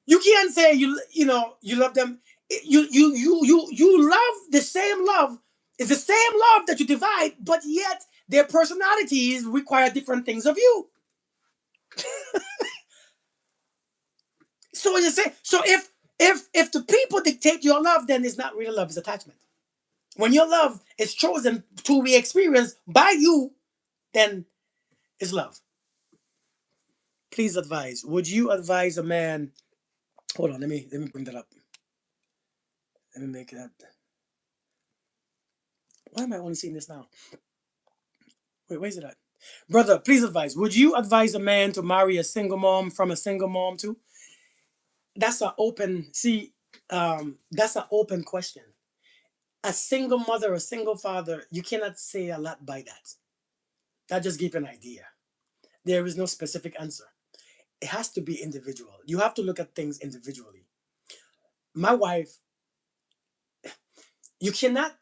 Speaker 1: You can't say you love them. You love the same love. It's the same love that you divide, but yet their personalities require different things of you. So you say if the people dictate your love, then it's not real love, it's attachment. When your love is chosen to be experienced by you, then it's love. Please advise. Would you advise a man? Hold on, let me bring that up. Let me make that. Why am I only seeing this now? Wait, where's it at? Brother, please advise. Would you advise a man to marry a single mom from a single mom too? That's an open. See, that's an open question. A single mother, a single father, you cannot say a lot by that. That just gives an idea. There is no specific answer. It has to be individual. You have to look at things individually. My wife, you cannot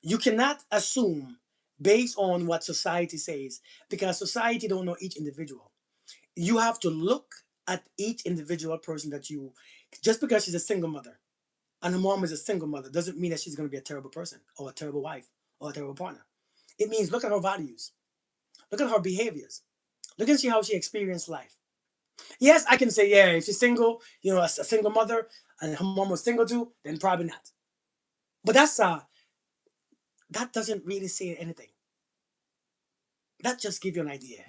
Speaker 1: you cannot assume based on what society says because society don't know each individual. You have to look at each individual person that you just because she's a single mother and her mom is a single mother doesn't mean that she's going to be a terrible person or a terrible wife or a terrible partner. It means look at her values, look at her behaviors, look and see how she experienced life. Yes, I can say, yeah, if she's single, a single mother, and her mom was single too, then probably not. But that doesn't really say anything. That just give you an idea.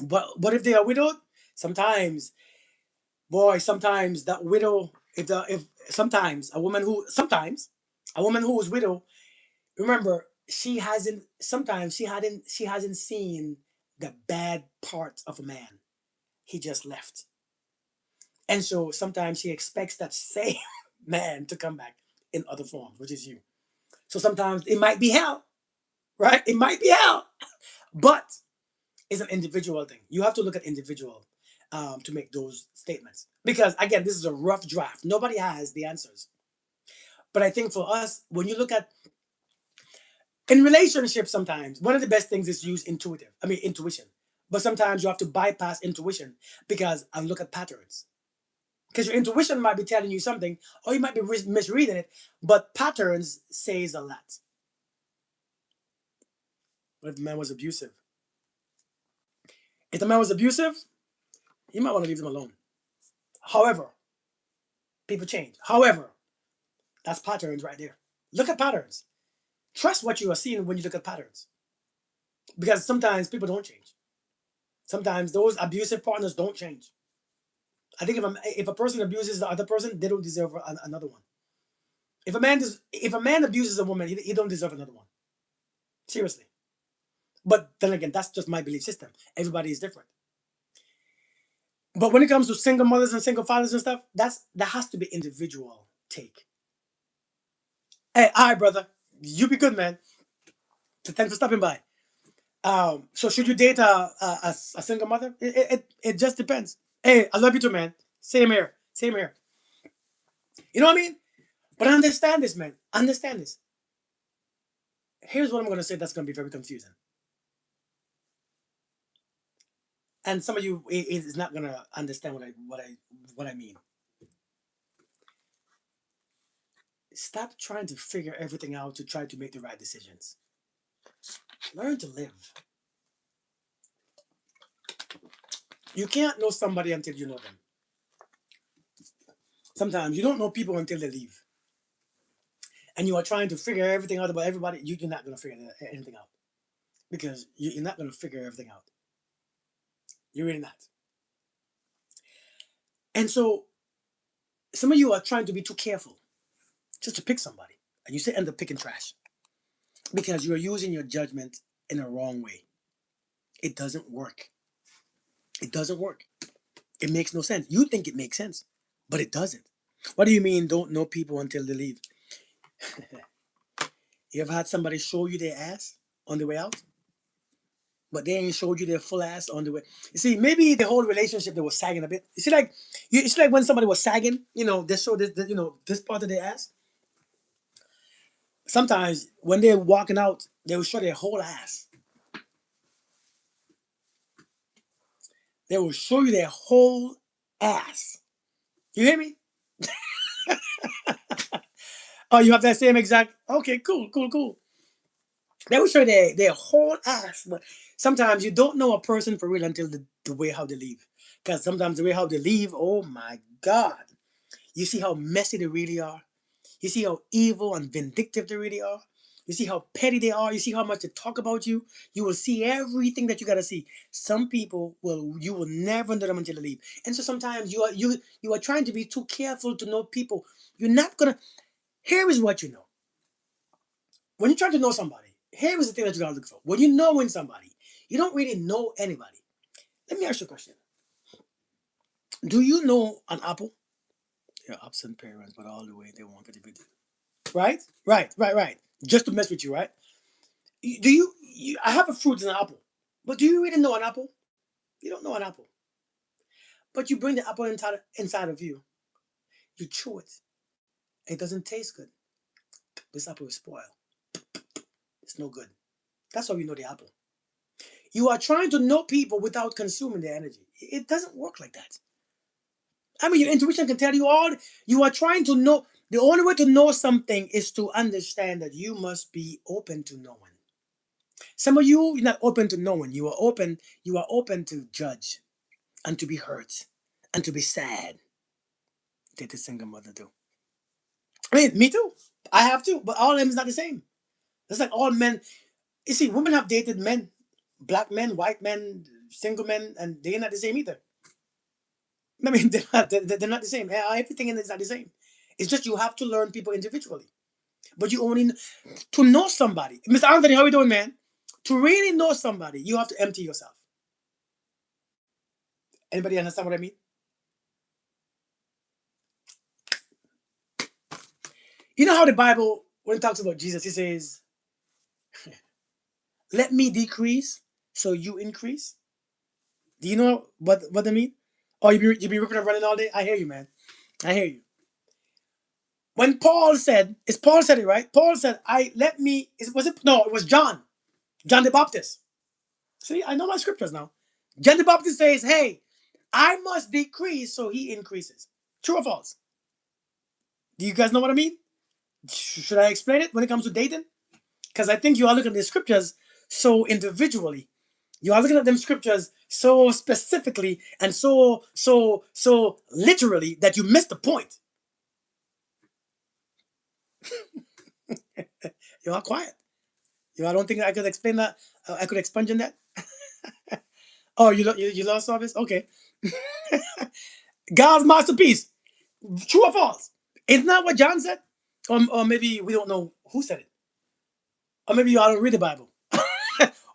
Speaker 1: But what if they are widowed? Sometimes, boy, sometimes that widow, if sometimes a woman who is widow, remember, she hasn't seen the bad parts of a man. He just left. And so sometimes she expects that same man to come back in other forms, which is you. So sometimes it might be hell, right? It might be hell, but it's an individual thing. You have to look at individual to make those statements. Because again, this is a rough draft. Nobody has the answers. But I think for us, when you look at in relationships, sometimes one of the best things is to use intuition. But sometimes you have to bypass intuition because I look at patterns. Because your intuition might be telling you something, or you might be misreading it, but patterns says a lot. What if the man was abusive? If the man was abusive, you might want to leave them alone. However, people change. However, that's patterns right there. Look at patterns. Trust what you are seeing when you look at patterns. Because sometimes people don't change. Sometimes those abusive partners don't change. I think if a person abuses the other person, they don't deserve another one. If a man abuses a woman, he don't deserve another one. Seriously. But then again, that's just my belief system. Everybody is different. But when it comes to single mothers and single fathers and stuff, that has to be individual take. Hey, all right, brother, you be good, man. So thanks for stopping by. So should you date a single mother? It just depends. Hey, I love you too, man. Same here. Same here. You know what I mean? But understand this, man. Understand this. Here's what I'm gonna say. That's gonna be very confusing, and some of you is not gonna understand what I mean. Stop trying to figure everything out to try to make the right decisions. Learn to live. You can't know somebody until you know them. Sometimes you don't know people until they leave, and you are trying to figure everything out about everybody. You're not gonna figure anything out because you're not gonna figure everything out. You're really not. And so some of you are trying to be too careful just to pick somebody, and you still end up picking trash because you're using your judgment in a wrong way. It doesn't work. It doesn't work. It makes no sense. You think it makes sense, but it doesn't. What do you mean don't know people until they leave? You ever had somebody show you their ass on the way out, but they ain't showed you their full ass on the way? You see, maybe the whole relationship they was sagging a bit. You see, like when somebody was sagging, they show this part of their ass. Sometimes when they're walking out, they will show their whole ass. They will show you their whole ass. You hear me? Oh, you have that same exact. Okay, cool, cool, cool. They will show their whole ass, but sometimes you don't know a person for real until the way how they leave. Because sometimes the way how they leave, oh my God, you see how messy they really are. You see how evil and vindictive they really are. You see how petty they are. You see how much they talk about you. You will see everything that you gotta see. Some people you will never know them until they leave. And so sometimes you are trying to be too careful to know people. You're not gonna. Here is what you know. When you're trying to know somebody, here is the thing that you gotta look for. When you know in somebody, you don't really know anybody. Let me ask you a question. Do you know an apple? They're absent parents, but all the way they want to be. Right? Right. Just to mess with you, right? I have a fruit in an apple, but do you really know an apple? You don't know an apple, but you bring the apple inside of you. You chew it. It doesn't taste good. This apple is spoiled. It's no good. That's how you know the apple. You are trying to know people without consuming their energy. It doesn't work like that. I mean, your intuition can tell you all. You are trying to know. The only way to know something is to understand that you must be open to knowing. Some of you, you're not open to knowing. You are open. You are open to judge. and to be hurt and to be sad. Did the single mother do? I mean, me too. I have to, but all of them is not the same. It's like all men. You see, women have dated men, black men, white men, single men, and they're not the same either. I mean, they're not the same. Everything in it is not the same. It's just you have to learn people individually. But you only to know somebody. Mr. Anthony, how you doing, man? To really know somebody, you have to empty yourself. Anybody understand what I mean? You know how the Bible, when it talks about Jesus, it says, "Let me decrease, so you increase." Do you know what I mean? Oh, you be ripping and running all day. I hear you, man. I hear you. When Paul said, is Paul said it right? Paul said, "I let me." Was it no? It was John, John the Baptist. See, I know my scriptures now. John the Baptist says, "Hey, I must decrease, so he increases." True or false? Do you guys know what I mean? Should I explain it when it comes to dating? Because I think you are looking at the scriptures so individually. You are looking at them scriptures so specifically and so literally that you miss the point. You are quiet. You, I don't think I could explain that. I could expunge on that. Oh, you lost service? Okay. God's masterpiece. True or false? Isn't that what John said? Or maybe we don't know who said it. Or maybe you all don't read the Bible.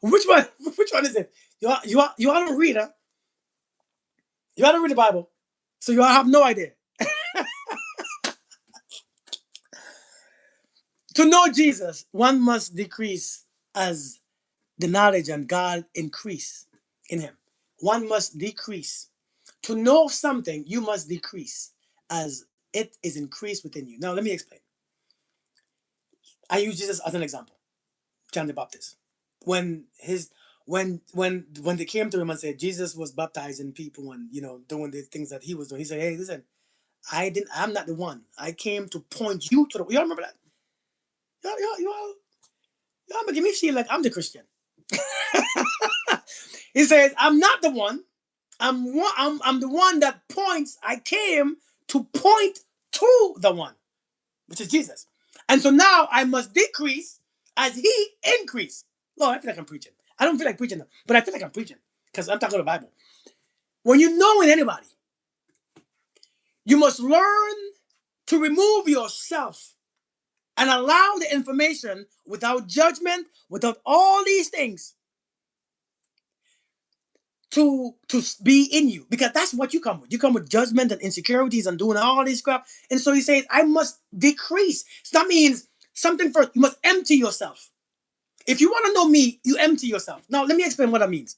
Speaker 1: which one? Which one is it? You all don't read, huh? You all don't read the Bible, so you all have no idea. To know Jesus, one must decrease as the knowledge and God increase in him. One must decrease. To know something, you must decrease as it is increased within you. Now, let me explain. I use Jesus as an example. John the Baptist. When his when they came to him and said Jesus was baptizing people and doing the things that he was doing, he said, "Hey, listen, I'm not the one. I came to point you to the." Y'all remember that? Y'all making me feel like I'm the Christian. He says, "I'm not the one. I'm the one that points. I came to point to the one, which is Jesus. And so now I must decrease as he increase." Lord, I feel like I'm preaching. I don't feel like preaching, but I feel like I'm preaching because I'm talking about the Bible. When you know in anybody, you must learn to remove yourself and allow the information without judgment, without all these things to be in you, because that's what you come with. You come with judgment and insecurities and doing all this crap. And so he says, I must decrease. So that means something first. You must empty yourself. If you want to know me, you empty yourself. Now, let me explain what that means.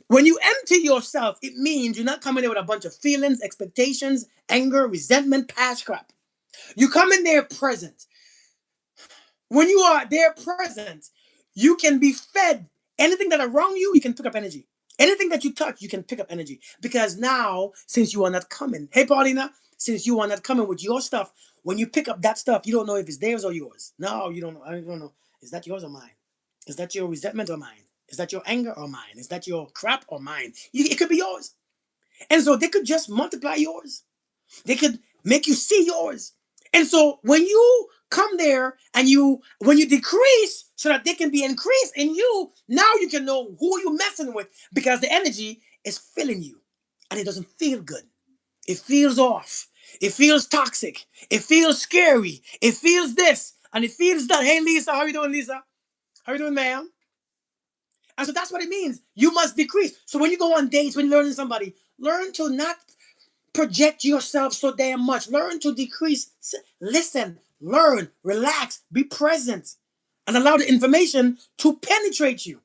Speaker 1: When you empty yourself, it means you're not coming in with a bunch of feelings, expectations, anger, resentment, past crap. You come in there present. When you are there present, you can be fed. Anything that around you, you can pick up energy. Anything that you touch, you can pick up energy. Because now, since you are not coming, hey Paulina, since you are not coming with your stuff, when you pick up that stuff, you don't know if it's theirs or yours. No, you don't know. I don't know. Is that yours or mine? Is that your resentment or mine? Is that your anger or mine? Is that your crap or mine? It could be yours. And so they could just multiply yours. They could make you see yours. And so when you come there and when you decrease so that they can be increased in you, now you can know who you're messing with because the energy is filling you and it doesn't feel good. It feels off. It feels toxic. It feels scary. It feels this and it feels that. Hey, Lisa, how you doing, Lisa? How you doing, ma'am? And so that's what it means. You must decrease. So when you go on dates, when you're learning somebody, learn to not project yourself so damn much. Learn to decrease. Listen, learn, relax, be present, and allow the information to penetrate you.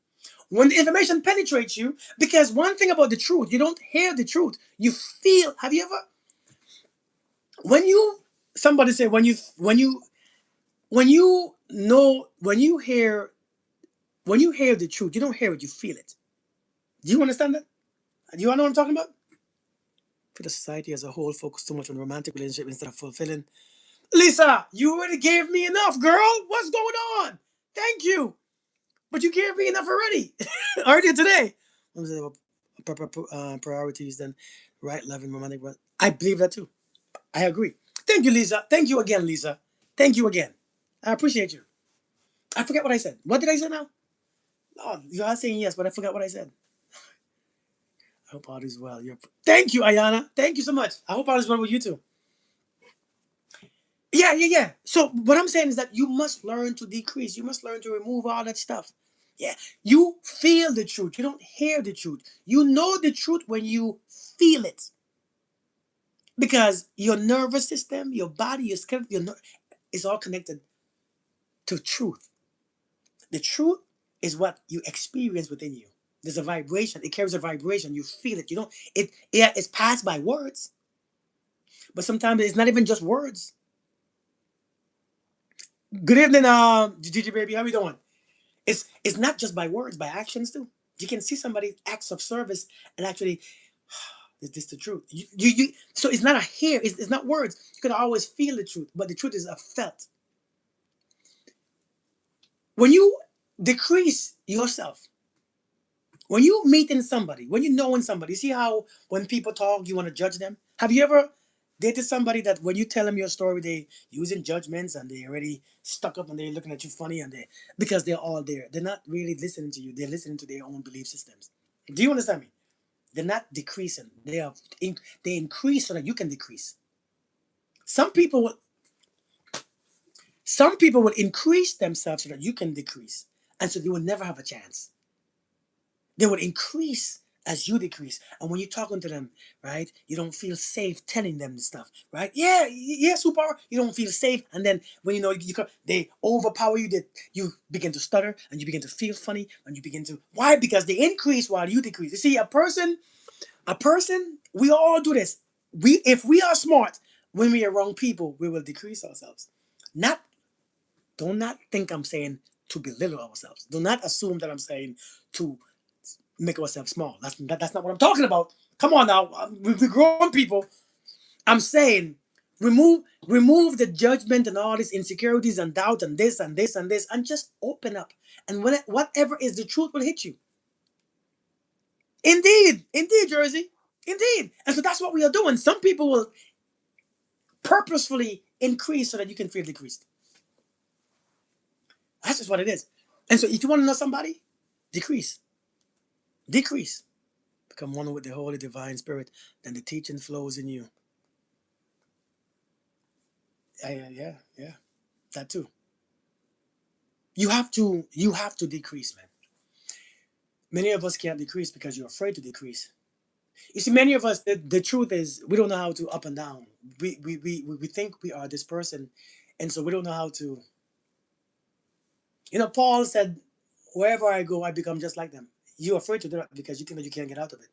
Speaker 1: When the information penetrates you, because one thing about the truth, you don't hear the truth. You feel. Have you ever, when you, somebody say, when you know, when you hear the truth, you don't hear it, you feel it. Do you understand that? Do you know what I'm talking about? For the society as a whole, focus too much on romantic relationship instead of fulfilling. Lisa, you already gave me enough, girl. What's going on? Thank you. But you gave me enough already. Already today. priorities than right, loving, romantic. But I believe that too. I agree. Thank you, Lisa. Thank you again, Lisa. Thank you again. I appreciate you. I forget what I said. What did I say now? Oh, you are saying yes, but I forgot what I said. I hope all is well. Thank you, Ayana. Thank you so much. I hope all is well with you too. Yeah, yeah, yeah. So what I'm saying is that you must learn to decrease. You must learn to remove all that stuff. Yeah. You feel the truth. You don't hear the truth. You know the truth when you feel it. Because your nervous system, your body, your skin, is all connected to truth. The truth is what you experience within you. There's a vibration. It carries a vibration. You feel it. You don't. Yeah. It's passed by words, but sometimes it's not even just words. Good evening, Gigi baby. How we doing? It's not just by words, by actions too. You can see somebody acts of service and actually, is this the truth? So it's not a hear. It's not words. You can always feel the truth, but the truth is a felt. When you decrease yourself, when you meeting somebody, when you knowing somebody, see how when people talk, you want to judge them. Have you ever dated somebody that when you tell them your story, they using judgments and they already stuck up and they're looking at you funny and they because they're all there. They're not really listening to you. They're listening to their own belief systems. Do you understand me? They're not decreasing. They increase so that you can decrease. Some people will some people will increase themselves so that you can decrease, and so they will never have a chance. They would increase as you decrease. And when you're talking to them, right, you don't feel safe telling them stuff, right? Yeah, yeah, superpower. You don't feel safe, and then when they overpower you. That you begin to stutter and you begin to feel funny and you begin to why? Because they increase while you decrease. You see, a person. We all do this. If we are smart, when we are wrong people, we will decrease ourselves. Not do not think I'm saying to belittle ourselves. Do not assume that I'm saying to make ourselves small. That's not what I'm talking about. Come on now, we're grown people. I'm saying remove the judgment and all these insecurities and doubt and this and this and this and just open up. And whatever is the truth will hit you. Indeed, indeed, Jersey, indeed. And so that's what we are doing. Some people will purposefully increase so that you can feel decreased. That's just what it is. And so if you want to know somebody, decrease, decrease, become one with the Holy Divine Spirit. Then the teaching flows in you. Yeah, yeah, yeah. That too. You have to decrease, man. Many of us can't decrease because you're afraid to decrease. You see, many of us, the truth is we don't know how to up and down. We think we are this person, and so we don't know how to. Paul said, "Wherever I go, I become just like them." You're afraid to do that because you think that you can't get out of it.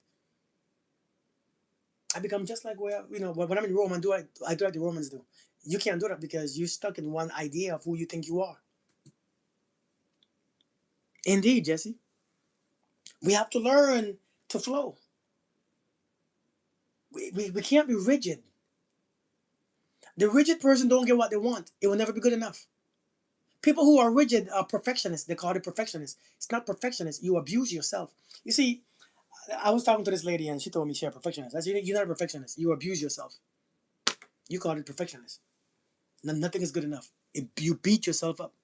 Speaker 1: I become just like where when I'm in Rome and I do like the Romans do. You can't do that because you're stuck in one idea of who you think you are. Indeed, Jesse. We have to learn to flow. We can't be rigid. The rigid person don't get what they want. It will never be good enough. People who are rigid are perfectionists. They call it perfectionists. It's not perfectionist. You abuse yourself. You see, I was talking to this lady and she told me she's a perfectionist. I said, you're not a perfectionist. You abuse yourself. You call it perfectionist. Nothing is good enough. You beat yourself up.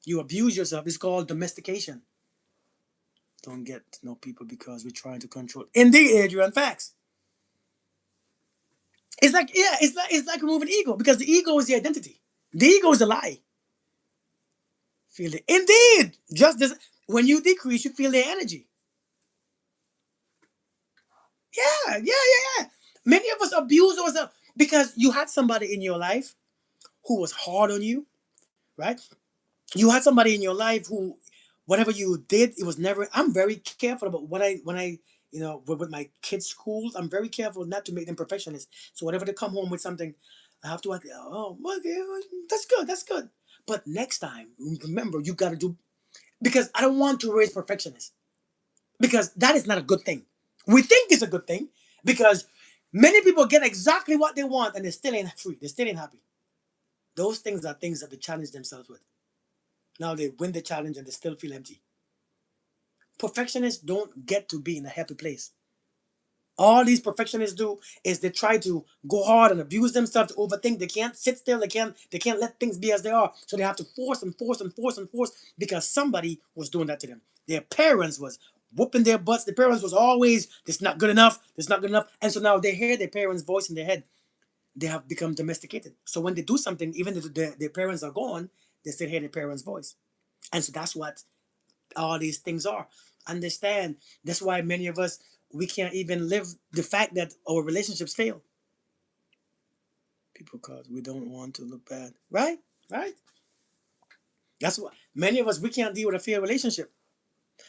Speaker 1: You abuse yourself. It's called domestication. Don't get to know people because we're trying to control. Indeed, Adrian, facts. It's like it's like removing ego because the ego is the identity. The ego is a lie. Feel it. Indeed, just this. When you decrease, you feel the energy. Yeah, yeah, yeah, yeah. Many of us abuse ourselves because you had somebody in your life who was hard on you, right? You had somebody in your life who, whatever you did, it was never. I'm very careful about when I with my kids' schools. I'm very careful not to make them perfectionists. So whenever they come home with something, I have to like, oh, okay, that's good, that's good. But next time, remember, you got to do because I don't want to raise perfectionists because that is not a good thing. We think it's a good thing because many people get exactly what they want and they still ain't free. They still ain't happy. Those things are things that they challenge themselves with. Now they win the challenge and they still feel empty. Perfectionists don't get to be in a happy place. All these perfectionists do is they try to go hard and abuse themselves to overthink. They can't sit still. They can't let things be as they are. So they have to force and force and force and force because somebody was doing that to them. Their parents was whooping their butts. The parents was always, this not good enough, this not good enough. And so now they hear their parents' voice in their head. They have become domesticated. So when they do something, even if their parents are gone, they still hear their parents' voice. And so that's what all these things are. Understand. That's why many of us, we can't even live the fact that our relationships fail. People, cause we don't want to look bad. Right? Right? That's what many of us, we can't deal with a failed relationship.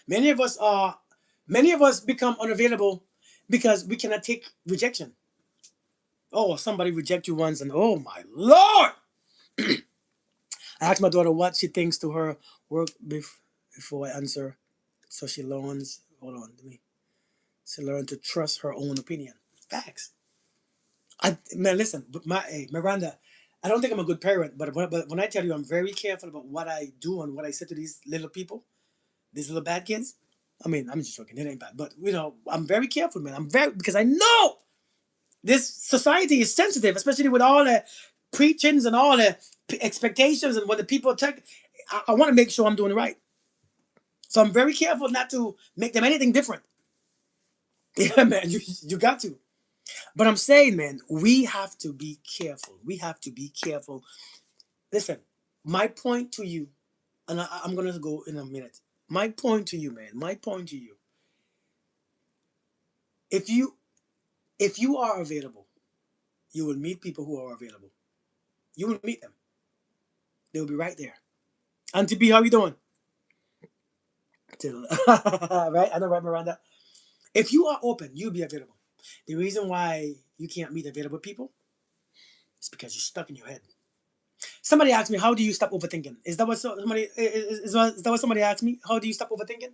Speaker 1: Many of us are many of us become unavailable because we cannot take rejection. Oh, somebody reject you once and oh my lord. I asked my daughter what she thinks to her work before I answer. So she learns, hold on to me. She learned to trust her own opinion. Facts. Man, listen, hey, Miranda, I don't think I'm a good parent, but when I tell you I'm very careful about what I do and what I say to these little people, these little bad kids. I mean, I'm just joking. It ain't bad, but I'm very careful, man. I'm very because I know this society is sensitive, especially with all the preachings and all the expectations and what the people take. I want to make sure I'm doing it right, so I'm very careful not to make them anything different. Yeah, man, you got to. But I'm saying, man, we have to be careful. We have to be careful. Listen, my point to you, and I'm gonna go in a minute. My point to you, man. My point to you. If you if you are available, you will meet people who are available. You will meet them. They'll be right there. Auntie B, how you doing? Right? I know, right, Miranda? If you are open, you'll be available. The reason why you can't meet available people is because you're stuck in your head. Somebody asked me, "How do you stop overthinking?" Is that what somebody is that what somebody asked me? How do you stop overthinking?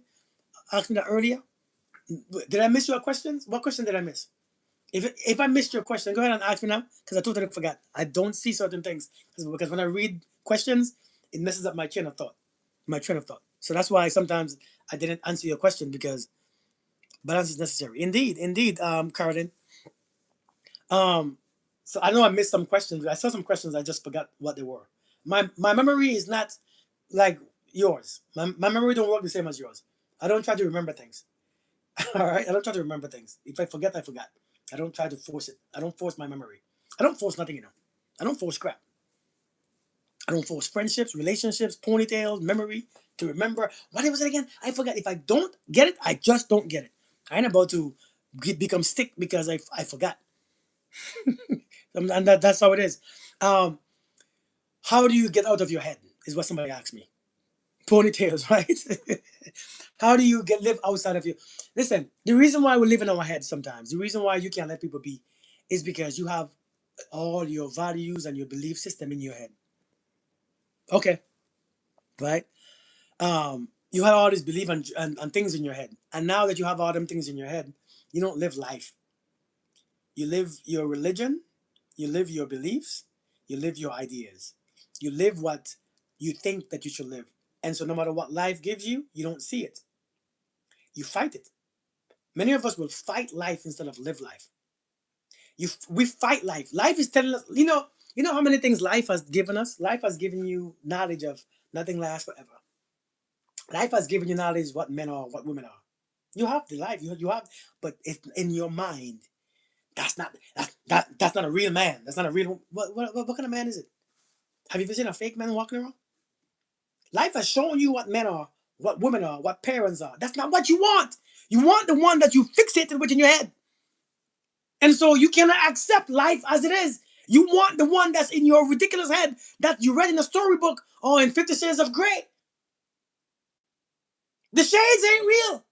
Speaker 1: Asked me that earlier. Did I miss your questions? What question did I miss? If I missed your question, go ahead and ask me now because I totally forgot. I don't see certain things because when I read questions, it messes up my train of thought. My train of thought. So that's why sometimes I didn't answer your question because balance is necessary. Indeed, indeed, Carden. Um, so I know I missed some questions. I saw some questions. I just forgot what they were. My memory is not like yours. My memory don't work the same as yours. I don't try to remember things. All right, I don't try to remember things. If I forget, I forgot. I don't try to force it. I don't force my memory. I don't force nothing. I don't force crap. I don't force friendships, relationships, ponytails, memory to remember. What was it again? I forgot. If I don't get it, I just don't get it. I ain't about to become sick because I forgot. And that's how it is. Um, how do you get out of your head? Is what somebody asked me. Ponytails, right? How do you live outside of you? Listen, the reason why we live in our head sometimes, the reason why you can't let people be, is because you have all your values and your belief system in your head. Okay, right? You had all these belief and things in your head, and now that you have all them things in your head, you don't live life. You live your religion, you live your beliefs, you live your ideas, you live what you think that you should live. And so, no matter what life gives you, you don't see it. You fight it. Many of us will fight life instead of live life. We fight life. Life is telling us, you know how many things life has given us. Life has given you knowledge of nothing lasts forever. Life has given you knowledge what men are, what women are. You have the life. You have, but it's in your mind. That's not a real man. That's not a real. What kind of man is it? Have you ever seen a fake man walking around? Life has shown you what men are, what women are, what parents are. That's not what you want. You want the one that you fixated with in your head. And so you cannot accept life as it is. You want the one that's in your ridiculous head that you read in a storybook or in 50 Shades of Grey. The shades ain't real.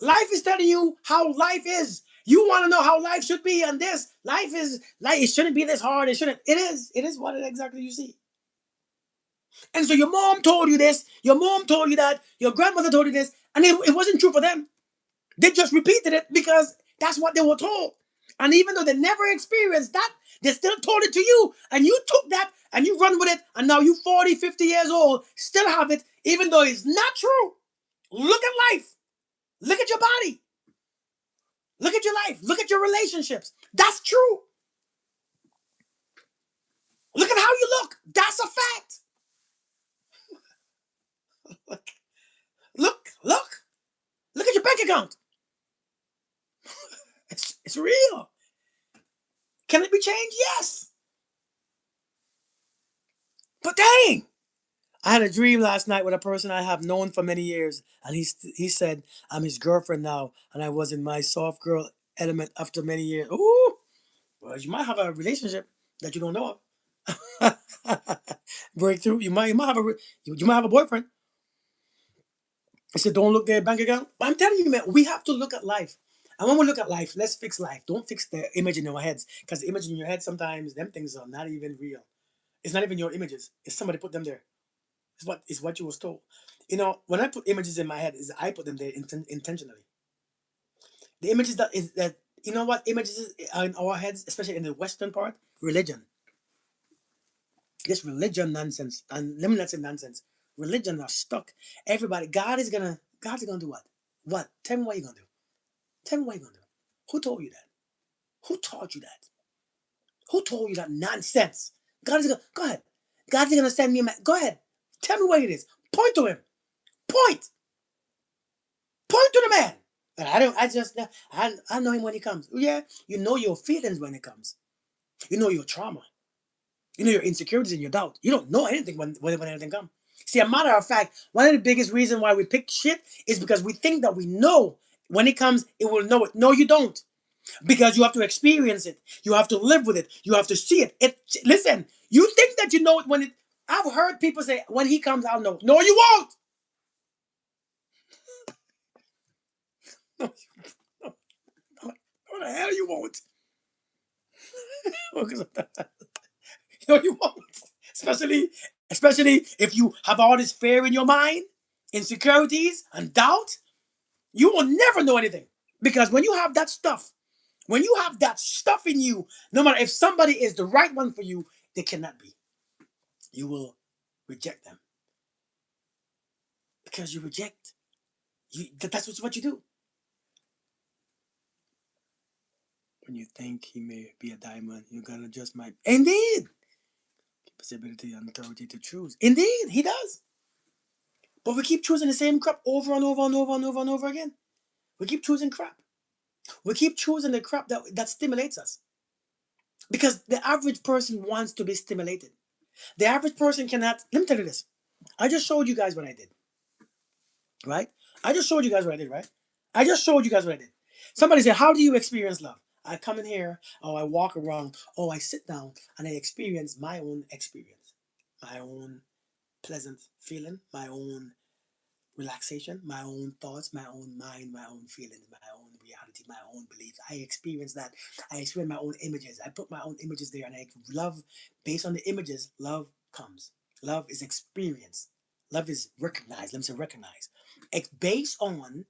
Speaker 1: Life is telling you how life is. You want to know how life should be, and this life is like it shouldn't be this hard. It shouldn't. It is. It is what it exactly you see. And so your mom told you this, your mom told you that, your grandmother told you this, and it wasn't true for them. They just repeated it because that's what they were told. And even though they never experienced that, They still told it to you, and you took that and you run with it, and now you 40, 50 years old, still have it, even though it's not true. Look at life. Look at your body. Look at your life. Look at your relationships. That's true. Look at how you look. That's a fact. Look, look, look. Look at your bank account. It's real. Can it be changed? Yes. But dang, I had a dream last night with a person I have known for many years, and he said I'm his girlfriend now, and I was in my soft girl element after many years. Ooh, well, you might have a relationship that you don't know of. Breakthrough. You might have you might have a boyfriend. I said, don't look their bank account. But I'm telling you, man, we have to look at life. And when we look at life, let's fix life. Don't fix the image in our heads, because the image in your head sometimes them things are not even real. It's not even your images. It's somebody put them there. It's what you was told. When I put images in my head, is I put them there intentionally. The images that you know what images are in our heads, especially in the Western part, religion. This religion nonsense, and let me not say nonsense. Religion are stuck. Everybody, God's gonna do what? What? Tell me what you're gonna do. Tell me what you're gonna do. Who told you that? Who taught you that? Who told you that nonsense? God is gonna go ahead. God's gonna send me a man. Go ahead. Tell me what it is. Point to him. Point. Point to the man. And I don't. I just. I know him when he comes. Yeah, you know your feelings when it comes. You know your trauma. You know your insecurities and your doubt. You don't know anything when anything comes. See, a matter of fact, one of the biggest reasons why we pick shit is because we think that we know when it comes, it will know it. No, you don't. Because you have to experience it. You have to live with it. You have to see it. Listen, you think that you know it when it. I've heard people say, when he comes, I'll know. No, you won't. No, what the hell you won't? No, you won't. Especially, especially if you have all this fear in your mind, insecurities, and doubt, you will never know anything. Because when you have that stuff in you, no matter if somebody is the right one for you, they cannot be. You will reject them because you reject. That's what you do. When you think he may be a diamond, you're gonna just might. Indeed, possibility and authority to choose. Indeed, he does. But we keep choosing the same crap over and over and over and over and over again. We keep choosing crap. We keep choosing the crap that stimulates us. Because the average person wants to be stimulated. The average person cannot. Let me tell you this. I just showed you guys what I did. Right? I just showed you guys what I did, right? I just showed you guys what I did. Somebody said, how do you experience love? I come in here, I walk around, I sit down and I experience my own experience, my own pleasant feeling, my own relaxation, my own thoughts, my own mind, my own feelings, my own reality, my own beliefs. I experience that. I experience my own images. I put my own images there, and I love based on the images. Love comes. Love is experienced. Love is recognized. Let me say recognized. It's based on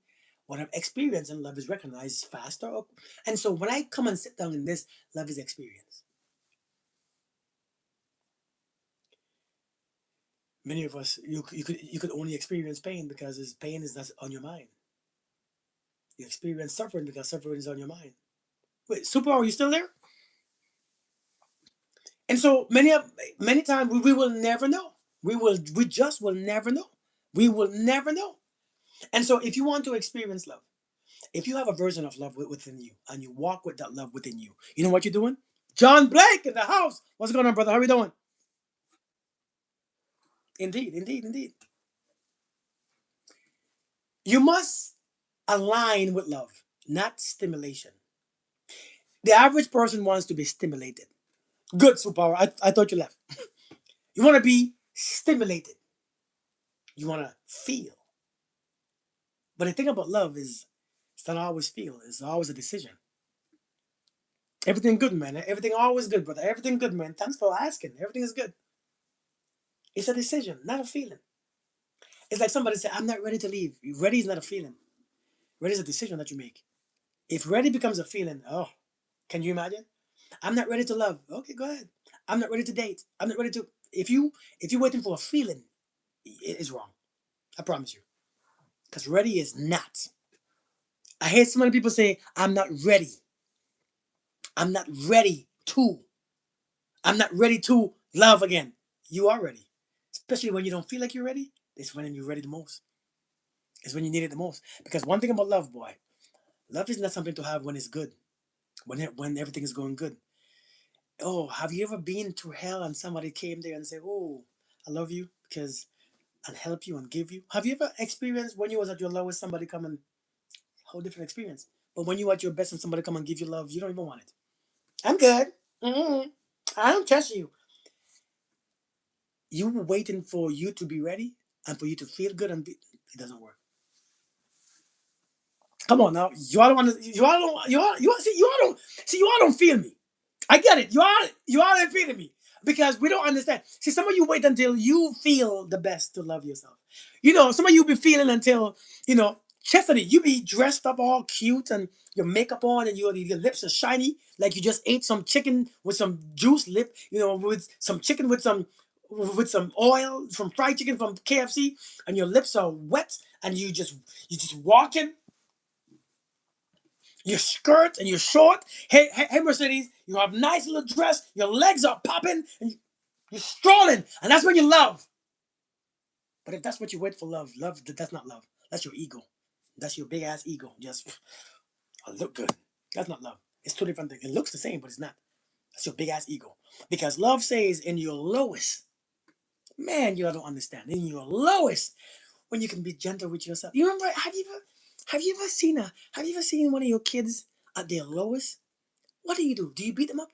Speaker 1: what I'm experiencing. Love is recognized faster. And so when I come and sit down in this, love is experienced. Many of us, you could only experience pain because pain is not on your mind. You experience suffering because suffering is on your mind. Wait, Super, are you still there? And so many times we will never know. We just will never know. We will never know. And so if you want to experience love, if you have a version of love within you and you walk with that love within you, you know what you're doing? John Blake in the house. What's going on, brother? How are we doing? Indeed, indeed, indeed. You must align with love, not stimulation. The average person wants to be stimulated. Good, superpower. I thought you left. You want to be stimulated. You want to feel. But the thing about love is it's not always feel. It's always a decision. Everything good, man. Everything always good, brother. Everything good, man. Thanks for asking. Everything is good. It's a decision, not a feeling. It's like somebody said, I'm not ready to leave. Ready is not a feeling. Ready is a decision that you make. If ready becomes a feeling, can you imagine? I'm not ready to love. Okay, go ahead. I'm not ready to date. I'm not ready to. If you're waiting for a feeling, it is wrong. I promise you. Because ready is not. I hear so many people say, I'm not ready. I'm not ready to. I'm not ready to love again. You are ready. Especially when you don't feel like you're ready. It's when you're ready the most. It's when you need it the most. Because one thing about love, boy, love is not something to have when it's good. When everything is going good. Oh, have you ever been through hell and somebody came there and said, "Oh, I love you because and help you and give you"? Have you ever experienced when you was at your lowest, somebody come and whole different experience? But when you at your best and somebody come and give you love, you don't even want it. I'm good. Mm-mm. I don't trust you. You were waiting for you to be ready and for you to feel good and it doesn't work. Come on now, you all don't want to. You all don't feel me. I get it. You all ain't feeling me because we don't understand. See, some of you wait until you feel the best to love yourself. Some of you be feeling until Chastity. You be dressed up all cute and your makeup on and your lips are shiny like you just ate some chicken with some juice lip. With some chicken with some oil from fried chicken from KFC and your lips are wet and you just walking your skirt and your short. Hey, Mercedes, you have nice little dress. Your legs are popping, and you're strolling, and that's when you love. But if that's what you wait for, love that's not love. That's your ego. That's your big ass ego. Just I look good. That's not love. It's two different things. It looks the same, but it's not. That's your big ass ego. Because love says in your lowest, man, you don't understand. In your lowest, when you can be gentle with yourself. You remember? Have you ever seen one of your kids at their lowest? What do you do? Do you beat them up?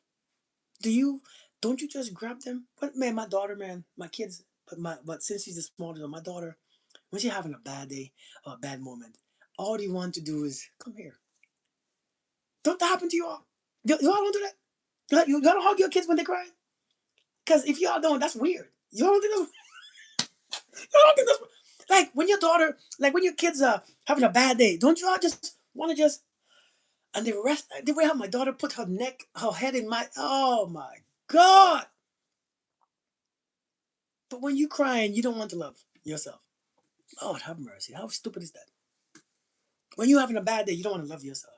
Speaker 1: Do you don't you just grab them? But man, my daughter, man, my kids, but since she's the smallest, my daughter, when she's having a bad day or a bad moment, all they want to do is come here. Don't that happen to you all? You all don't do that? You all don't hug your kids when they cry? Because if y'all don't, that's weird. You all don't think that's like when your daughter, like when your kids are having a bad day, don't you all just want to just and the rest the way how my daughter put her head in my oh my god. But when you crying, you don't want to love yourself. Lord have mercy. How stupid is that? When you're having a bad day, you don't want to love yourself.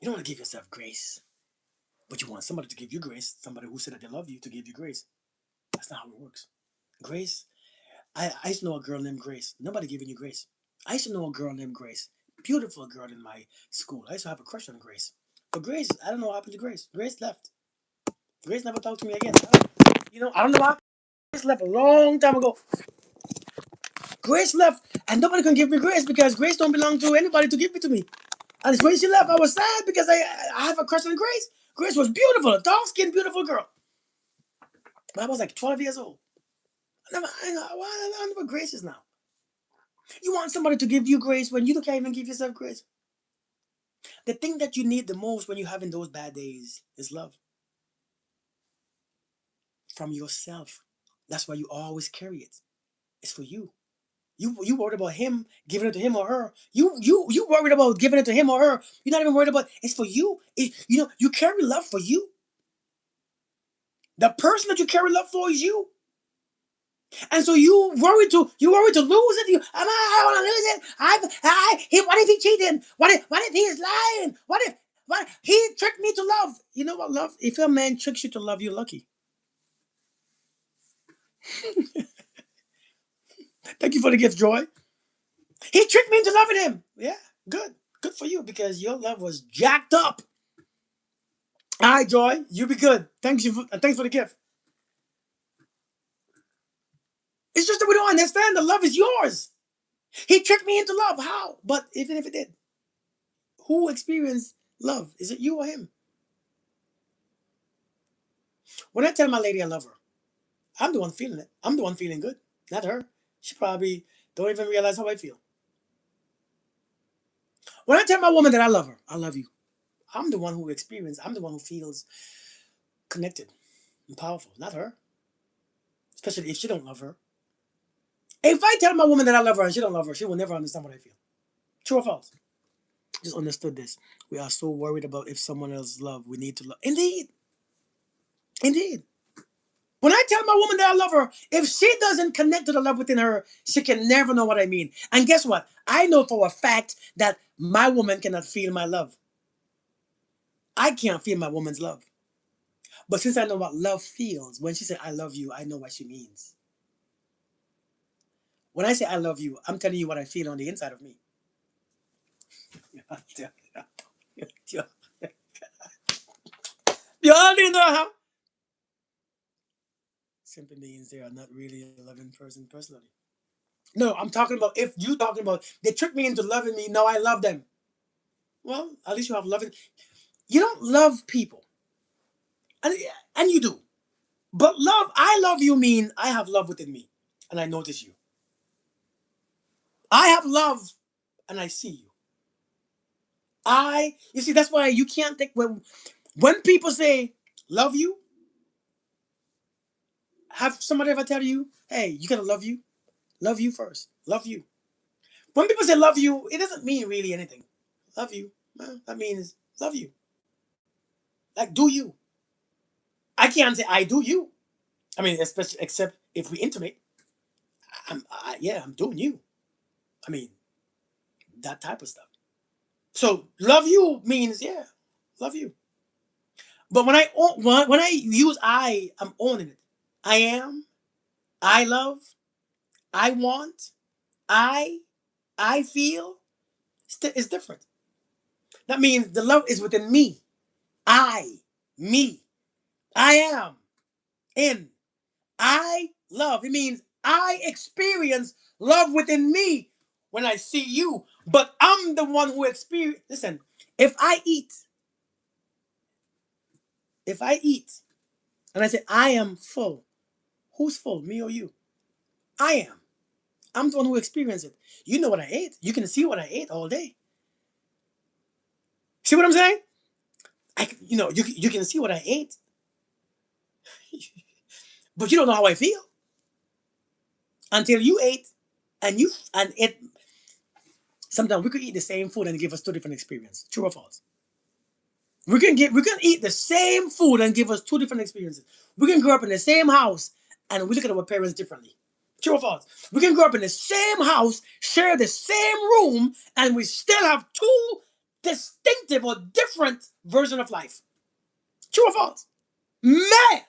Speaker 1: You don't want to give yourself grace. But you want somebody to give you grace, somebody who said that they love you to give you grace. That's not how it works. Grace, I used to know a girl named Grace. Nobody giving you grace. I used to know a girl named Grace. Beautiful girl in my school. I used to have a crush on Grace. But Grace, I don't know what happened to Grace. Grace left. Grace never talked to me again. I don't know why. Grace left a long time ago. Grace left, and nobody can give me grace because grace don't belong to anybody to give it to me. And when she left, I was sad because I have a crush on Grace. Grace was beautiful, a dark skinned, beautiful girl. But I was like 12 years old. I know what grace is now. You want somebody to give you grace when you can't even give yourself grace. The thing that you need the most when you're having those bad days is love from yourself. That's why you always carry it. It's for you. You worried about him giving it to him or her. You worried about giving it to him or her. You're not even worried about it's for you. You carry love for you. The person that you carry love for is you. And so you worry to lose it. I want to lose it. What if he cheated? What if he is lying? What if he tricked me to love? You know what, love? If a man tricks you to love, you're lucky. Thank you for the gift, Joy. He tricked me into loving him. Yeah, good. Good for you because your love was jacked up. All right, Joy, you be good. Thanks for the gift. It's just that we don't understand the love is yours. He tricked me into love. How? But even if it did, who experienced love? Is it you or him? When I tell my lady I love her, I'm the one feeling it. I'm the one feeling good, not her. She probably don't even realize how I feel. When I tell my woman that I love her, I love you. I'm the one who experiences. I'm the one who feels connected and powerful, not her. Especially if she don't love her. If I tell my woman that I love her and she don't love her, she will never understand what I feel. True or false? just understood this. We are so worried about if someone else love. We need to love. Indeed, indeed. When I tell my woman that I love her, if she doesn't connect to the love within her, she can never know what I mean. And guess what? I know for a fact that my woman cannot feel my love. I can't feel my woman's love. But since I know what love feels, when she said I love you, I know what she means. When I say I love you, I'm telling you what I feel on the inside of me. You already know how. Simply means they are not really a loving person personally. No, I'm talking about if you talking about they tricked me into loving me. No, I love them. Well, at least you have loving. You don't love people, and and you do. But love, I love you mean I have love within me, and I notice you. I have love, and I see you. You see, that's why you can't think when people say love you. Have somebody ever tell you, hey, you gotta love you first, love you. When people say love you, it doesn't mean really anything. Love you, well, that means love you. Like do you? I can't say I do you. I mean, especially except if we intimate. Yeah, I'm doing you. I mean, that type of stuff. So love you means yeah, love you. But when I use I'm owning it. I am. I love. I want. I. I feel. It's different. That means the love is within me. I. Me. I am. In. I love. It means I experience love within me when I see you. But I'm the one who experience. Listen, if I eat, if I eat, and I say I am full, who's full, me or you? I am. I'm the one who experienced it. You know what I ate. You can see what I ate all day. See what I'm saying? You can see what I ate, but you don't know how I feel until you ate, and it. Sometimes we could eat the same food and give us two different experiences. True or false? We can eat the same food and give us two different experiences. We can grow up in the same house and we look at our parents differently. True or false? We can grow up in the same house, share the same room, and we still have two distinctive or different versions of life. True or false? Man!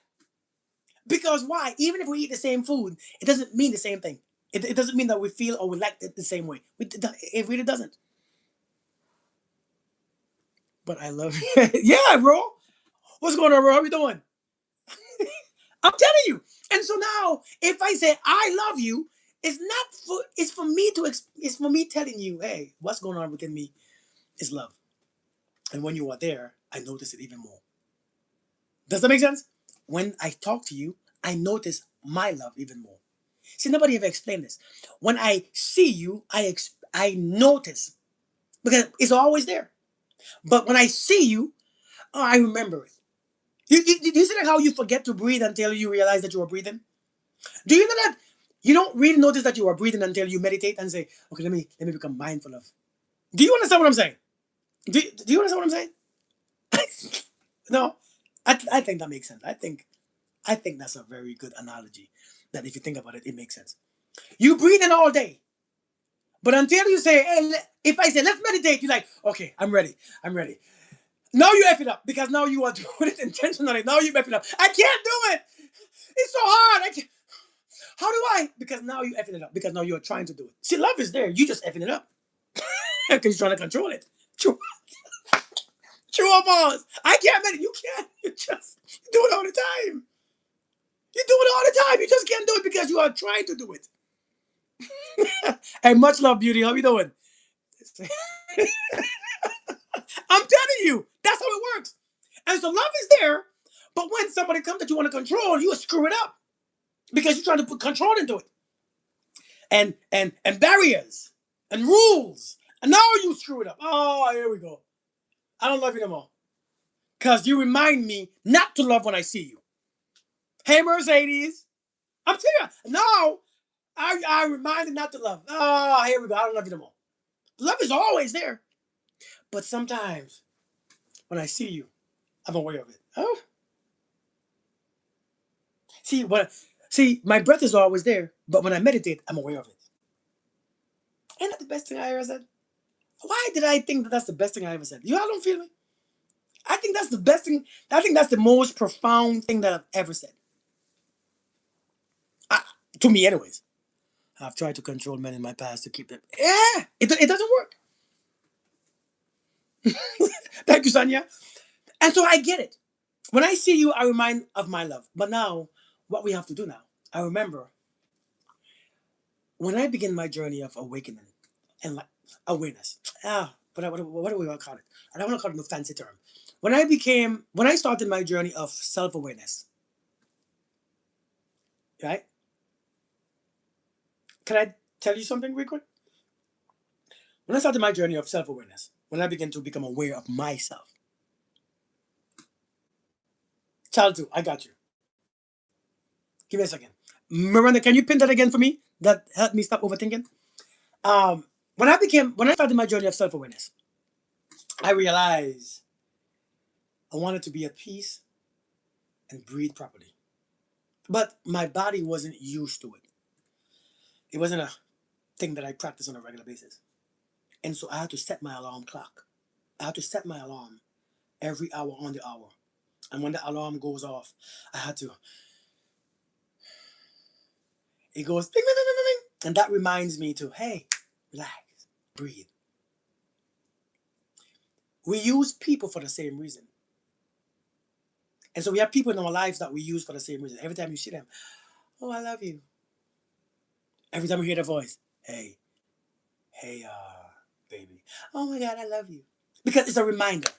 Speaker 1: Because why? Even if we eat the same food, it doesn't mean the same thing. It doesn't mean that we feel or we like it the same way. It really doesn't. But I love you. Yeah, bro. What's going on, bro? How you doing? I'm telling you. And so now, if I say I love you, it's for me it's for me telling you, hey, what's going on within me is love. And when you are there, I notice it even more. Does that make sense? When I talk to you, I notice my love even more. See, nobody ever explained this. When I see you, I notice because it's always there. But when I see you, oh, I remember it. You see like how you forget to breathe until you realize that you are breathing? Do you know that you don't really notice that you are breathing until you meditate and say, okay, let me become mindful of. Do you understand what I'm saying? Do you understand what I'm saying? No, I think that makes sense. I think that's a very good analogy. That if you think about it, it makes sense. You breathe in all day, but until you say, hey, if I say let's meditate, you're like, okay, I'm ready. Now you F it up because now you are doing it intentionally. Now you F it up. I can't do it. It's so hard. I can't. How do I? Because now you effing it up. Because now you're trying to do it. See, love is there. You just effing it up because you're trying to control it. True, true or false? I can't admit it. You can't. You do it all the time. You do it all the time. You just can't do it because you are trying to do it. Hey, much love, beauty. How you doing? I'm telling you, that's how it works. And so love is there, but when somebody comes that you want to control, you screw it up because you're trying to put control into it. And barriers and rules. And now you screw it up. Oh, here we go. I don't love you no more. Because you remind me not to love when I see you. Hey, Mercedes. I'm telling you. No, I reminded not to love. Oh, here we go. I don't love you no more. Love is always there. But sometimes when I see you, I'm aware of it. Oh, see what? See, my breath is always there, but when I meditate, I'm aware of it. Ain't that the best thing I ever said? Why did I think that that's the best thing I ever said? You all don't feel me? I think that's the best thing. I think that's the most profound thing that I've ever said. I, to me, anyways. I've tried to control men in my past to keep them. Yeah, it doesn't work. Thank you, Sonia. And so I get it. When I see you, I remind of my love. But now, what we have to do now, I remember when I begin my journey of awakening and like awareness. What do we want to call it? I don't want to call it no fancy term. When I started my journey of self awareness, right? Can I tell you something real quick? When I started my journey of self awareness, when I began to become aware of myself, child two, I got you. Give me a second. Miranda, can you pin that again for me? That helped me stop overthinking. When I started my journey of self awareness, I realized I wanted to be at peace and breathe properly. But my body wasn't used to it. It wasn't a thing that I practice on a regular basis. And so I had to set my alarm clock. I had to set my alarm every hour on the hour. And when the alarm goes off, I had to, it goes bing, bing, bing, bing, bing. And that reminds me to, hey, relax, breathe. We use people for the same reason. And so we have people in our lives that we use for the same reason. Every time you see them, oh, I love you. Every time we hear their voice, hey, hey, baby. Oh my God, I love you. Because it's a reminder,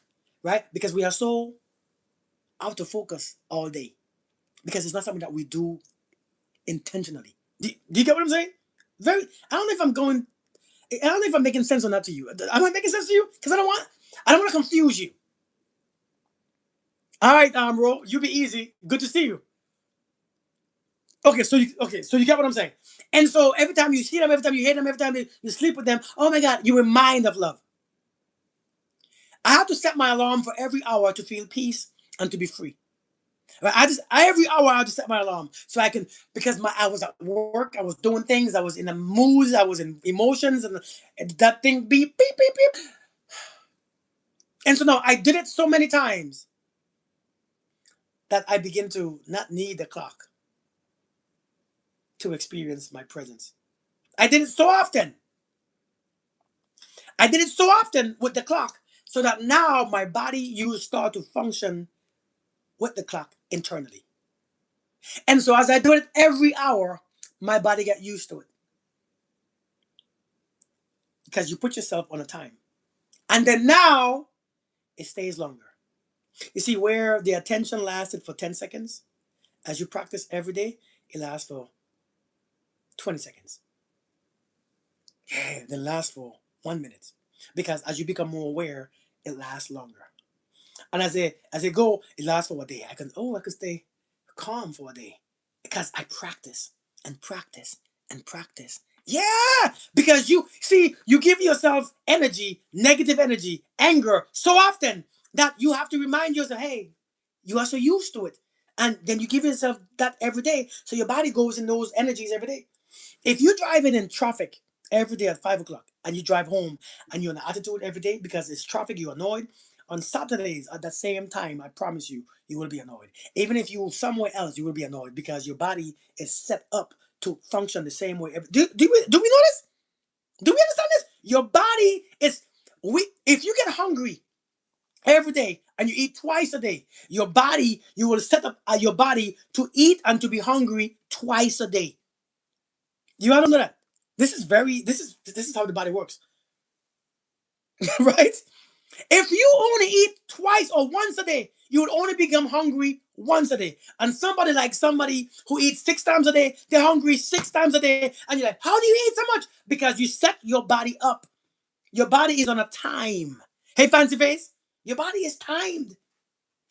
Speaker 1: right? Because we are so out of focus all day. Because it's not something that we do intentionally. Do you get what I'm saying? Very. I don't know if I'm going. I don't know if I'm making sense or not to you. Am I making sense to you? Because I don't want to confuse you. All right, Ro, you be easy. Good to see you. Okay, so you get what I'm saying. And so every time you see them, every time you hear them, every time you sleep with them, oh my God, you remind of love. I have to set my alarm for every hour to feel peace and to be free. Right? Every hour I have to set my alarm so I can because I was at work, I was doing things, I was in the moods, I was in emotions, and that thing beep beep beep beep. And so now I did it so many times that I begin to not need the clock to experience my presence. I did it so often. I did it so often with the clock so that now my body you start to function with the clock internally. And so as I do it every hour, my body get used to it because you put yourself on a time. And then now it stays longer. You see where the attention lasted for 10 seconds, as you practice every day, it lasts for 20 seconds. Yeah, then lasts for 1 minute. Because as you become more aware, it lasts longer. And as I go, it lasts for a day. I can stay calm for a day. Because I practice and practice and practice. Yeah, because you see, you give yourself energy, negative energy, anger so often that you have to remind yourself, hey, you are so used to it. And then you give yourself that every day. So your body goes in those energies every day. If you drive in traffic every day at 5 o'clock and you drive home and you're in an attitude every day because it's traffic, you're annoyed. On Saturdays at the same time, I promise you, you will be annoyed. Even if you somewhere else, you will be annoyed because your body is set up to function the same way. Do we know this? Do we understand this? Your body is if you get hungry every day and you eat twice a day, you will set up your body to eat and to be hungry twice a day. You all don't know that. This is how the body works. Right? If you only eat twice or once a day, you would only become hungry once a day. And somebody who eats 6 times a day, they're hungry 6 times a day. And you're like, how do you eat so much? Because you set your body up. Your body is on a time. Hey, fancy face, your body is timed.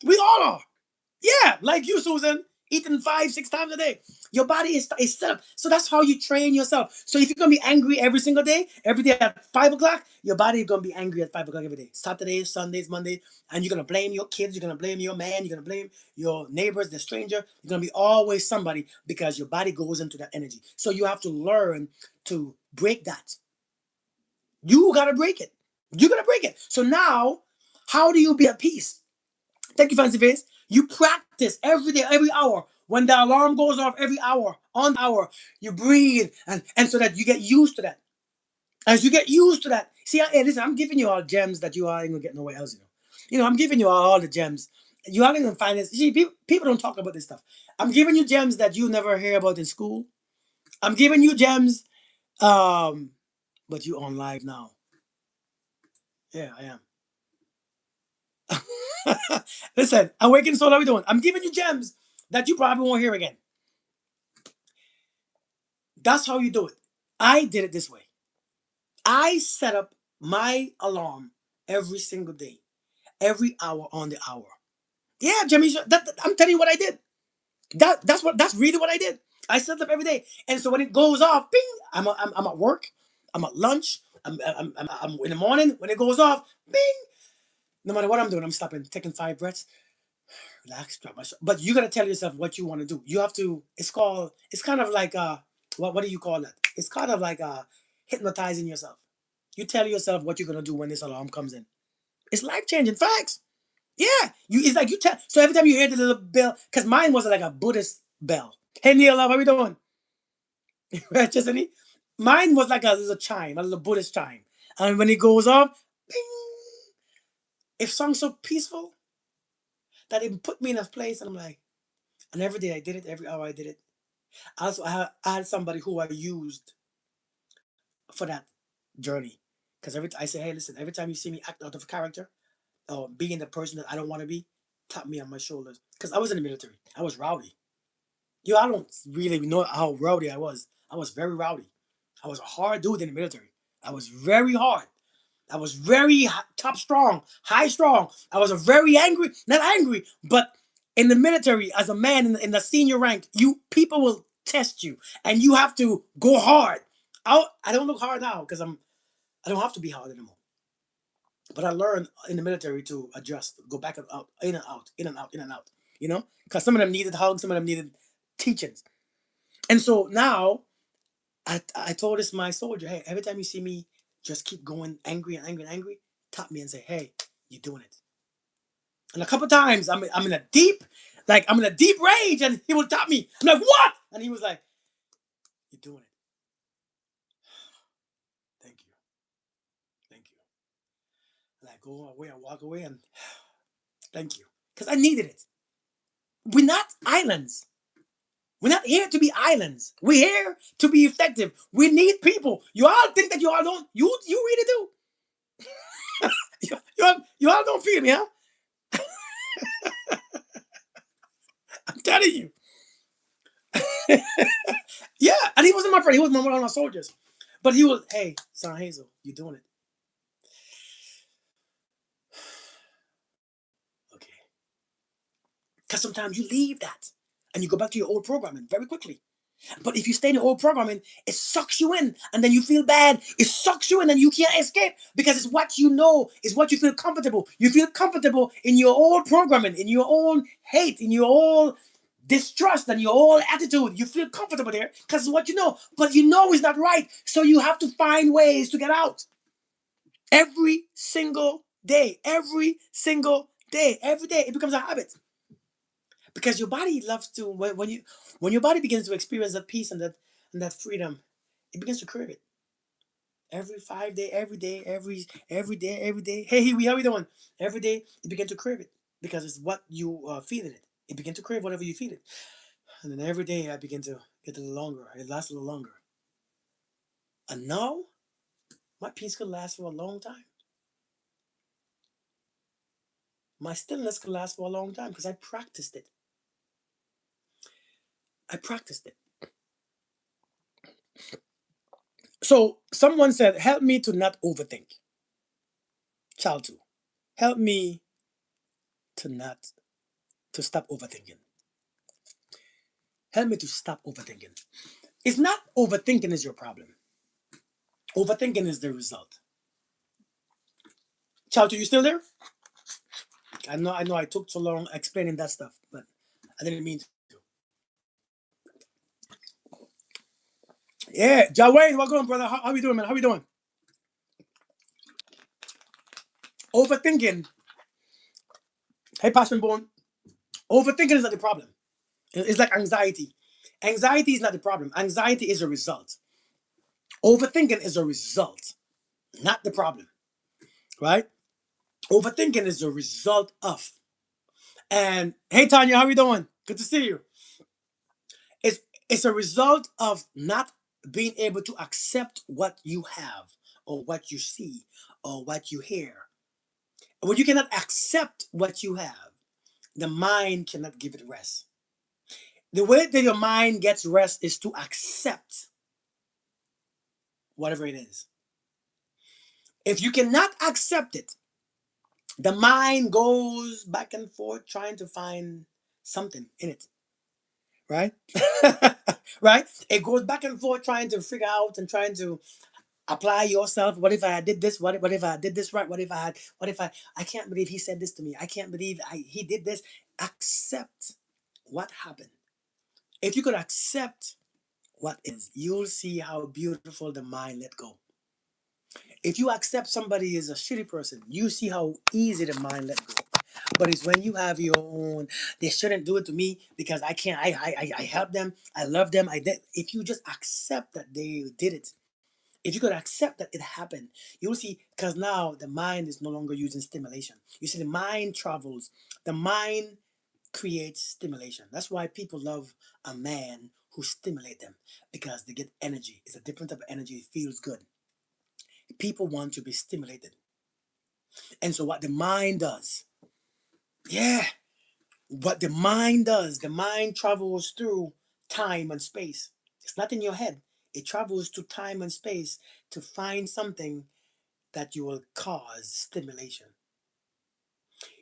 Speaker 1: We all are. Yeah, like you, Susan. eating 5, 6 times a day. Your body is set up. So that's how you train yourself. So if you're gonna be angry every single day, every day at 5 o'clock, your body is gonna be angry at 5 o'clock every day. Saturdays, Sundays, Mondays, and you're gonna blame your kids, you're gonna blame your man, you're gonna blame your neighbors, the stranger. You're gonna be always somebody because your body goes into that energy. So you have to learn to break that. You gotta break it. You gotta break it. So now, how do you be at peace? Thank you, Fancy Face. You practice every day, every hour. When the alarm goes off every hour, on the hour, you breathe, and so that you get used to that. As you get used to that, see, hey, listen, I'm giving you all gems that you ain't gonna get nowhere else. I'm giving you all the gems. You aren't gonna find this. See, people don't talk about this stuff. I'm giving you gems that you never hear about in school. I'm giving you gems, but you on live now. Yeah, I am. Listen, Awakened Soul, how we doing? I'm giving you gems that you probably won't hear again. That's how you do it. I did it this way. I set up my alarm every single day, every hour on the hour. Yeah, Jimmy, I'm telling you what I did. That's really what I did. I set it up every day, and so when it goes off, bing, I'm at work, I'm at lunch, I'm in the morning when it goes off, bing. No matter what I'm doing, I'm stopping, taking 5 breaths, relax, drop my. But you gotta tell yourself what you want to do. You have to. It's kind of like what do you call that? It's kind of like hypnotizing yourself. You tell yourself what you're gonna do when this alarm comes in. It's life changing facts. Yeah, it's like you tell. So every time you hear the little bell, because mine was like a Buddhist bell. Hey Neil, how are we doing? Right, Chesney? Mine was like a little chime, a little Buddhist chime, and when it goes off, bing, it sounds so peaceful that it put me in a place, and I'm like, and every day I did it, every hour I did it. Also, I had somebody who I used for that journey, because I say, hey, listen, every time you see me act out of character or being the person that I don't want to be, tap me on my shoulders, because I was in the military. I was rowdy. I don't really know how rowdy I was. I was very rowdy. I was a hard dude in the military. I was very hard. I was very top strong, high strong. I was a very angry, not angry, but in the military, as a man in the senior rank, people will test you, and you have to go hard. I don't look hard now because I don't have to be hard anymore. But I learned in the military to adjust, go back and out, in and out, in and out, in and out. Because some of them needed hugs, some of them needed teachings. And so now I told this my soldier, hey, every time you see me just keep going angry and angry and angry, tap me and say, hey, you're doing it. And a couple times I'm in a deep, I'm in a deep rage, and he would tap me. I'm like, what? And he was like, you're doing it. Thank you. Thank you. And I go away, I walk away, and thank you. Because I needed it. We're not islands. We're not here to be islands. We're here to be effective. We need people. You all think that you all don't. You really do. You all don't feel me, huh? I'm telling you. Yeah, and he wasn't my friend. He was one of my soldiers. But he was, hey, Son Hazel, you're doing it. Okay. Because sometimes you leave that and you go back to your old programming very quickly. But if you stay in the old programming, it sucks you in, and then you feel bad. It sucks you in, and you can't escape because it's what you know, it's what you feel comfortable. You feel comfortable in your old programming, in your own hate, in your old distrust, and your old attitude. You feel comfortable there because it's what you know, but you know it's not right. So you have to find ways to get out every single day, every day. It becomes a habit because your body loves to when your body begins to experience that peace and that freedom, it begins to crave it every 5 day, every day, every day, every day. Hey, how we doing? Every day it begins to crave it because it's what you feel in it. It begins to crave whatever you feel it, and then every day I begin to get a little longer. It lasts a little longer, and now my peace could last for a long time. My stillness could last for a long time because I practiced it. I practiced it. So someone said, "Help me to not overthink." Child two, help me to not to stop overthinking. Help me to stop overthinking. It's not overthinking is your problem. Overthinking is the result. Chowto, you still there? I know I took so long explaining that stuff, but I didn't mean to. Yeah, Jawayne, what's going on, brother? How we doing, man? How we doing? Overthinking. Hey, Passion Bone. Overthinking is not the problem. It's like anxiety. Anxiety is not the problem. Anxiety is a result. Overthinking is a result, not the problem, right? Overthinking is a result of. And hey, Tanya, how we doing? Good to see you. It's it's a result of not being able to accept what you have or what you see or what you hear. When you cannot accept what you have, the mind cannot give it rest. The way that your mind gets rest is to accept whatever it is. If you cannot accept it, the mind goes back and forth trying to find something in it, right? Right? It goes back and forth trying to figure out and trying to apply yourself. What if I did this? What if I did this right? What if I can't believe he said this to me. I can't believe he did this. Accept what happened. If you could accept what is, you'll see how beautiful the mind let go. If you accept somebody is a shitty person, you see how easy the mind let go. But it's when you have your own, they shouldn't do it to me because I can't, I help them, I love them, I did. If you just accept that they did it, if you could accept that it happened, you'll see, because now the mind is no longer using stimulation. You see, the mind travels, the mind creates stimulation. That's why people love a man who stimulate them because they get energy. It's a different type of energy. It feels good. People want to be stimulated. And so what the mind does, yeah, what the mind does, the mind travels through time and space. It's not in your head. It travels to time and space to find something that you will cause stimulation.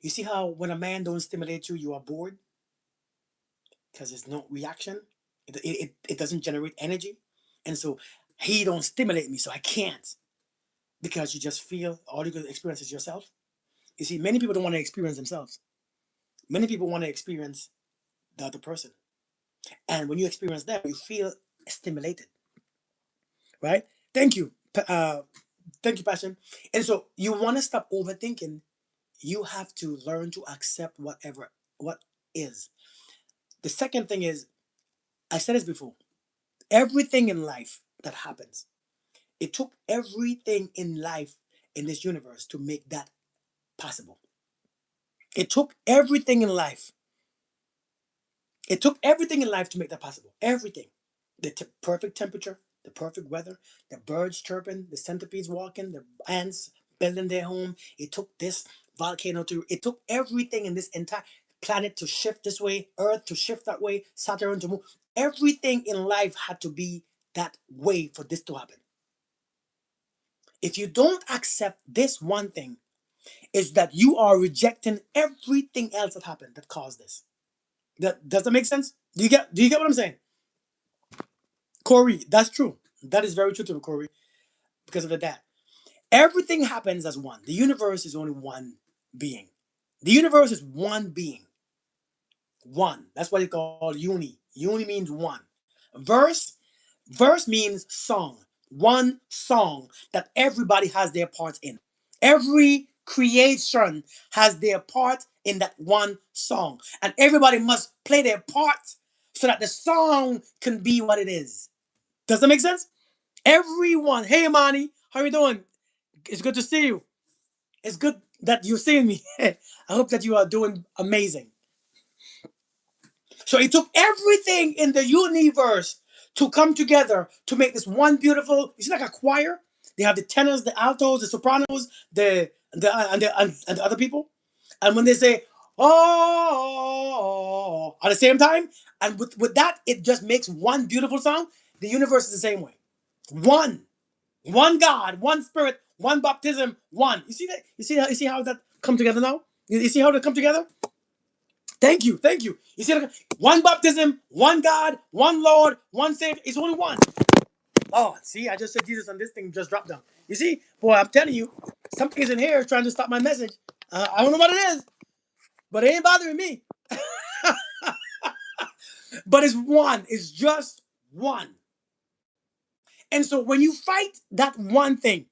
Speaker 1: You see how when a man don't stimulate you, you are bored because there's no reaction. It doesn't generate energy, and so he don't stimulate me, so I can't because you just feel all you can experience is yourself. You see, many people don't want to experience themselves. Many people want to experience the other person. And when you experience that, you feel stimulated, right? Thank you. Thank you, Passion. And so you want to stop overthinking. You have to learn to accept what is. The second thing is, I said this before, everything in life that happens, it took everything in life in this universe to make that possible. It took everything in life It took everything in life to make that possible. Everything. The perfect temperature, the perfect weather, the birds chirping, the centipedes walking, the ants building their home. It took this volcano to, it took everything in this entire planet to shift this way, Earth to shift that way, Saturn to move. Everything in life had to be that way for this to happen. If you don't accept this one thing, is that you are rejecting everything else that happened that caused this. Does that make sense? Do you get what I'm saying? Corey, that's true. That is very true to Corey because of the that. Everything happens as one. The universe is only one being. The universe is one being. One. That's what it's called uni. Uni means one. Verse, verse means song. One song that everybody has their part in. Every creation has their part in that one song. And everybody must play their part so that the song can be what it is. Does that make sense? Everyone. Hey, Imani, how you doing? It's good to see you. It's good that you're seeing me. I hope that you are doing amazing. So it took everything in the universe to come together to make this one beautiful. It's like a choir. They have the tenors, the altos, the sopranos, and the other people. And when they say oh at the same time, and with that, it just makes one beautiful song. The universe is the same way. One. One God, one Spirit, one baptism, one. You see that? You see how that come together now? You see how they come together? Thank you, thank you. You see, like, one baptism, one God, one Lord, one Savior. It's only one. Oh, see, I just said Jesus and this thing just dropped down. You see, boy, I'm telling you, something is in here trying to stop my message. I don't know what it is, but it ain't bothering me. But it's one. It's just one. And so when you fight that one thing,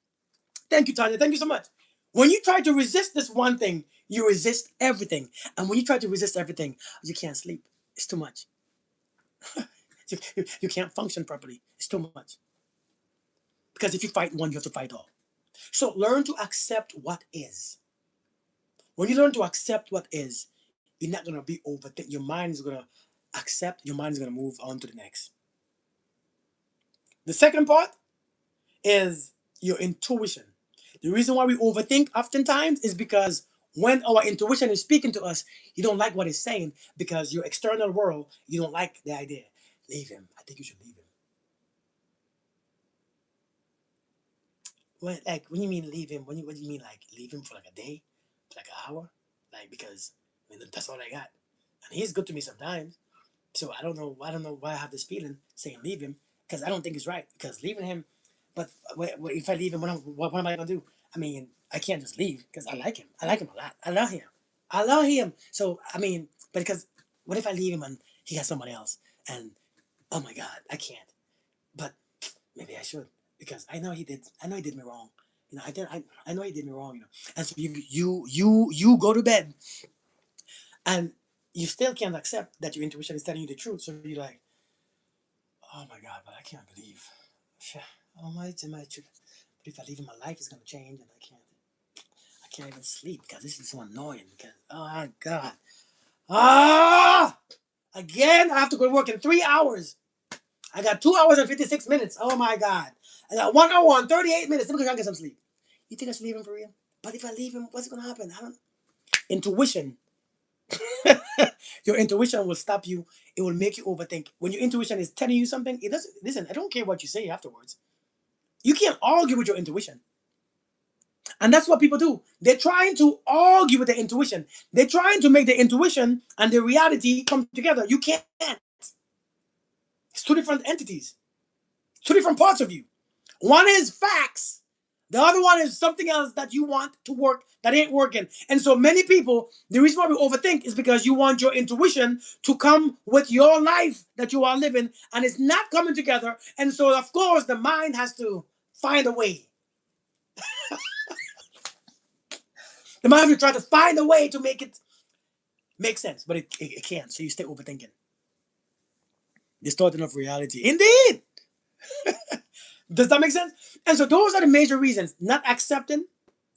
Speaker 1: thank you, Tanya. Thank you so much. When you try to resist this one thing, you resist everything. And when you try to resist everything, you can't sleep. It's too much. You can't function properly. It's too much. Because if you fight one, you have to fight all. So learn to accept what is. When you learn to accept what is, you're not gonna be overthink. Your mind is gonna accept. Your mind is gonna move on to the next. The second part is your intuition. The reason why we overthink oftentimes is because when our intuition is speaking to us, you don't like what it's saying because your external world, you don't like the idea. Leave him. I think you should leave him. When you mean leave him, what do you mean like leave him for like a day, for like an hour, like because I mean that's all I got, and he's good to me sometimes. So I don't know why I have this feeling saying leave him because I don't think it's right because leaving him, but if I leave him, what am I gonna do? I mean, I can't just leave because I like him. I like him a lot. I love him. I love him. So I mean, but because what if I leave him and he has somebody else and oh my God, I can't. But maybe I should because I know he did. I know he did me wrong. You know, I know he did me wrong. You know, and so you go to bed and you still can't accept that your intuition is telling you the truth. So you're like, oh my God, but I can't believe. Oh my truth. But if I leave him, my life is gonna change, and I can't even sleep because this is so annoying. Because oh my God, ah, again I have to go to work in 3 hours. I got 2 hours and 56 minutes. Oh my God, I got 1 hour and 38 minutes. Let me go try and get some sleep. You think I should leave him for real? But if I leave him, what's gonna happen? I don't. Intuition. Your intuition will stop you. It will make you overthink. When your intuition is telling you something, it doesn't listen. I don't care what you say afterwards. You can't argue with your intuition. And that's what people do. They're trying to argue with their intuition. They're trying to make the intuition and the reality come together. You can't. It's two different entities, two different parts of you. One is facts. The other one is something else that you want to work that ain't working. And so many people, the reason why we overthink is because you want your intuition to come with your life that you are living and it's not coming together. And so, of course, the mind has to find a way. The mind will try to find a way to make it make sense, but it can't. So you stay overthinking. Distorting of reality. Indeed. Does that make sense? And so those are the major reasons. Not accepting,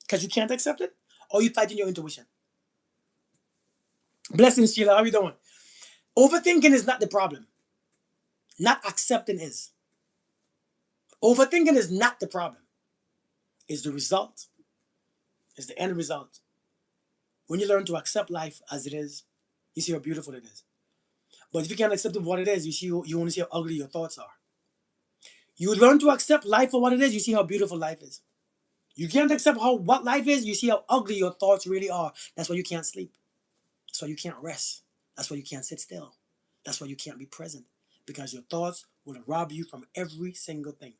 Speaker 1: because you can't accept it, or you fighting your intuition. Blessings, Sheila. How are you doing? Overthinking is not the problem. Not accepting is. Overthinking is not the problem. It's the result. It's the end result. When you learn to accept life as it is, you see how beautiful it is. But if you can't accept it for what it is, you only see how ugly your thoughts are. You learn to accept life for what it is, you see how beautiful life is. You can't accept how what life is, you see how ugly your thoughts really are. That's why you can't sleep. That's why you can't rest. That's why you can't sit still. That's why you can't be present. Because your thoughts will rob you from every single thing.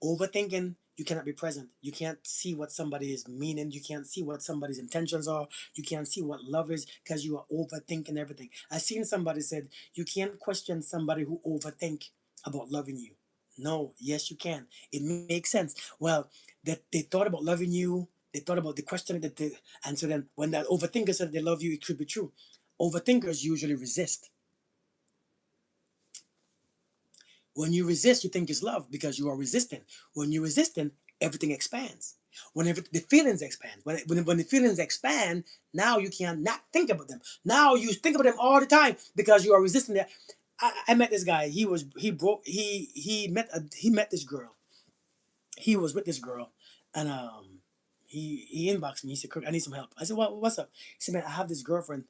Speaker 1: Overthinking, you cannot be present. You can't see what somebody is meaning. You can't see what somebody's intentions are. You can't see what love is because you are overthinking everything. I seen somebody said you can't question somebody who overthink about loving you. No, yes you can. It makes sense. Well, that they thought about loving you. They thought about the question that they, and so then when that overthinker said they love you, it could be true. Overthinkers usually resist. When you resist, you think it's love because you are resisting. When you're resisting, everything expands. Whenever the feelings expand, when the feelings expand, now you can't not think about them. Now you think about them all the time because you are resisting that. I met this guy. He broke. He met this girl. He was with this girl, and he inboxed me. He said, "Kirk, I need some help." I said, What's up?" He said, "Man, I have this girlfriend,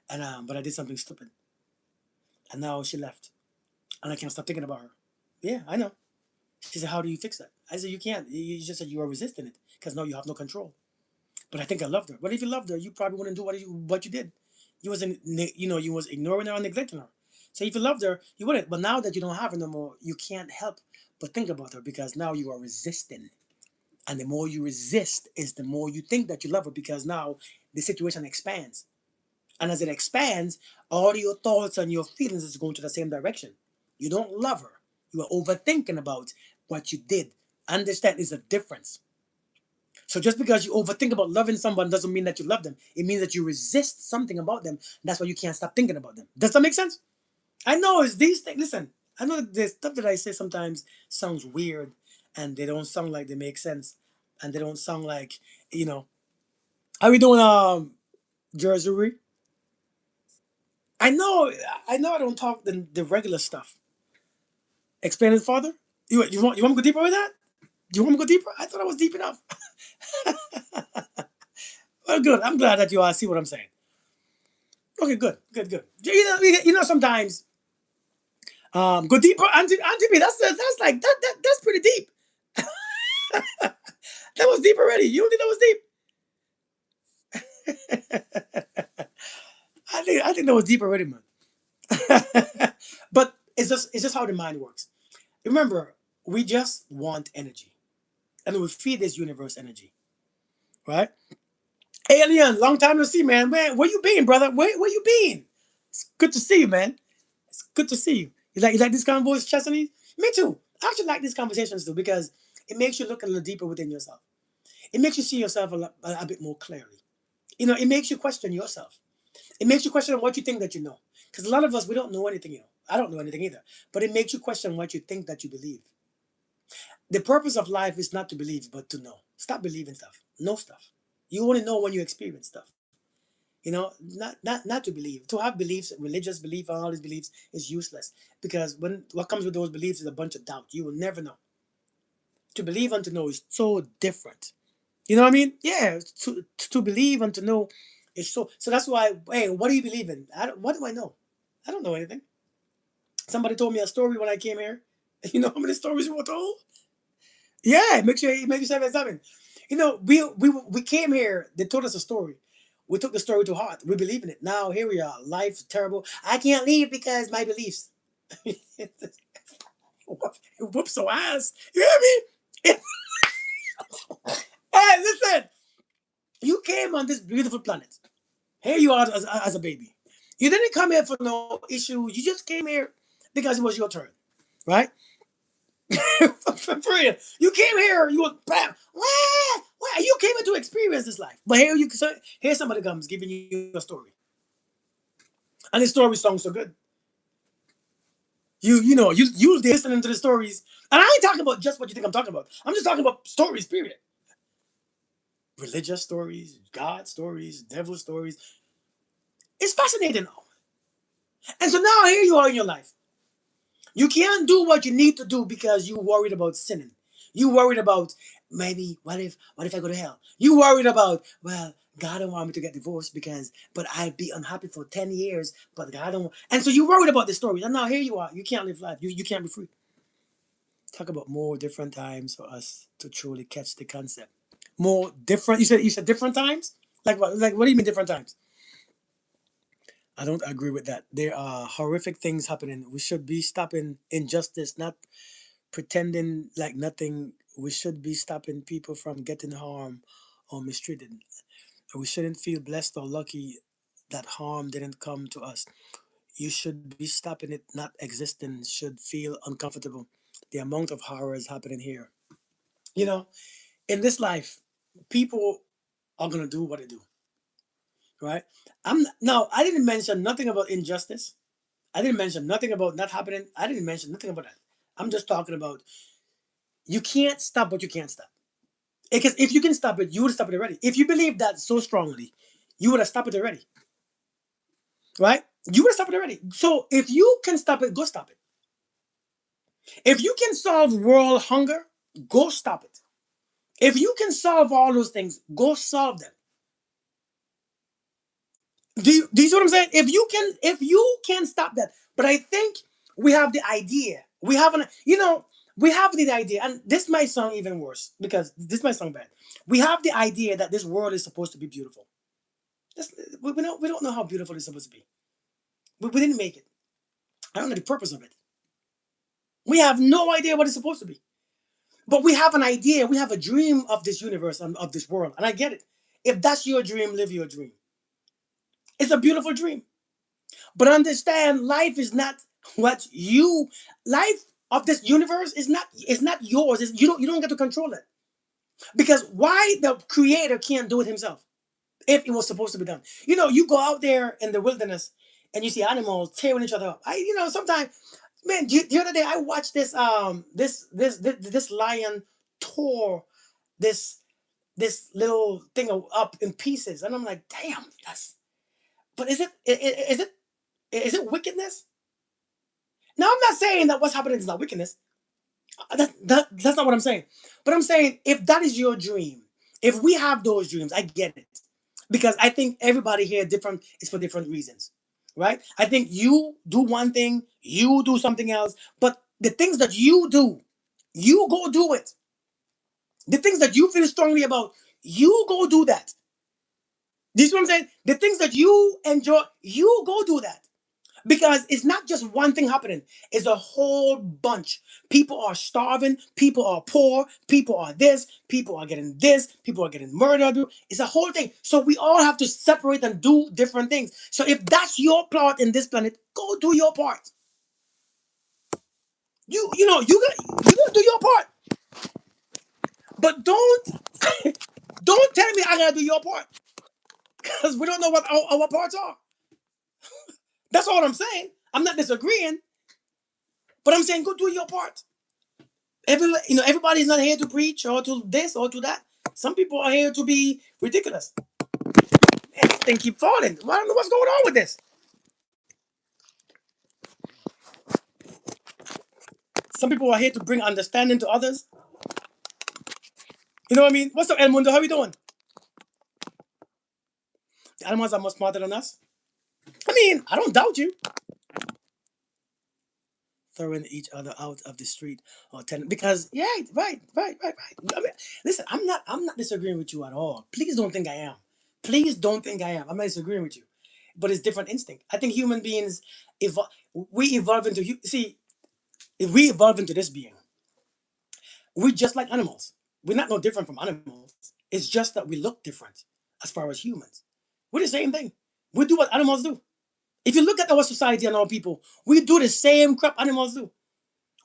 Speaker 1: and but I did something stupid, and now she left, and I can't stop thinking about her." Yeah, I know. She said, "How do you fix that?" I said, "You can't. You just said you are resisting it because now you have no control." But I think I loved her. But if you loved her, you probably wouldn't do what you did. You was ignoring her or neglecting her. So if you loved her, you wouldn't. But now that you don't have her no more, you can't help but think about her because now you are resisting. And the more you resist is the more you think that you love her because now the situation expands. And as it expands, all your thoughts and your feelings is going to the same direction. You don't love her. You are overthinking about what you did. Understand is a difference. So just because you overthink about loving someone doesn't mean that you love them. It means that you resist something about them. That's why you can't stop thinking about them. Does that make sense? I know it's these things. Listen, I know that the stuff that I say sometimes sounds weird and they don't sound like they make sense. And they don't sound like, you know. How we doing, Jersey? I know I don't talk the regular stuff. Explain it further? You want me to go deeper with that? Do you want me to go deeper? I thought I was deep enough. Well, good. I'm glad that you all see what I'm saying. Okay, good, good, good. Sometimes go deeper, Auntie B. That's like that's pretty deep. That was deep already. You don't think that was deep? I think that was deep already, man. But it's just how the mind works. Remember, we just want energy, and we feed this universe energy, right? Alien, long time no see, man. Where you been, brother? Where you been? It's good to see you, man. It's good to see you. You like this conversation, Chesney? Me too. I actually like these conversations too because it makes you look a little deeper within yourself. It makes you see yourself a bit more clearly. It makes you question yourself. It makes you question what you think that you know. Because a lot of us, we don't know anything. I don't know anything either. But it makes you question what you think that you believe. The purpose of life is not to believe, but to know. Stop believing stuff. Know stuff. You only know when you experience stuff. Not to believe. To have beliefs, religious belief, and all these beliefs is useless. Because when what comes with those beliefs is a bunch of doubt. You will never know. To believe and to know is so different. You know what I mean? Yeah. To believe and to know is so that's why, hey, what do you believe in? What do I know? I don't know anything. Somebody told me a story when I came here. You know how many stories you were told? Yeah, make sure you something. We came here. They told us a story. We took the story to heart. We believe in it. Now here we are. Life's terrible. I can't leave because my beliefs. Whoops, so ass. You hear me? Hey, listen. You came on this beautiful planet. Here you are as a baby. You didn't come here for no issue. You just came here because it was your turn, right? For real. You came here. You were bam. Wah. You came here to experience this life. But here somebody comes giving you a story, and the story sounds so good. You listening to the stories, and I ain't talking about just what you think I'm talking about. I'm just talking about stories. Period. Religious stories, God stories, devil stories. It's fascinating, though. And so now here you are in your life. You can't do what you need to do because you worried about sinning. You worried about maybe what if I go to hell? You worried about, well, God don't want me to get divorced but I'd be unhappy for 10 years, but God don't. And so you worried about the story. And now here you are. You can't live life. You can't be free. Talk about more different times for us to truly catch the concept. More different. You said different times. Like what? Like what do you mean different times? I don't agree with that. There are horrific things happening. We should be stopping injustice, not pretending like nothing. We should be stopping people from getting harmed or mistreated. We shouldn't feel blessed or lucky that harm didn't come to us. You should be stopping it not existing, should feel uncomfortable. The amount of horror is happening here. You know, in this life, people are gonna do what they do, right? I didn't mention nothing about injustice. I didn't mention nothing about not happening. I didn't mention nothing about that. I'm just talking about you can't stop what you can't stop. Because if you can stop it, you would stop it already. If you believe that so strongly, you would have stopped it already, right? You would have stopped it already. So if you can stop it, go stop it. If you can solve world hunger, go stop it. If you can solve all those things, go solve them. Do you see what I'm saying? If you can stop that, but I think we have the idea. We have the idea, and this might sound even worse because this might sound bad. We have the idea that this world is supposed to be beautiful. That's, we don't know how beautiful it's supposed to be. We didn't make it. I don't know the purpose of it. We have no idea what it's supposed to be. But we have an idea. We have a dream of this universe and of this world. And I get it. If that's your dream, live your dream. It's a beautiful dream. But understand, life is not what you life of this universe is not yours. You don't get to control it. Because why the creator can't do it himself if it was supposed to be done? You go out there in the wilderness and you see animals tearing each other up. Sometimes, man, the other day I watched this lion tore this little thing up in pieces, and I'm like, damn, that's. But is it wickedness? Now I'm not saying that what's happening is not wickedness. That's not what I'm saying. But I'm saying if that is your dream, if we have those dreams, I get it. Because I think everybody here different is for different reasons. Right? I think you do one thing, you do something else, but the things that you do, you go do it. The things that you feel strongly about, you go do that. This is what I'm saying. The things that you enjoy, you go do that. Because it's not just one thing happening, it's a whole bunch. People are starving, people are poor, people are this, people are getting murdered. It's a whole thing. So we all have to separate and do different things. So if that's your part in this planet, go do your part. You gotta do your part. But don't tell me I gotta do your part. Because we don't know what our parts are. That's all I'm saying. I'm not disagreeing, but I'm saying go do your part. Everybody's not here to preach or to this or to that. Some people are here to be ridiculous. Man, this thing keep falling. I don't know what's going on with this. Some people are here to bring understanding to others. You know what I mean? What's up, El Mundo? How we doing? The animals are much smarter than us. I mean, I don't doubt you. Throwing each other out of the street or because yeah, right. I mean, listen, I'm not disagreeing with you at all. Please don't think I am. Please don't think I am. I'm not disagreeing with you, but it's different instinct. I think human beings evolve. We evolve into see. If we evolve into this being, we're just like animals. We're not no different from animals. It's just that we look different as far as humans. We're the same thing. We do what animals do. If you look at our society and our people, we do the same crap animals do.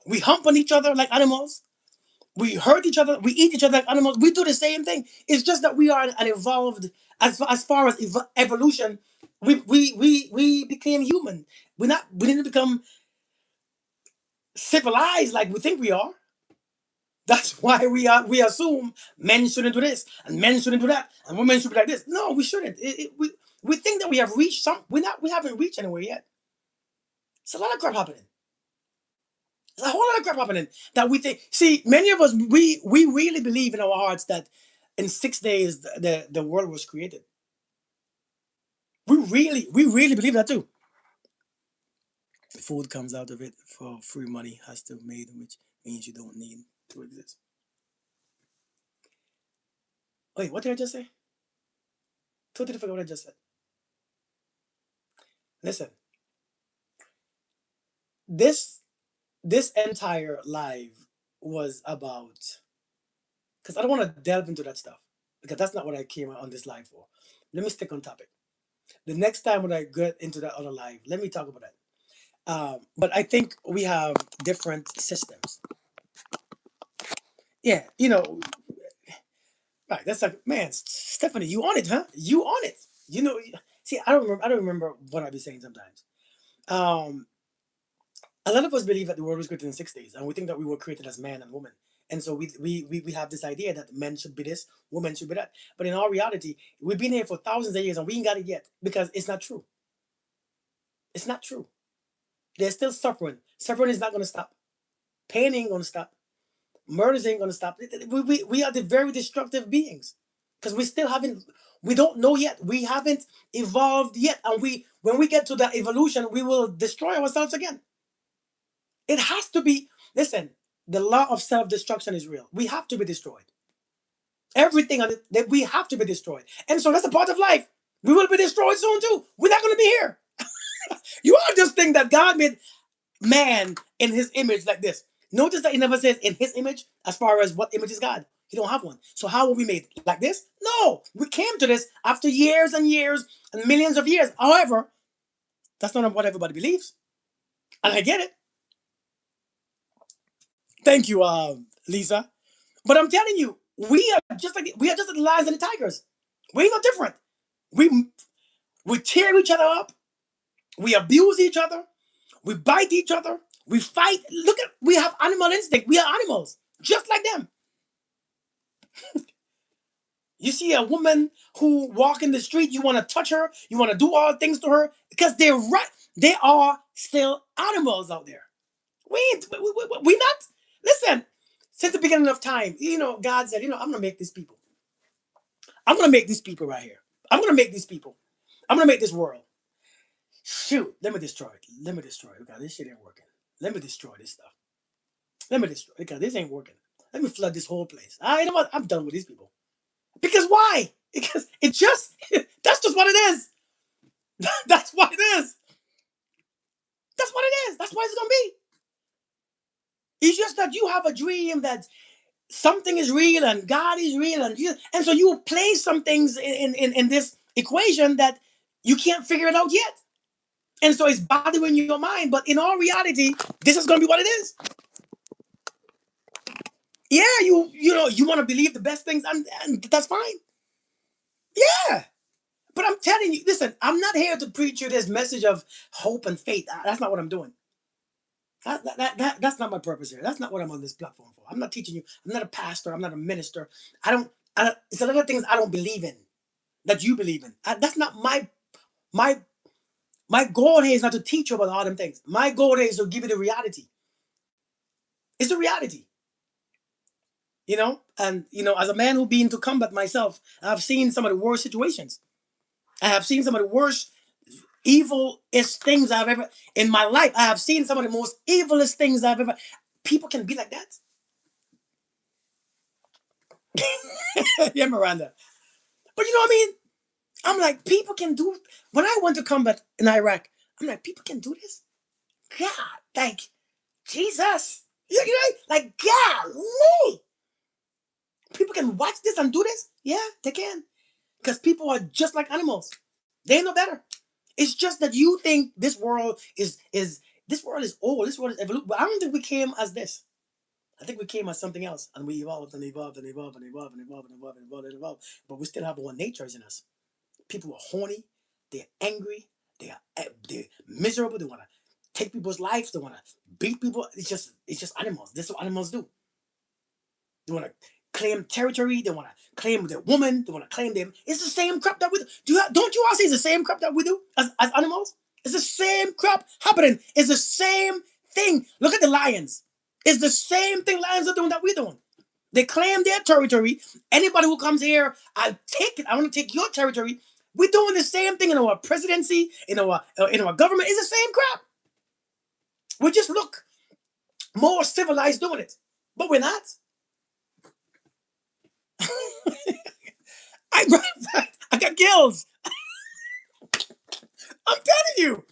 Speaker 1: We hump on each other like animals. We hurt each other. We eat each other like animals. We do the same thing. It's just that we are an evolved, as far as evolution, we became human. We didn't become civilized like we think we are. That's why we assume men shouldn't do this and men shouldn't do that and women should be like this. No, we shouldn't. We think that we have reached some. We haven't reached anywhere yet. It's a lot of crap happening. There's a whole lot of crap happening that we think. See, many of us we really believe in our hearts that in 6 days the world was created. We really believe that too. Food comes out of it for free money has to be made, which means you don't need to exist. Wait, what did I just say? Totally forgot what I just said. Listen, this this entire live was about because I don't want to delve into that stuff because that's not what I came on this live for. Let me stick on topic. The next time when I get into that other live, let me talk about that. But I think we have different systems. Yeah, right. That's like, man, Stephanie, you on it, huh? You on it. You know, see, I don't remember. I don't remember what I be saying sometimes. Um, a lot of us believe that the world was created in 6 days, and we think that we were created as man and woman. And so we have this idea that men should be this, women should be that. But in all reality, we've been here for thousands of years and we ain't got it yet because it's not true. It's not true. There's still suffering. Suffering is not going to stop. Pain ain't going to stop. Murders ain't going to stop. We are the very destructive beings because we don't know yet. We haven't evolved yet. And when we get to that evolution, we will destroy ourselves again. It has to be, listen, the law of self destruction is real. We have to be destroyed. Everything on it, that we have to be destroyed. And so that's a part of life. We will be destroyed soon too. We're not going to be here. You all just think that God made man in his image like this. Notice that he never says in his image as far as what image is God. He don't have one. So how were we made? Like this? No. We came to this after years and years and millions of years. However, that's not what everybody believes. And I get it. Thank you, Lisa. But I'm telling you, we are just like the lions and the tigers. We ain't no different. We we tear each other up. We abuse each other. We bite each other. We fight. Look at we have animal instinct. We are animals, just like them. You see a woman who walk in the street, you want to touch her, you want to do all things to her because they're right. They are still animals out there. We not. Listen, since the beginning of time, God said, I'm gonna make these people. I'm gonna make these people right here. I'm gonna make these people. I'm gonna make this world. Shoot, let me destroy it. Let me destroy it because this shit ain't working. Let me destroy this stuff. Let me destroy it because this ain't working. Let me flood this whole place. You know what? I'm done with these people. Because why? Because it just that's just what it is. That's what it is. That's what it is. That's what it's gonna be. It's just that you have a dream that something is real and God is real and so you play some things in this equation that you can't figure it out yet. And so it's bothering your mind. But in all reality, this is gonna be what it is. Yeah, you want to believe the best things, and that's fine. Yeah. But I'm telling you, listen, I'm not here to preach you this message of hope and faith. That's not what I'm doing. That's not my purpose here. That's not what I'm on this platform for. I'm not teaching you. I'm not a pastor. I'm not a minister. I don't it's a lot of things I don't believe in that you believe in. That's not my my goal here is not to teach you about all them things. My goal here is to give you the reality. It's the reality. And as a man who been to combat myself, I've seen some of the worst situations. I have seen some of the worst evilest things I've ever in my life. I have seen some of the most evilest things I've ever. People can be like that. Yeah, Miranda. But you know what I mean? I'm like, people can do. When I went to combat in Iraq, I'm like, people can do this. God, like Jesus. Like golly, people can watch this and do this. Yeah, they can, because people are just like animals. They ain't no better. It's just that you think this world is this world is old. This world is evolved. But I don't think we came as this. I think we came as something else, and we evolved and evolved and evolved and evolved and evolved and evolved and evolved and evolved. But we still have one natures in us. People are horny. They're angry. They're miserable. They want to take people's lives. They want to beat people. It's just animals. This is what animals do. They want to claim territory. They want to claim their woman. They want to claim them. It's the same crap that we do. Don't you all see it's the same crap that we do as animals? It's the same crap happening. It's the same thing. Look at the lions. It's the same thing lions are doing that we're doing. They claim their territory. Anybody who comes here, I'll take it. I want to take your territory. We're doing the same thing in our presidency, in our government. It's the same crap. We just look more civilized doing it, but we're not. I I got gills. I'm telling you.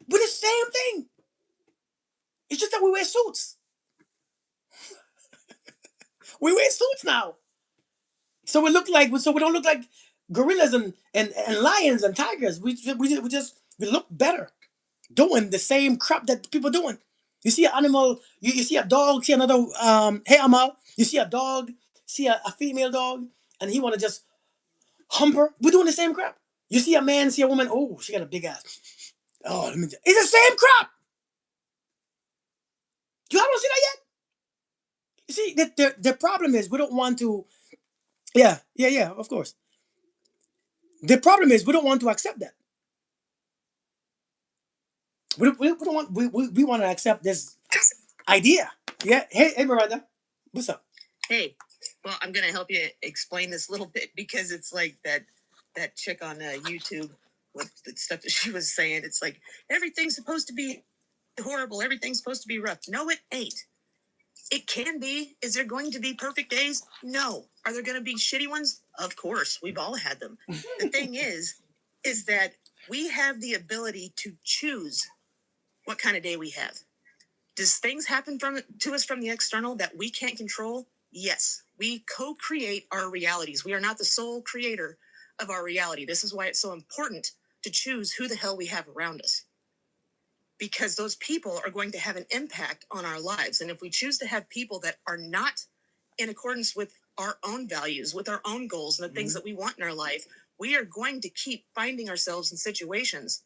Speaker 1: We're the same thing. It's just that we wear suits. We wear suits now. So we don't look like gorillas and lions and tigers. We look better doing the same crap that people doing. You see an animal, you see a dog, see another hey Amal, you see a dog, see a female dog, and he wanna just hump her. We're doing the same crap. You see a man, see a woman, oh, she got a big ass. Oh, it's the same crap. You haven't seen that yet? You see, the problem is we don't want to. Yeah, yeah, yeah. Of course. The problem is we don't want to accept that. We don't want we want to accept this idea. Yeah. Hey, Miranda, what's up?
Speaker 2: Hey, well, I'm gonna help you explain this a little bit because it's like that chick on YouTube with the stuff that she was saying. It's like everything's supposed to be horrible. Everything's supposed to be rough. No, it ain't. It can be. Is there going to be perfect days? No. Are there going to be shitty ones? Of course. We've all had them. The thing is that we have the ability to choose what kind of day we have. Does things happen to us from the external that we can't control? Yes. We co-create our realities. We are not the sole creator of our reality. This is why it's so important to choose who the hell we have around us. Because those people are going to have an impact on our lives. And if we choose to have people that are not in accordance with our own values, with our own goals, and the things that we want in our life, we are going to keep finding ourselves in situations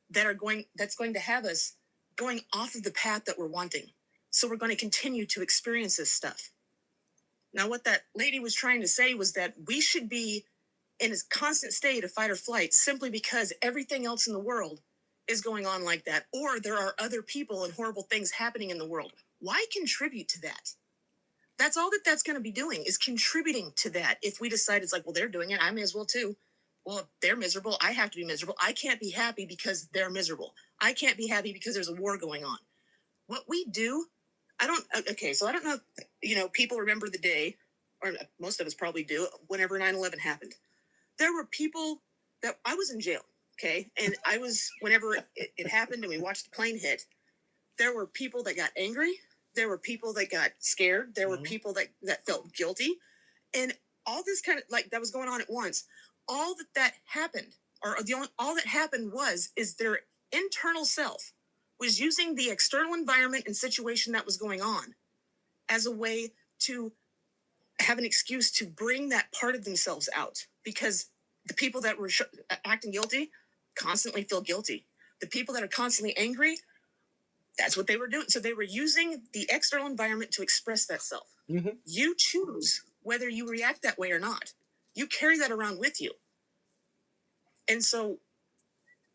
Speaker 2: that's going to have us going off of the path that we're wanting. So we're going to continue to experience this stuff. Now, what that lady was trying to say was that we should be in a constant state of fight or flight simply because everything else in the world is going on like that, or there are other people and horrible things happening in the world. Why contribute to that? That's all that's going to be doing, is contributing to that. If we decide it's like, well, they're doing it, I may as well too. Well, if they're miserable, I have to be miserable. I can't be happy because they're miserable. I can't be happy because there's a war going on. What we do, I don't know if, people remember the day, or most of us probably do, whenever 9/11 happened. There were people that, I was in jail, okay? And I was, whenever it happened and we watched the plane hit, there were people that got angry. There were people that got scared. There were people that felt guilty. And all this kind of, like, that was going on at once. All that happened, or all that happened is their internal self was using the external environment and situation that was going on as a way to have an excuse to bring that part of themselves out, because the people that were acting guilty constantly feel guilty. The people that are constantly angry, that's what they were doing. So they were using the external environment to express that self. You choose whether you react that way or not. You carry that around with you. And so,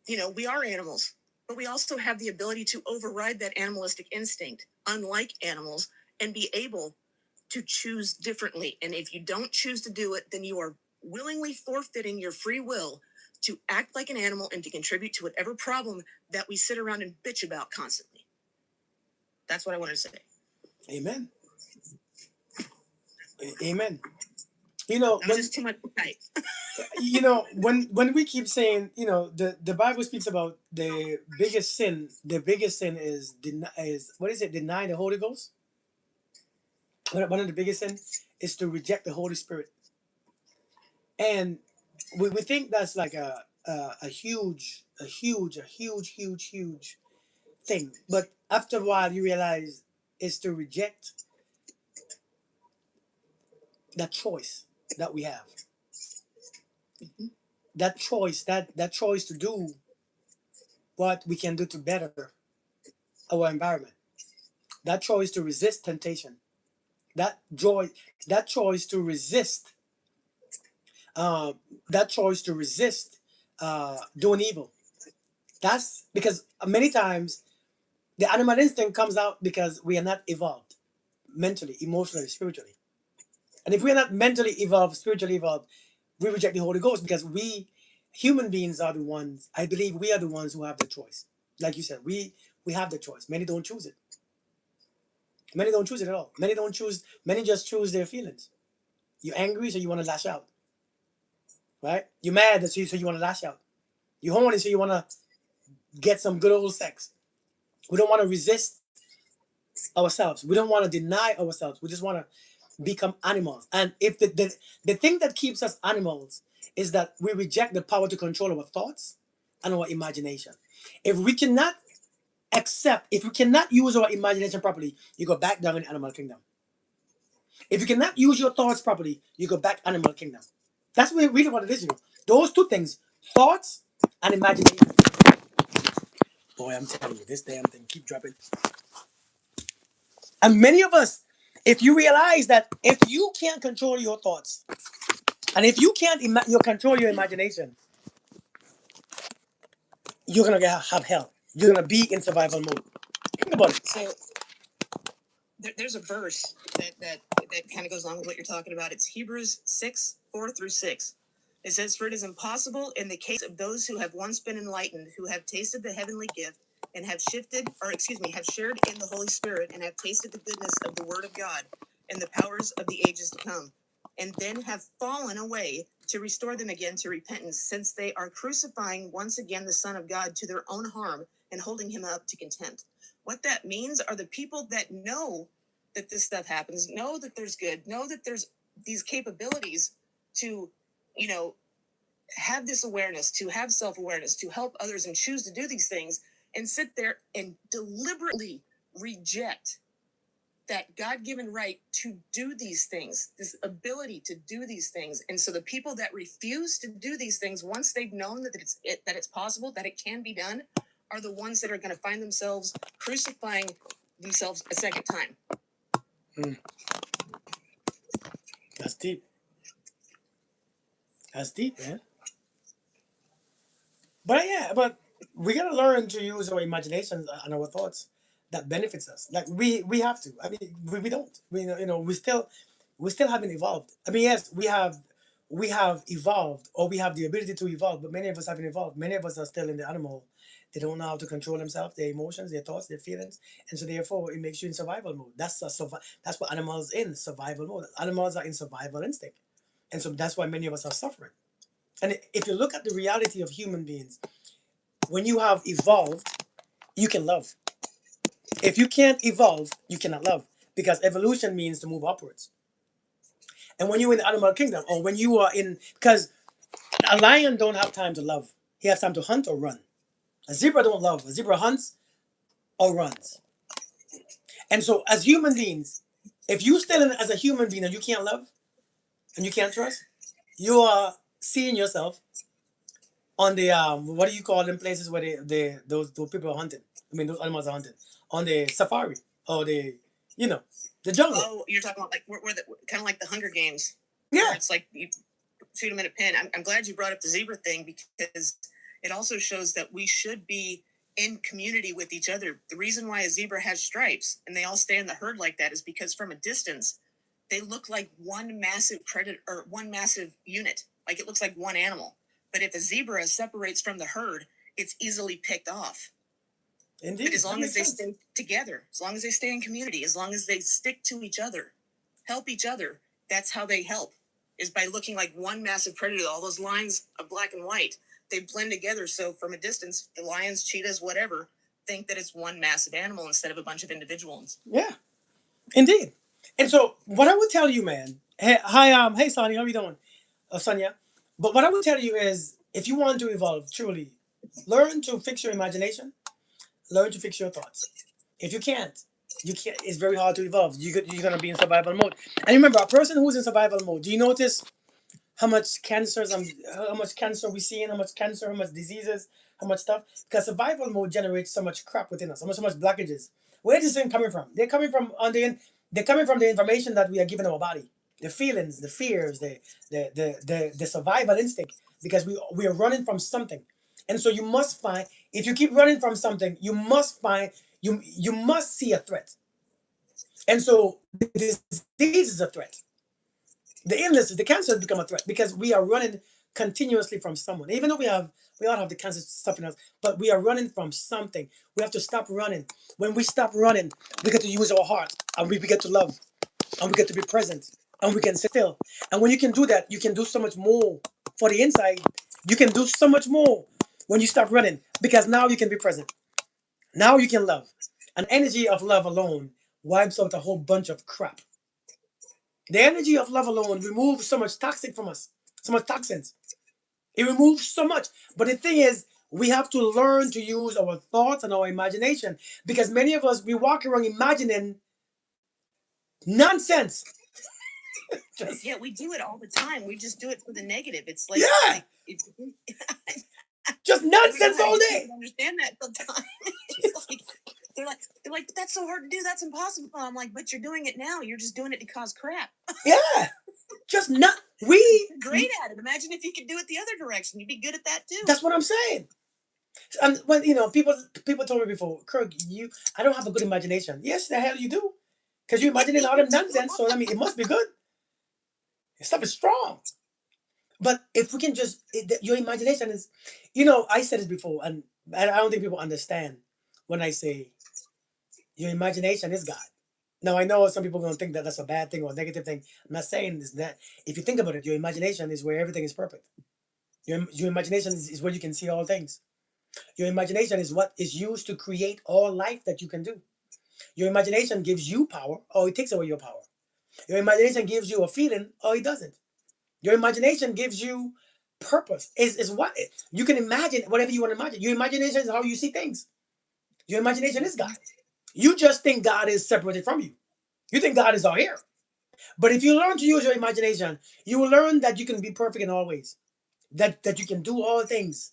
Speaker 2: we are animals, but we also have the ability to override that animalistic instinct, unlike animals, and be able to choose differently. And if you don't choose to do it, then you are willingly forfeiting your free will to act like an animal and to contribute to whatever problem that we sit around and bitch about constantly. That's what I wanted to say.
Speaker 1: Amen. Amen.
Speaker 2: That was just too much tonight.
Speaker 1: When we keep saying, the Bible speaks about the biggest sin. The biggest sin is what is it? Deny the Holy Ghost. One of the biggest sin is to reject the Holy Spirit, and we think that's like a huge thing. But after a while, you realize it's to reject that choice that we have. That choice to do what we can do to better our environment. That choice to resist temptation. That joy. That choice to resist. Uh, that choice to resist doing evil. That's because many times the animal instinct comes out because we are not evolved mentally, emotionally, spiritually. And if we are not mentally evolved, spiritually evolved, we reject the Holy Ghost because we, human beings, are the ones. I believe we are the ones who have the choice. Like you said, we have the choice. Many don't choose it. Many don't choose it at all. Many don't choose. Many just choose their feelings. You're angry, so you want to lash out. Right? You're mad, so you want to lash out. You're horny, so you want to get some good old sex. We don't want to resist ourselves. We don't want to deny ourselves. We just want to become animals. And if the thing that keeps us animals is that we reject the power to control our thoughts and our imagination. If we cannot if we cannot use our imagination properly, you go back down in animal kingdom. If you cannot use your thoughts properly, you go back animal kingdom. That's really what it is. Those two things, thoughts and imagination. Boy, I'm telling you, this damn thing keep dropping. And many of us, if you realize that if you can't control your thoughts, and if you can't you control your imagination, you're gonna have hell. You're gonna be in survival mode. Think about it.
Speaker 2: So there's a verse that kind of goes along with what you're talking about. It's Hebrews 6:4-6. It says, "For it is impossible in the case of those who have once been enlightened, who have tasted the heavenly gift, and have have shared in the Holy Spirit and have tasted the goodness of the Word of God and the powers of the ages to come, and then have fallen away to restore them again to repentance, since they are crucifying once again the Son of God to their own harm and holding him up to contempt. What that means are the people that know that this stuff happens, know that there's good, know that there's these capabilities to, you know, have this awareness, to have self-awareness, to help others and choose to do these things, and sit there and deliberately reject that God-given right to do these things, this ability to do these things. And so the people that refuse to do these things, once they've known that it's possible, that it can be done, are the ones that are going to find themselves crucifying themselves a second time.
Speaker 1: Mm, that's deep. That's deep, man. But yeah, but we gotta learn to use our imagination and our thoughts that benefits us. Like we have to. I mean, we don't. We still haven't evolved. I mean, yes, we have evolved, or we have the ability to evolve, but many of us haven't evolved. Many of us are still in the animal. They don't know how to control themselves, their emotions, their thoughts, their feelings, and so therefore it makes you in survival mode. That's what animals in survival mode. Animals are in survival instinct, and so that's why many of us are suffering. And if you look at the reality of human beings, when you have evolved, you can love. If you can't evolve, you cannot love, because evolution means to move upwards. And when you're in the animal kingdom, or when you are in, because a lion don't have time to love. He has time to hunt or run. A zebra don't love. A zebra hunts or runs. And so, as human beings, if you still in as a human being and you can't love and you can't trust, you are seeing yourself on the what do you call them places where those people are hunting? I mean, those animals are hunting on the safari, or you know the jungle.
Speaker 2: Oh, you're talking about like where the kind of like the Hunger Games,
Speaker 1: Yeah,
Speaker 2: where it's like you shoot them in a pen. I'm glad you brought up the zebra thing, because it also shows that we should be in community with each other. The reason why a zebra has stripes and they all stay in the herd like that is because from a distance, they look like one massive predator or one massive unit. Like it looks like one animal. But if a zebra separates from the herd, it's easily picked off.
Speaker 1: indeed.
Speaker 2: But as long as they stay together, as long as they stay in community, as long as they stick to each other, help each other, that's how they help, is by looking like one massive predator. All those lines of black and white, they blend together. So from a distance, the lions, cheetahs, whatever, think that it's one massive animal instead of a bunch of individuals.
Speaker 1: Yeah, indeed. And so, what I would tell you, man. Hey, hi, hey, Sonny, how you doing, Sonia? But what I would tell you is, if you want to evolve truly, learn to fix your imagination, learn to fix your thoughts. If you can't, you can't. It's very hard to evolve. You're gonna be in survival mode. And remember, a person who's in survival mode. Do you notice how much cancer we see, and how much cancer, how much diseases, how much stuff? Because survival mode generates so much crap within us, so much blockages. Where is this thing coming from? They're coming from the information that we are giving our body, the feelings, the fears, the survival instinct. Because we are running from something, and so you must find. If you keep running from something, you must find you must see a threat, and so the disease is a threat. The illness, the cancer has become a threat because we are running continuously from someone. Even though we all have the cancer stuff in us, but we are running from something. We have to stop running. When we stop running, we get to use our heart, and we get to love, and we get to be present, and we can sit still. And when you can do that, you can do so much more for the inside. You can do so much more when you stop running, because now you can be present. Now you can love. An energy of love alone wipes out a whole bunch of crap. The energy of love alone removes so much toxic from us, so much toxins. It removes so much. But the thing is, we have to learn to use our thoughts and our imagination, because many of us, we walk around imagining nonsense.
Speaker 2: Yeah, we do it all the time. We just do it for the negative. It's like,
Speaker 1: Yeah,
Speaker 2: like it's,
Speaker 1: just
Speaker 2: I don't know
Speaker 1: nonsense
Speaker 2: how
Speaker 1: all
Speaker 2: you
Speaker 1: day.
Speaker 2: people understand that sometimes. It's like they're like, but that's so hard to do. That's impossible. I'm like, but you're doing it now. You're just doing it to cause crap.
Speaker 1: Yeah, just not we.
Speaker 2: You're great at it. Imagine if you could do it the other direction. You'd be good at that too.
Speaker 1: That's what I'm saying. And when people told me before, Kirk, I don't have a good imagination. Yes, the hell you do, because you imagining all them nonsense. So I mean, it must be good. Stuff is strong. But if we can just, your imagination is, I said it before, and I don't think people understand. when I say your imagination is God. Now I know some people are gonna think that that's a bad thing or a negative thing. I'm not saying this that. If you think about it, your imagination is where everything is perfect. Your imagination is where you can see all things. Your imagination is what is used to create all life that you can do. Your imagination gives you power, or it takes away your power. Your imagination gives you a feeling, or it doesn't. Your imagination gives you purpose. Is what you can imagine, whatever you want to imagine. Your imagination is how you see things. Your imagination is God. You just think God is separated from you. You think God is all here. But if you learn to use your imagination, you will learn that you can be perfect in all ways. That you can do all things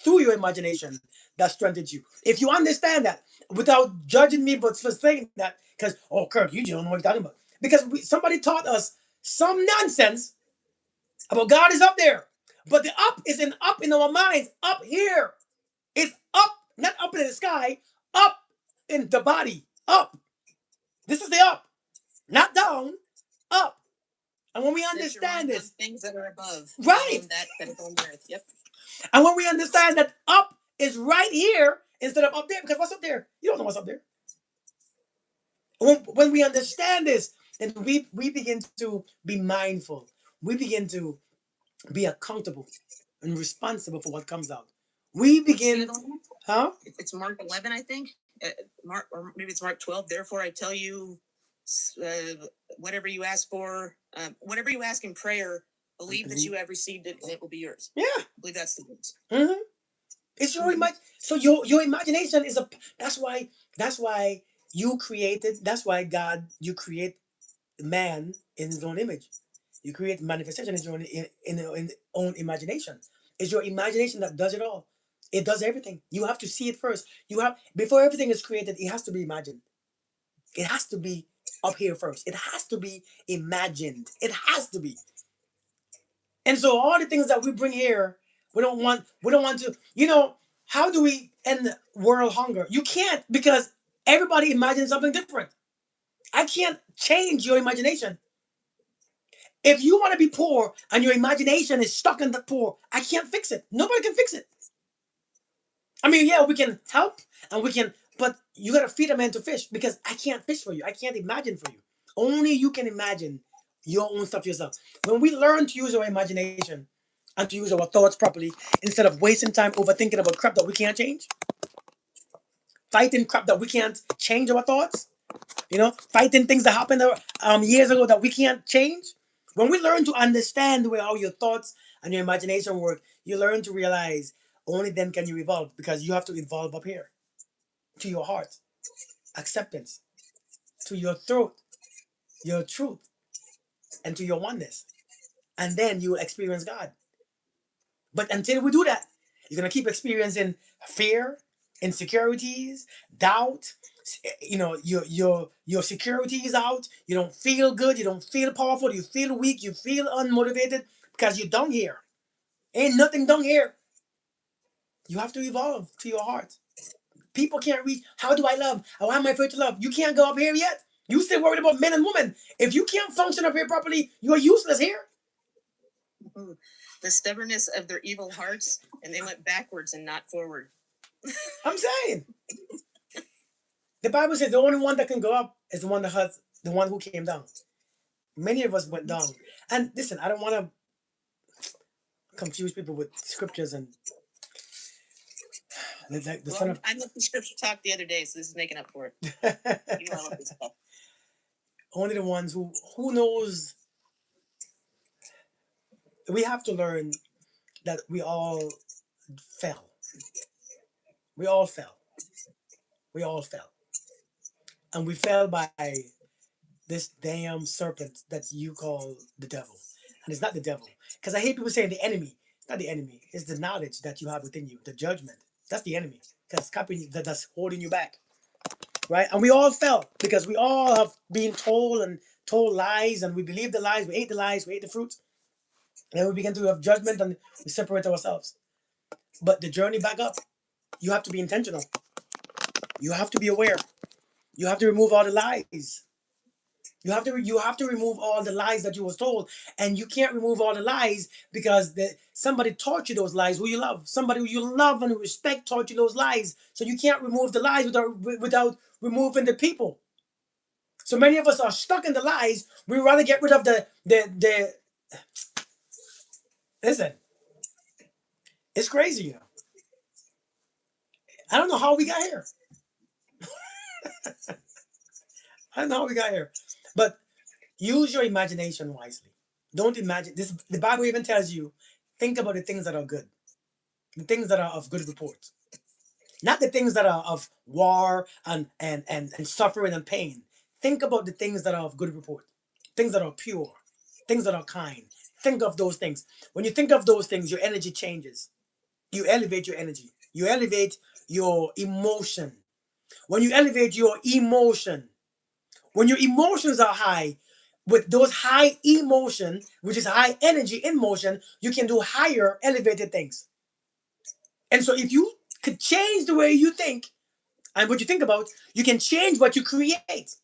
Speaker 1: through your imagination that strengthens you. If you understand that, without judging me, but for saying that, because oh Kirk, you don't know what you're talking about. Because somebody taught us some nonsense about God is up there. But the up is in our minds, up here. It's up, not up in the sky, up in the body. Up. This is the up. Not down, up. And when we understand this,
Speaker 2: things that are above,
Speaker 1: right?
Speaker 2: That is on the earth. Yep.
Speaker 1: And when we understand that up is right here instead of up there, because what's up there? You don't know what's up there. When we understand this, then we begin to be mindful. We begin to be accountable and responsible for what comes out. We begin, huh?
Speaker 2: It's Mark 11, I think. Mark, or maybe it's Mark 12. Therefore, I tell you, whatever you ask for, whatever you ask in prayer, believe that you have received it, and it will be yours.
Speaker 1: Yeah, I
Speaker 2: believe that's the words.
Speaker 1: Mm-hmm. It's your so your imagination is a. That's why you created. That's why God you create man in His own image. You create manifestation in your own in own imagination. It's your imagination that does it all. It does everything. You have to see it first. You have before everything is created. It has to be imagined. It has to be up here first. It has to be imagined. It has to be. And so all the things that we bring here, we don't want. We don't want to. How do we end world hunger? You can't because everybody imagines something different. I can't change your imagination. If you want to be poor and your imagination is stuck in the poor, I can't fix it. Nobody can fix it. I mean, yeah, we can help and we can, but you got to feed a man to fish because I can't fish for you. I can't imagine for you. Only you can imagine your own stuff yourself. When we learn to use our imagination and to use our thoughts properly instead of wasting time overthinking about crap that we can't change, fighting crap that we can't change our thoughts, fighting things that happened years ago that we can't change. When we learn to understand the way how your thoughts and your imagination work, you learn to realize only then can you evolve because you have to evolve up here to your heart, acceptance, to your throat, your truth, and to your oneness. And then you will experience God. But until we do that, you're gonna keep experiencing fear, insecurities, doubt. Your security is out. You don't feel good. You don't feel powerful. You feel weak. You feel unmotivated because you're down here. Ain't nothing down here. You have to evolve to your heart. People can't reach. How do I love? How am I afraid to love? You can't go up here yet. You still worried about men and women. If you can't function up here properly, you are useless here.
Speaker 2: The stubbornness of their evil hearts, and they went backwards and not forward.
Speaker 1: I'm saying. The Bible says the only one that can go up is the one who came down. Many of us went down. And listen, I don't want to confuse people with scriptures and the son of.
Speaker 2: I looked the scripture talk the other day, so this is making up for it.
Speaker 1: Only the ones who knows. We have to learn that we all fell. We all fell. We all fell. And we fell by this damn serpent that you call the devil. And it's not the devil. Because I hate people saying the enemy. It's not the enemy. It's the knowledge that you have within you, the judgment. That's the enemy. That's that's holding you back. Right? And we all fell because we all have been told lies and we believe the lies, we ate the lies, we ate the fruits. And then we begin to have judgment and we separate ourselves. But the journey back up, you have to be intentional. You have to be aware. You have to remove all the lies. You have to remove all the lies that you was told, and you can't remove all the lies because somebody taught you those lies. Who you love, somebody who you love and respect, taught you those lies. So you can't remove the lies without removing the people. So many of us are stuck in the lies. We rather get rid of the. Listen, it's crazy. I don't know how we got here. I don't know how we got here, but use your imagination wisely. Don't imagine this. The Bible even tells you, think about the things that are good, the things that are of good report, not the things that are of war and suffering and pain. Think about the things that are of good report, things that are pure, things that are kind. Think of those things. When you think of those things, your energy changes. You elevate your energy. You elevate your emotion. When you elevate your emotion, when your emotions are high, with those high emotion, which is high energy in motion, you can do higher elevated things. And so if you could change the way you think and what you think about, you can change what you create.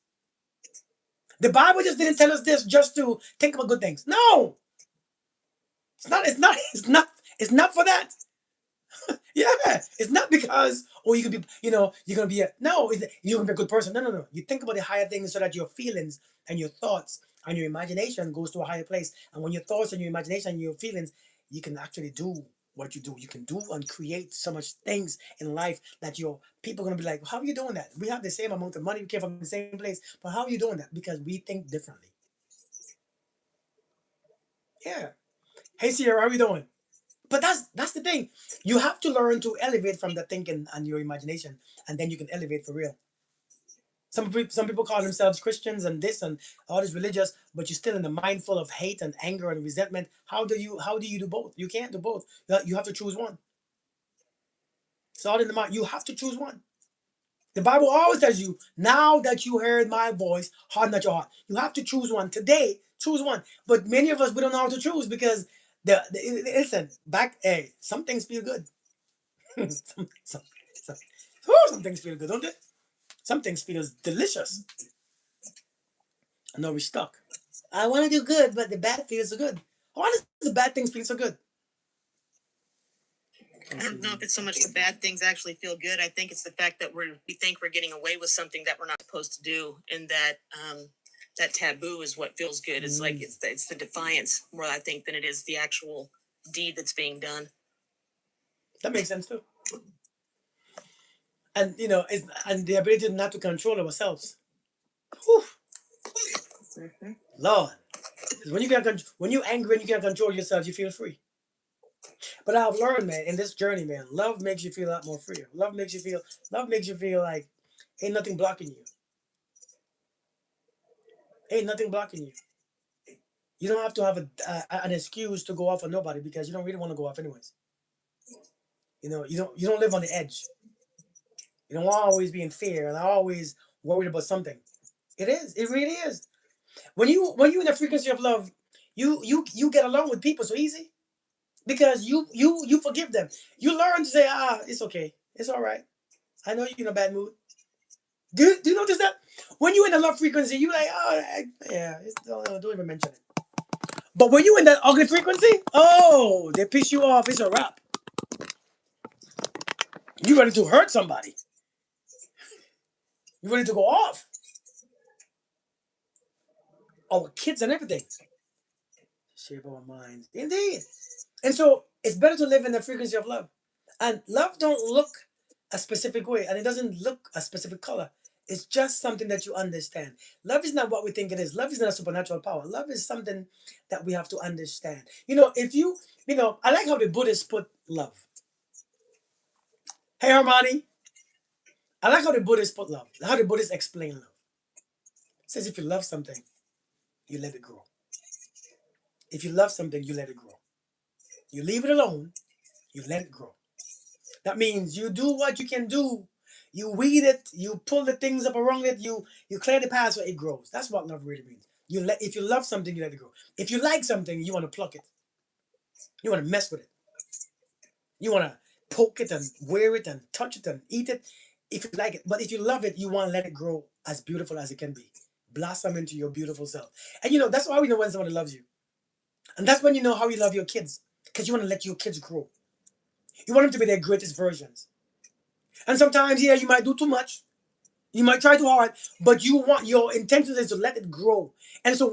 Speaker 1: The Bible just didn't tell us this just to think about good things. No, it's not. It's not. It's not. It's not for that. Yeah, it's not because you could be, you're gonna be a no, you're gonna be a good person. No, no, no. You think about the higher things so that your feelings and your thoughts and your imagination goes to a higher place. And when your thoughts and your imagination and your feelings, you can actually do what you do. You can do and create so much things in life that your people are gonna be like, how are you doing that? We have the same amount of money, we came from the same place, but how are you doing that? Because we think differently. Yeah. Hey Sierra, how are you doing? But that's the thing. You have to learn to elevate from the thinking and your imagination, and then you can elevate for real. Some people call themselves Christians and this and all this religious, but you're still in the mind full of hate and anger and resentment. How do you do both? You can't do both. You have to choose one. It's all in the mind. You have to choose one. The Bible always tells you, now that you heard my voice, harden not your heart. You have to choose one today. Choose one. But many of us, we don't know how to choose because listen, hey, some things feel good. Some things feel good, don't they? Some things feel delicious. I know we're stuck. I want to do good, but the bad feels so good. Why does the bad things feel so good?
Speaker 2: I don't know if it's so much the bad things actually feel good. I think it's the fact that we think we're getting away with something that we're not supposed to do, and that taboo is what feels good. It's like it's the defiance more, I think, than it is the actual deed that's being done.
Speaker 1: That makes sense too. And and the ability not to control ourselves. Whew, Lord, 'cause when you angry and you can't control yourself, you feel free. But I've learned, man, in this journey, man, love makes you feel a lot more freer. Love makes you feel like ain't nothing blocking you. Ain't nothing blocking you. You don't have to have an excuse to go off on nobody because you don't really want to go off anyways. You don't live on the edge. You don't always be in fear and always worried about something. It is. It really is. When you in the frequency of love, you get along with people so easy because you forgive them. You learn to say, it's okay, it's all right. I know you're in a bad mood. Do you notice that when you in the love frequency, you like, yeah, don't even mention it. But when you in that ugly frequency, oh, they piss you off. It's a wrap. You ready to hurt somebody? You ready to go off? Our kids and everything. Shape our minds, indeed. And so it's better to live in the frequency of love. And love don't look a specific way, and it doesn't look a specific color. It's just something that you understand. Love is not what we think it is. Love is not a supernatural power. Love is something that we have to understand. If I like how the Buddhists put love. Hey, Harmony, I like how the Buddhists put love. How the Buddhists explain love. It says if you love something, you let it grow. If you love something, you let it grow. You leave it alone, you let it grow. That means you do what you can do. You weed it, you pull the things up around it, you clear the path so it grows. That's what love really means. If you love something, you let it grow. If you like something, you want to pluck it. You want to mess with it. You want to poke it and wear it and touch it and eat it if you like it. But if you love it, you want to let it grow as beautiful as it can be. blossom into your beautiful self. And that's why we know when somebody loves you. And that's when you know how you love your kids. Because you want to let your kids grow. You want them to be their greatest versions. And sometimes, yeah, you might do too much. You might try too hard, but your intention is to let it grow. And so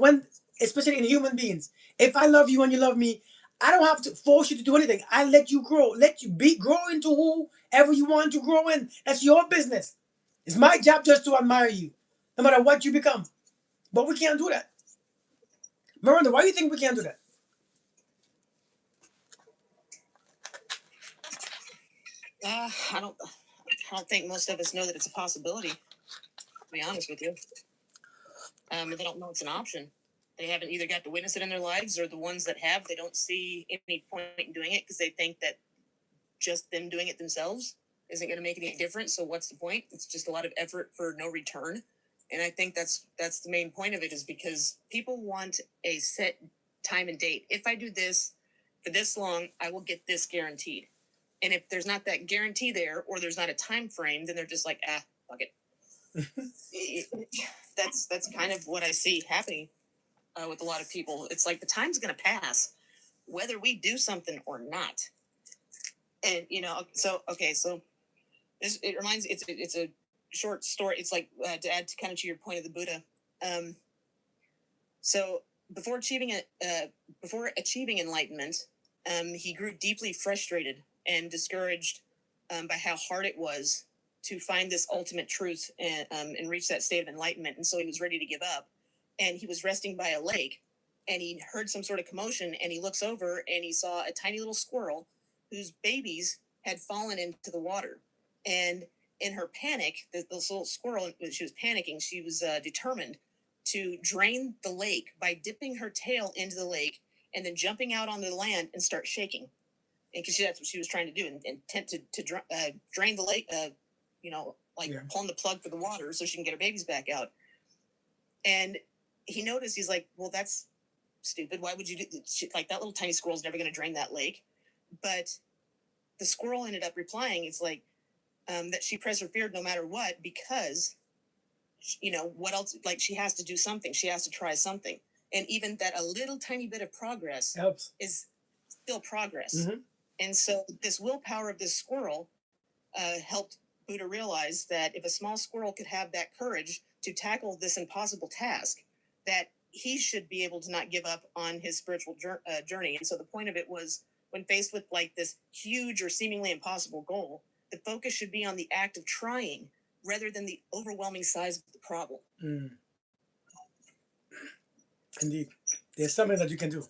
Speaker 1: especially in human beings, if I love you and you love me, I don't have to force you to do anything. I let you grow, let you grow into whoever you want to grow in. That's your business. It's my job just to admire you, no matter what you become. But we can't do that. Miranda, why do you think we can't do that?
Speaker 2: I don't. I don't think most of us know that it's a possibility. To be honest with you, they don't know it's an option. They haven't either got to witness it in their lives, or the ones that have, they don't see any point in doing it because they think that just them doing it themselves isn't going to make any difference. So what's the point? It's just a lot of effort for no return. And I think that's the main point of it, is because people want a set time and date. If I do this for this long, I will get this guaranteed. And if there's not that guarantee there, or there's not a time frame, then they're just like, fuck it. That's kind of what I see happening with a lot of people. It's like the time's going to pass, whether we do something or not. And so okay, so it reminds it's a short story. It's like to add to kind of to your point of the Buddha. So before achieving enlightenment, he grew deeply frustrated and discouraged by how hard it was to find this ultimate truth and reach that state of enlightenment. And so he was ready to give up. And he was resting by a lake, and he heard some sort of commotion, and he looks over and he saw a tiny little squirrel whose babies had fallen into the water. And in her panic, this little squirrel, she was panicking. She was determined to drain the lake by dipping her tail into the lake and then jumping out onto the land and start shaking. And because that's what she was trying to do, and intent to drain the lake, pulling the plug for the water so she can get her babies back out. And he noticed, he's like, well, that's stupid. Why would you do like that? Little tiny squirrel's never going to drain that lake. But the squirrel ended up replying, it's like that she persevered no matter what, because what else? Like, she has to do something. She has to try something. And even that a little tiny bit of progress
Speaker 1: Helps.
Speaker 2: is still progress.
Speaker 1: Mm-hmm.
Speaker 2: And so this willpower of this squirrel helped Buddha realize that if a small squirrel could have that courage to tackle this impossible task, that he should be able to not give up on his spiritual journey. And so the point of it was, when faced with like this huge or seemingly impossible goal, the focus should be on the act of trying rather than the overwhelming size of the problem.
Speaker 1: Indeed. There's something that you can do.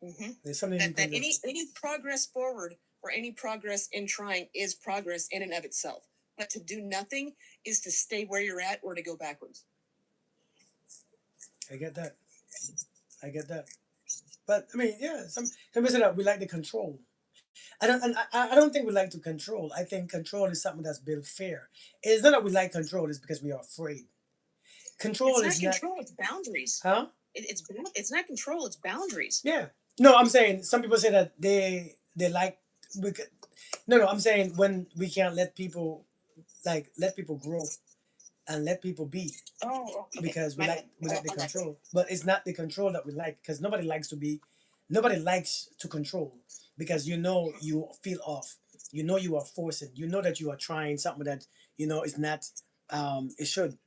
Speaker 2: Mm-hmm.
Speaker 1: There's something
Speaker 2: that any progress forward or any progress in trying is progress in and of itself. But to do nothing is to stay where you're at or to go backwards.
Speaker 1: I get that. But I mean, yeah, some say that we like the control. I don't think we like to control. I think control is something that's built fair. It's not that we like control, it's because we are afraid. Control
Speaker 2: it's
Speaker 1: is
Speaker 2: not control, it's boundaries.
Speaker 1: Huh?
Speaker 2: It's not control, it's boundaries.
Speaker 1: Yeah. No, I'm saying some people say that they like no, I'm saying when we can't let people grow and let people be.
Speaker 2: Oh, okay.
Speaker 1: Because we like the control, but it's not the control that we like, because nobody likes to control, because you feel off, you are forcing, that you are trying something that is not it should.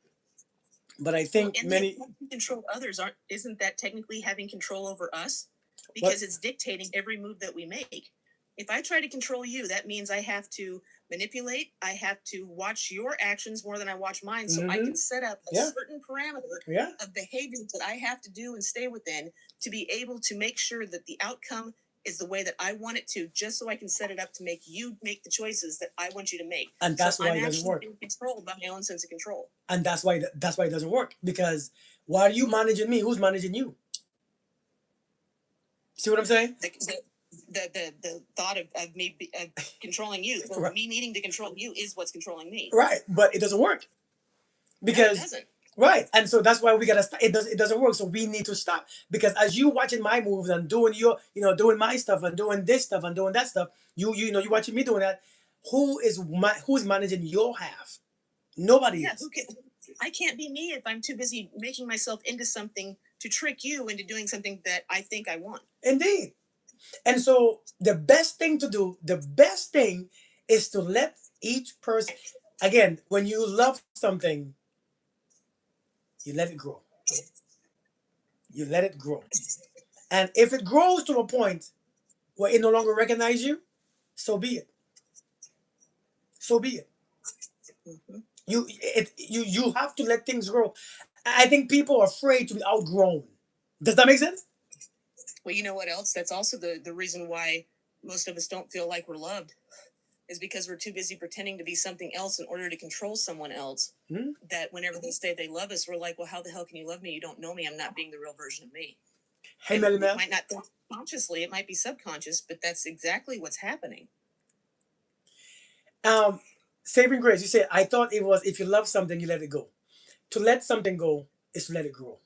Speaker 1: But I think many
Speaker 2: control others isn't that technically having control over us, because it's dictating every move that we make. If I try to control you, that means I have to manipulate. I have to watch your actions more than I watch mine, so I can set up a certain parameter of behavior that I have to do and stay within to be able to make sure that the outcome is the way that I want it to, just so I can set it up to make you make the choices that I want you to make.
Speaker 1: And that's why it doesn't work.
Speaker 2: I'm controlled by my own sense of control.
Speaker 1: And that's why it doesn't work, because while you managing me, who's managing you? See what I'm saying?
Speaker 2: The thought of me controlling you, so right. Me needing to control you is what's controlling me.
Speaker 1: Right, but it doesn't work, because
Speaker 2: it doesn't.
Speaker 1: Right, and so that's why we gotta stop. It doesn't work, so we need to stop, because as you watching my moves and doing doing my stuff and doing this stuff and doing that stuff, you watching me doing that. Who's managing your half? Nobody is.
Speaker 2: I can't be me if I'm too busy making myself into something to trick you into doing something that I think I want.
Speaker 1: Indeed. And so the best thing to do, the best thing is to let each person, again, when you love something, you let it grow. You let it grow. And if it grows to a point where it no longer recognizes you, so be it. So be it.
Speaker 2: Mm-hmm.
Speaker 1: You have to let things grow. I think people are afraid to be outgrown. Does that make sense?
Speaker 2: Well, you know what else? That's also the reason why most of us don't feel like we're loved, is because we're too busy pretending to be something else in order to control someone else.
Speaker 1: Hmm?
Speaker 2: That whenever they say they love us, we're like, well, how the hell can you love me? You don't know me. I'm not being the real version of me.
Speaker 1: Hey,
Speaker 2: And
Speaker 1: Melly
Speaker 2: it
Speaker 1: Mel.
Speaker 2: might not think consciously, it might be subconscious, but that's exactly what's happening.
Speaker 1: Um, Saving grace. You said I thought it was if you love something, you let it go. To let something go is to let it grow.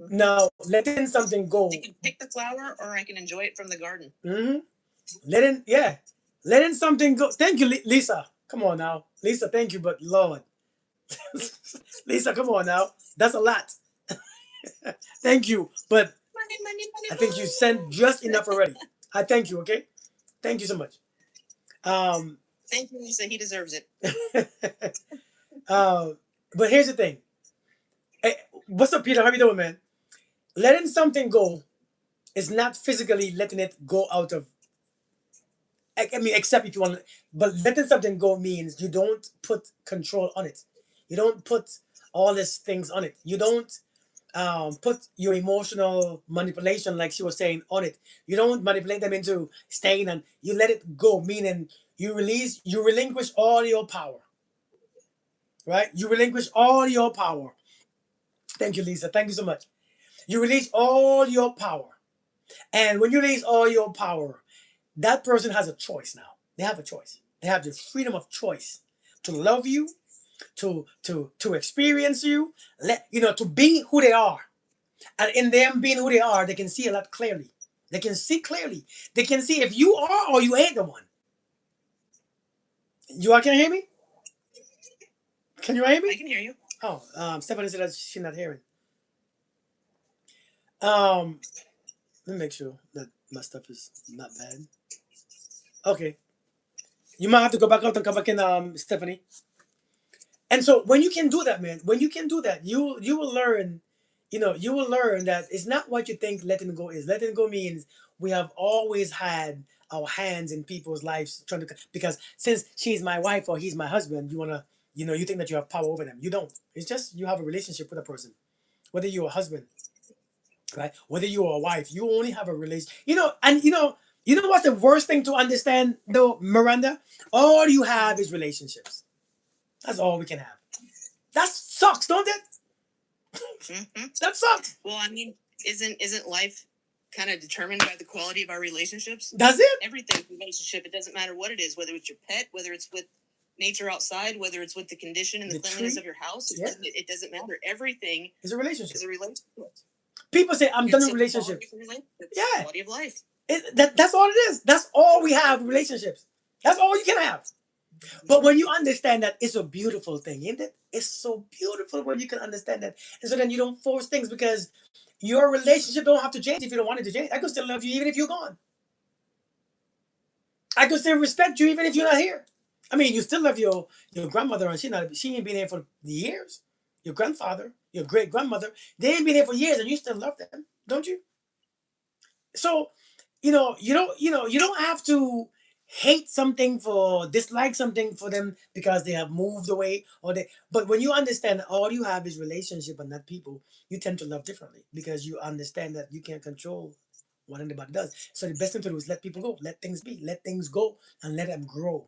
Speaker 2: Mm-hmm.
Speaker 1: Now, letting something go.
Speaker 2: I can pick the flower or I can enjoy it from the garden.
Speaker 1: Hmm. Letting something go. Thank you, Lisa. Come on now, Lisa. Thank you, but Lord, Lisa, come on now. That's a lot. Thank you, but
Speaker 2: Money, money, money,
Speaker 1: I think you sent just
Speaker 2: money.
Speaker 1: enough already. I thank you. Okay, thank you so much. Um,
Speaker 2: Thank you, Lisa. He deserves it.
Speaker 1: uh, but here's the thing. Hey, what's up, Peter? How you doing, man? Letting something go is not physically letting it go out of. I mean, except if you want, but letting something go means you don't put control on it. You don't put all these things on it. You don't put your emotional manipulation, like she was saying, on it. You don't manipulate them into staying, and you let it go, meaning you relinquish all your power, right? You relinquish all your power. Thank you, Lisa. Thank you so much. You release all your power. And when you release all your power, that person has a choice now. They have a choice. They have the freedom of choice to love you, to experience you, to be who they are. And in them being who they are, they can see a lot clearly. They can see clearly. They can see if you are or you ain't the one. You all can hear me? Can you hear
Speaker 2: I
Speaker 1: me?
Speaker 2: can hear you.
Speaker 1: Oh, Stephanie said that she's not hearing. Um, Let me make sure that my stuff is not bad. Okay. You might have to go back out and come back in, Stephanie. And so when you can do that, man, when you can do that, you will learn, you will learn that it's not what you think letting go is. Letting go means we have always had our hands in people's lives trying to, because since she's my wife or he's my husband, you wanna, you think that you have power over them. You don't. It's just you have a relationship with a person. Whether you're a husband, right? Whether you're a wife, you only have a relation. And you know what's the worst thing to understand though, Miranda? All you have is relationships. That's all we can have. That sucks, don't it?
Speaker 2: Mm-hmm.
Speaker 1: That sucks.
Speaker 2: Well, I mean, isn't life kind of determined by the quality of our relationships?
Speaker 1: That's it.
Speaker 2: Everything's a relationship. It doesn't matter what it is, whether it's your pet, whether it's with nature outside, whether it's with the condition and the cleanliness
Speaker 1: tree.
Speaker 2: of your house.
Speaker 1: Yeah.
Speaker 2: It doesn't matter. Everything
Speaker 1: It's a relationship.
Speaker 2: is a relationship.
Speaker 1: People say I'm done
Speaker 2: It's
Speaker 1: with
Speaker 2: a quality
Speaker 1: relationships.
Speaker 2: of relationships.
Speaker 1: Yeah.
Speaker 2: Quality of life.
Speaker 1: That's all it is. That's all we have, relationships. That's all you can have. But when you understand that, it's a beautiful thing, isn't it? It's so beautiful when you can understand that. And so then you don't force things, because your relationship don't have to change if you don't want it to change. I could still love you even if you're gone. I could still respect you even if you're not here. I mean, you still love your grandmother, and she ain't been here for years. Your grandfather, your great grandmother, they ain't been here for years, and you still love them, don't you? So, you don't have to hate something for dislike something for them because they have moved away, or they. But when you understand that all you have is relationship and not people, you tend to love differently because you understand that you can't control what anybody does. So the best thing to do is let people go, let things be, let things go, and let them grow.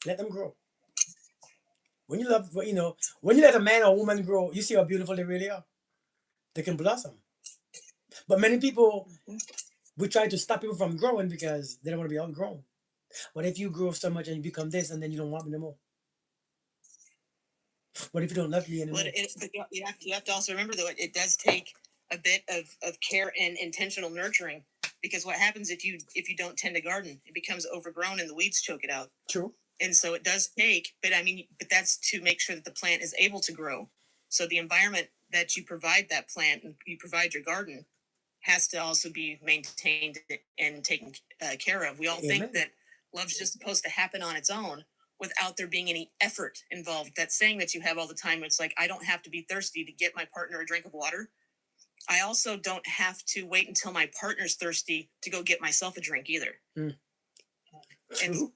Speaker 1: Let them grow. When you let a man or woman grow, you see how beautiful they really are. They can blossom. But many people, we try to stop people from growing because they don't want to be outgrown. What if you grow so much and you become this, and then you don't want me anymore? What if you don't love me anymore?
Speaker 2: But you have to also remember, though, it does take a bit of care and intentional nurturing, because what happens if you don't tend a garden, it becomes overgrown and the weeds choke it out.
Speaker 1: True.
Speaker 2: And so it does take, but I mean, but that's to make sure that the plant is able to grow. So the environment that you provide that plant and you provide your garden has to also be maintained and taken care of. We all
Speaker 1: Amen.
Speaker 2: think that love's just supposed to happen on its own without there being any effort involved. That saying that you have all the time, it's like, I don't have to be thirsty to get my partner a drink of water. I also don't have to wait until my partner's thirsty to go get myself a drink either.
Speaker 1: Mm.
Speaker 2: And
Speaker 1: True.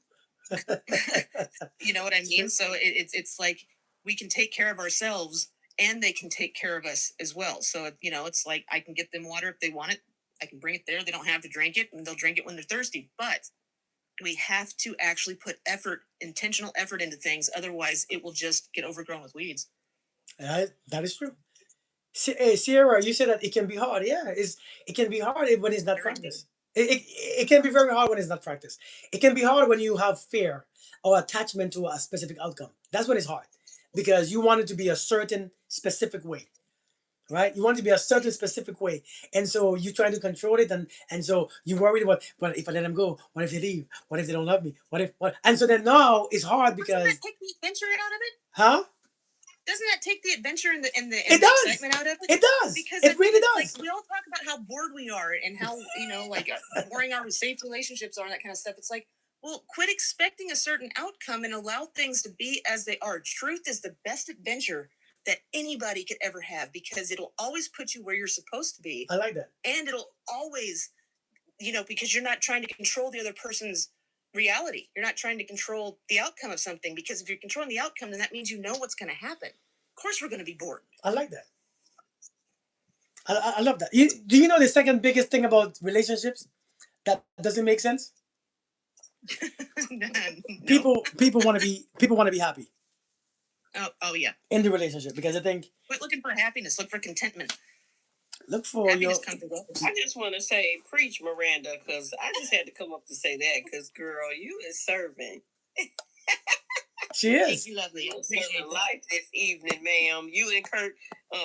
Speaker 2: you know what I mean? So it's like we can take care of ourselves and they can take care of us as well. So, you know, it's like I can get them water if they want it. I can bring it there. They don't have to drink it and they'll drink it when they're thirsty. But we have to actually put effort, intentional effort into things. Otherwise, it will just get overgrown with weeds.
Speaker 1: That is true. Hey, Sierra, you said that it can be hard. Yeah, it can be hard when it's not practiced. It can be very hard when it's not practiced. It can be hard when you have fear or attachment to a specific outcome. That's when it's hard because you want it to be a certain specific way, right? You want it to be a certain specific way, and so you try to control it, and so you worried about, but if I let them go, what if they leave? What if they don't love me? What if what? And so then now it's hard
Speaker 2: Doesn't
Speaker 1: because,
Speaker 2: that take the adventure out of it?
Speaker 1: huh?
Speaker 2: Doesn't that take the adventure and
Speaker 1: It
Speaker 2: the
Speaker 1: does.
Speaker 2: excitement out of it?
Speaker 1: It does.
Speaker 2: Because
Speaker 1: It really
Speaker 2: like
Speaker 1: does.
Speaker 2: we all talk about how bored we are and how, you know, like boring our safe relationships are and that kind of stuff. It's like, well, quit expecting a certain outcome and allow things to be as they are. Truth is the best adventure that anybody could ever have because it'll always put you where you're supposed to be.
Speaker 1: I like that.
Speaker 2: And it'll always, you know, because you're not trying to control the other person's reality. You're not trying to control the outcome of something because if you're controlling the outcome, then that means you know what's going to happen. Of course, we're going to be bored.
Speaker 1: I like that. I love that. Do you know the second biggest thing about relationships that doesn't make sense?
Speaker 2: No.
Speaker 1: People want to be happy
Speaker 2: Oh yeah.
Speaker 1: in the relationship because I think
Speaker 2: Quit looking for happiness. Look for contentment.
Speaker 1: look for your.
Speaker 2: Happiness comes with others.
Speaker 3: I just want to say, preach, Miranda, because I just had to come up to say that, because, girl, you is serving.
Speaker 1: She
Speaker 2: Thank
Speaker 1: is.
Speaker 2: you, lovely. I
Speaker 3: You
Speaker 2: appreciate
Speaker 3: serving
Speaker 2: that.
Speaker 3: life this evening, ma'am. You and Kirk,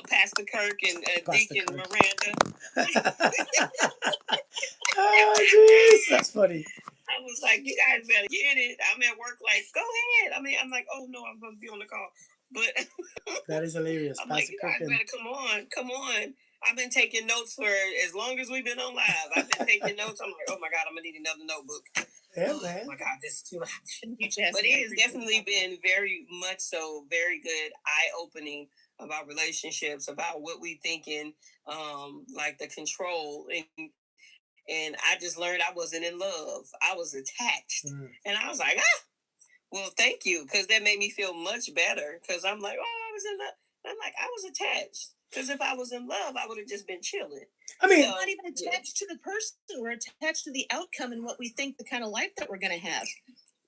Speaker 3: Pastor Kirk and
Speaker 1: Pastor
Speaker 3: Deacon
Speaker 1: Kirk.
Speaker 3: Miranda.
Speaker 1: Oh, jeez, that's funny.
Speaker 3: I was like, you guys better get it. I'm at work, like, go ahead. I mean, I'm like, oh no, I'm going to be on the call. But
Speaker 1: That is hilarious.
Speaker 3: I'm
Speaker 1: Pastor
Speaker 3: like, you
Speaker 1: Kirk
Speaker 3: guys
Speaker 1: and
Speaker 3: better come on, come on. I've been taking notes for as long as we've been on live. I've been taking notes. I'm like, oh my God, I'm gonna need another notebook.
Speaker 1: yeah,
Speaker 3: Oh
Speaker 1: man.
Speaker 3: my God, this is too much.
Speaker 2: You just
Speaker 3: But it has definitely been very much so, very good, eye opening about relationships, about what we thinking, like the control, and I just learned I wasn't in love. I was attached, and I was like, ah, well, thank you, because that made me feel much better. Because I'm like, oh, I was in love. I'm like, I was attached. Because if I was in love, I would have just been chilling.
Speaker 1: I mean,
Speaker 2: we're not even attached to the person. We're attached to the outcome and what we think the kind of life that we're going to have.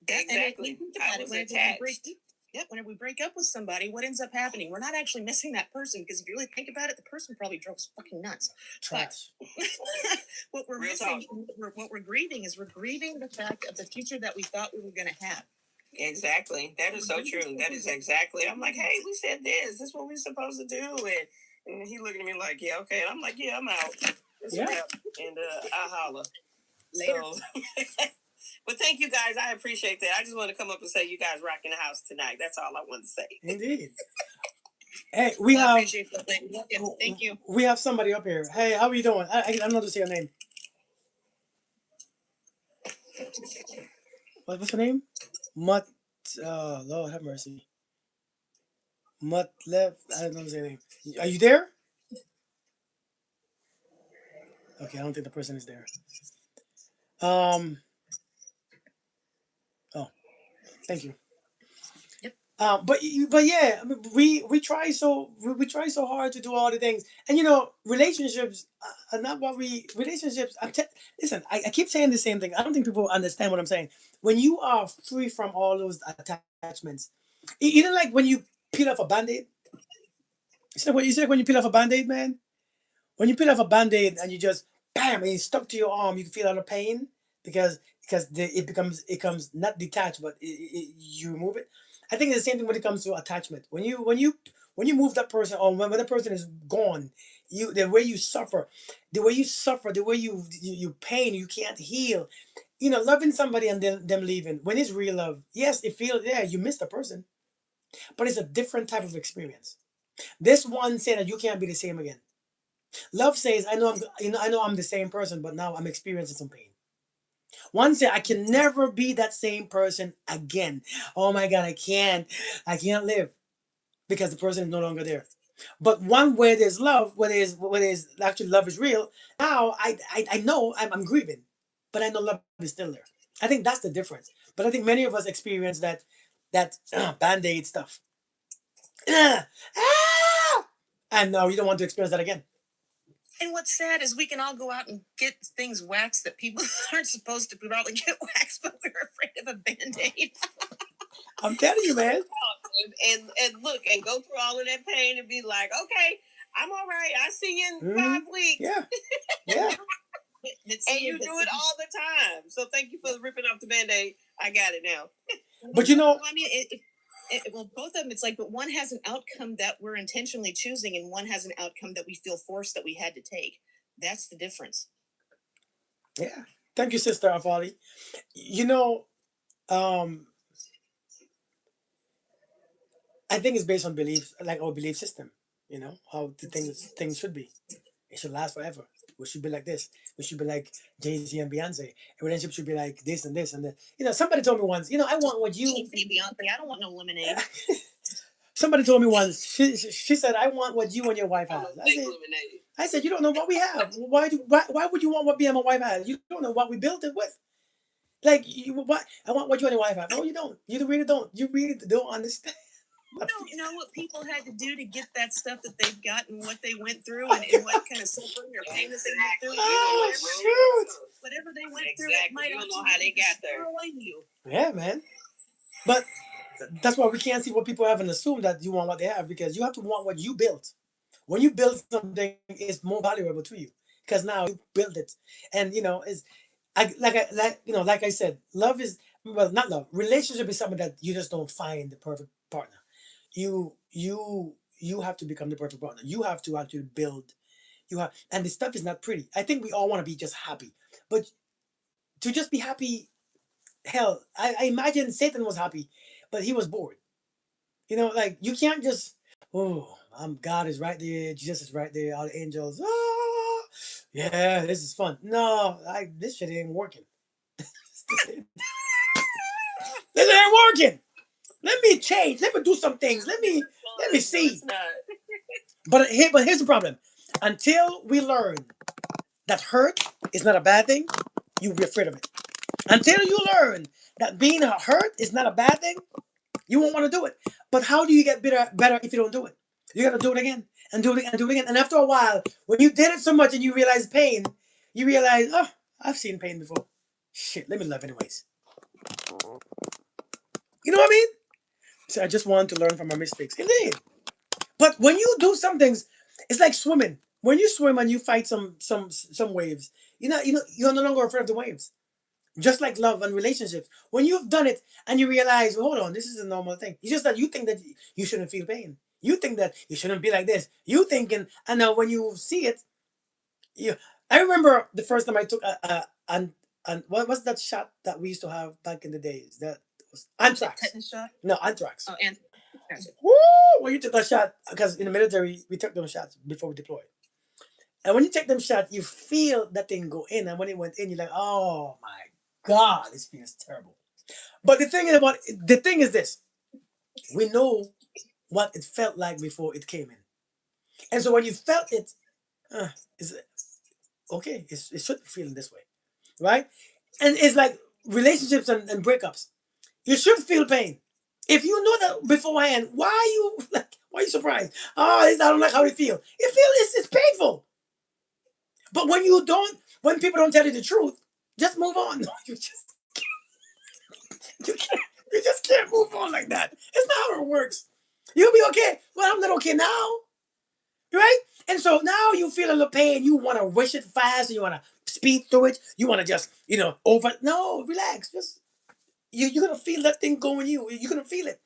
Speaker 3: Exactly. I was attached.
Speaker 2: Whenever we break up with somebody, what ends up happening? We're not actually missing that person because if you really think about it, the person probably drove us fucking nuts.
Speaker 1: trash.
Speaker 2: What we're
Speaker 3: Real
Speaker 2: missing,
Speaker 3: talk.
Speaker 2: what we're grieving is we're grieving the fact of the future that we thought we were going to have.
Speaker 3: Exactly. That is so true. That is exactly. I'm like, hey, we said this. This is what we're supposed to do. And he looking at me like, yeah, okay. And I'm like, yeah, I'm out. It's
Speaker 1: Yeah.
Speaker 3: a wrap. And I'll holler.
Speaker 2: Later.
Speaker 3: So, but thank you guys. I appreciate that. I just want to come up and say you guys rocking the house tonight. That's all I want to say.
Speaker 1: Indeed. Hey, we
Speaker 2: Well, I
Speaker 1: have.
Speaker 2: appreciate that. Thank you.
Speaker 1: We have somebody up here. Hey, how are you doing? I'm not to say your name. What's her name? Mut. Lord have mercy. Mutlev. I don't know his name. Are you there? Okay, I don't think the person is there. Um. Oh, thank you.
Speaker 2: Yep.
Speaker 1: But yeah, I mean, we try we try so hard to do all the things, and you know, relationships are not what we relationships. Listen, I keep saying the same thing. I don't think people understand what I'm saying. When you are free from all those attachments, you know, like when you peel off a band-aid. You said when you peel off a band-aid, man. When you peel off a band-aid and you just bam, and it's stuck to your arm, you can feel all the pain because it comes not detached, but you remove it. I think it's the same thing when it comes to attachment. When you move that person on, when the person is gone, the way you suffer, the way you pain, you can't heal. loving somebody and then them leaving. When it's real love, yes, it feels, yeah, you miss the person, but it's a different type of experience. This one saying that you can't be the same again. Love says, I know I'm the same person, but now I'm experiencing some pain. One said, I can never be that same person again. Oh my God, I can't live because the person is no longer there. But one where there's love, where there's actually love is real. Now I know I'm grieving, but I know love is still there. I think that's the difference. But I think many of us experience that band-aid stuff. Ah, ah! And no, you don't want to experience that again.
Speaker 2: And what's sad is we can all go out and get things waxed that people aren't supposed to probably get waxed, but we're afraid of a band-aid.
Speaker 1: I'm telling you, man.
Speaker 3: And look and go through all of that pain and be like, okay, I'm all right. I see you in 5 weeks.
Speaker 1: Yeah, yeah.
Speaker 3: And you do it all the time. So thank you for ripping off the band-aid. I got it now.
Speaker 1: But you know,
Speaker 2: I mean, well, both of them, it's like, but one has an outcome that we're intentionally choosing, and one has an outcome that we feel forced that we had to take. That's the difference.
Speaker 1: yeah. Thank you, Sister Afali. You know, um, I think it's based on beliefs, like our belief system. How the things should be. It should last forever. We should be like this. We should be like Jay-Z and Beyonce. A relationship should be like this and this and that. Somebody told me once. I want what you.
Speaker 2: Beyonce, I don't want no lemonade.
Speaker 1: Somebody told me once. She said, "I want what you and your wife have." I said, "You don't know what we have. Why would you want what me and my wife has? You don't know what we built it with. Like, what? I want what you and your wife have. No, you don't. You really don't. You really don't understand."
Speaker 2: You don't know what people had to do to get that stuff that they've got and what they went through and what kind of suffering or pain that they went through.
Speaker 1: Oh, shoot.
Speaker 2: Whatever they went through, it might not know how they got there. You.
Speaker 1: Yeah, man. But that's why we can't see what people have and assume that you want what they have, because you have to want what you built. When you build something, it's more valuable to you because now you build it, and like I said, love is, well, not love. Relationship is something that you just don't find the perfect partner. You have to become the perfect partner. You have to actually build. And this stuff is not pretty. I think we all want to be just happy, but to just be happy, hell, I imagine Satan was happy, but he was bored. Like, you can't just, oh, God is right there, Jesus is right there, all the angels. Yeah, this is fun. No, this shit ain't working. This ain't working. Let me change. Let me do some things. Let me see. But here's the problem. Until we learn that hurt is not a bad thing, you'll be afraid of it. Until you learn that being hurt is not a bad thing, you won't want to do it. But how do you get better if you don't do it? You got to do it again and do it and do it again. And after a while, when you did it so much and you realize pain, you realize, oh, I've seen pain before. Shit, let me love anyways. You know what I mean? So I just want to learn from my mistakes. Indeed. But when you do some things, it's like swimming. When you swim and you fight some waves, you're no longer afraid of the waves. Just like love and relationships. When you've done it and you realize, well, hold on, this is a normal thing. It's just that you think that you shouldn't feel pain. You think that you shouldn't be like this. You thinking, and now when you see it, you. I remember the first time I took and what was that shot that we used to have back in the days? That was anthrax.
Speaker 2: Tetanus shot?
Speaker 1: No, anthrax.
Speaker 2: Oh, anthrax.
Speaker 1: Woo! When you took that shot, because in the military we took them shots before we deployed. And when you take them shots, you feel that thing go in, and when it went in, you're like, oh my God, this feels terrible. But the thing is this: we know what it felt like before it came in, and so when you felt it, uh, it's okay. It should be feeling this way, right? And it's like relationships and breakups. You should feel pain. If you know that beforehand, why are you like? Why are you surprised? Oh, I don't like how it feels. It's painful. But when people don't tell you the truth, just move on. You just can't move on like that. It's not how it works. You'll be okay. Well, I'm not okay now, right? And so now you feel a little pain. You want to wish it fast. You want to speed through it. You want to just, over. No, relax. Just you're gonna feel that thing going you. You're gonna feel it,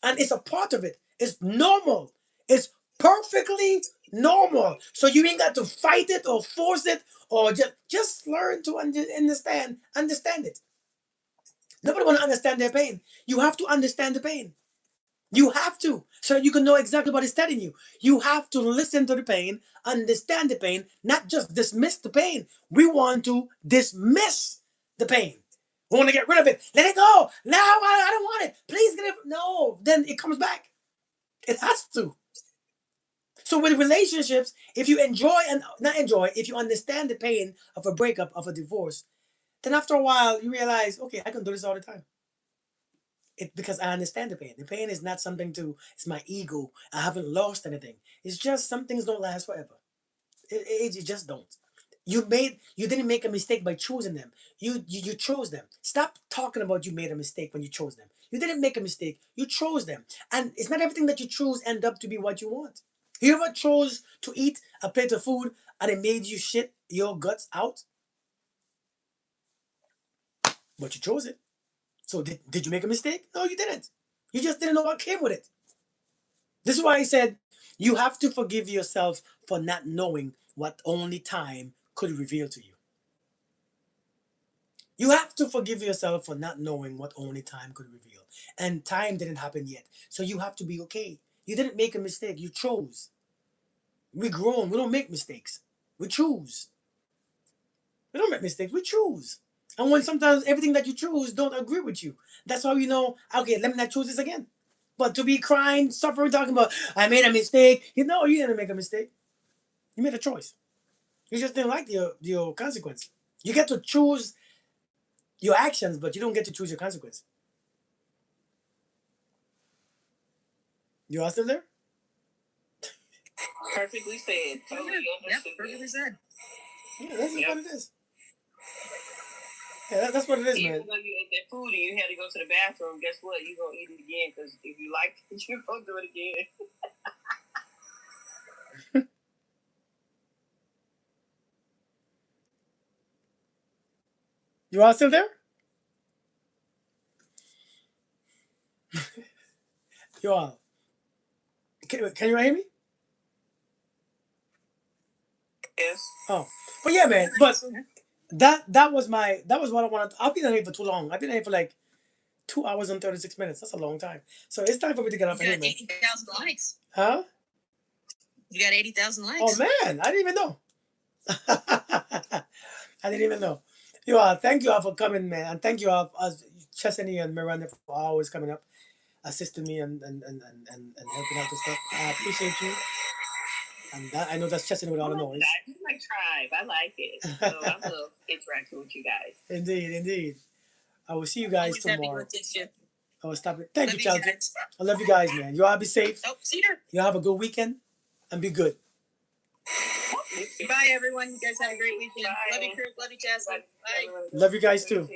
Speaker 1: and it's a part of it. It's normal. It's Perfectly normal. So you ain't got to fight it or force it or just learn to understand it. Nobody want to understand their pain. You have to understand the pain. You have to, so you can know exactly what it's telling you. You have to listen to the pain, understand the pain, not just dismiss the pain. We want to dismiss the pain. We want to get rid of it. Let it go. No, I don't want it. Please get it. No, then it comes back. It has to. So with relationships, if you enjoy and not enjoy, if you understand the pain of a breakup, of a divorce, then after a while you realize, okay, I can do this all the time. Because I understand the pain. The pain is not something to. It's my ego. I haven't lost anything. It's just some things don't last forever. It just don't. You didn't make a mistake by choosing them. You chose them. Stop talking about you made a mistake when you chose them. You didn't make a mistake. You chose them, and it's not everything that you choose end up to be what you want. You ever chose to eat a plate of food and it made you shit your guts out, but you chose it. So did you make a mistake? No, you didn't. You just didn't know what came with it. This is why I said you have to forgive yourself for not knowing what only time could reveal to you. You have to forgive yourself for not knowing what only time could reveal. And time didn't happen yet. So you have to be okay. You didn't make a mistake. You chose. We're grown. We don't make mistakes. We choose. We don't make mistakes. We choose. And when sometimes everything that you choose don't agree with you, that's how you know, okay, let me not choose this again. But to be crying, suffering, talking about, I made a mistake. You know, you didn't make a mistake. You made a choice. You just didn't like your consequence. You get to choose your actions, but you don't get to choose your consequence. You are still there?
Speaker 3: Perfectly said. Totally
Speaker 2: Yep,
Speaker 3: understood.
Speaker 2: perfectly said.
Speaker 1: Yeah, that's
Speaker 3: Yep.
Speaker 1: what it is. Yeah, that's what it is,
Speaker 3: Even
Speaker 1: man.
Speaker 3: though you ate that food and you had to go to the bathroom, guess what? You're going to eat it again because if you like it, you're going to do it again.
Speaker 1: You are still there? You are. Can you hear me?
Speaker 3: Yes.
Speaker 1: Oh, but yeah, man. But that was what I wanted. I've been on here for too long. I've been on here for like 2 hours and 36 minutes. That's a long time. So it's time for me to get off of here, man.
Speaker 2: 80,000 likes.
Speaker 1: Huh?
Speaker 2: You got 80,000 likes.
Speaker 1: Oh man, I didn't even know. I didn't even know. You all, thank you all for coming, man, and thank you all, Chesney and Miranda, for always coming up, assisting me and helping out and stuff. I appreciate you, and I know that's Chesney with all the noise.
Speaker 3: I like tribe. I like it. So I love interacting with you guys.
Speaker 1: Indeed, indeed. I will see you guys
Speaker 2: Always happy to
Speaker 1: tomorrow.
Speaker 2: assist you.
Speaker 1: Oh, stop it. Thank
Speaker 2: Love
Speaker 1: you,
Speaker 2: you
Speaker 1: Chelsea.
Speaker 2: guys.
Speaker 1: I love you guys, man. You all be safe.
Speaker 2: Oh, Cedar.
Speaker 1: You all have a good weekend, and be good.
Speaker 2: Bye, everyone. You guys have a great weekend.
Speaker 3: Bye.
Speaker 2: Love you, Kurt. Love you, Jasmine. Bye.
Speaker 1: Love you guys too.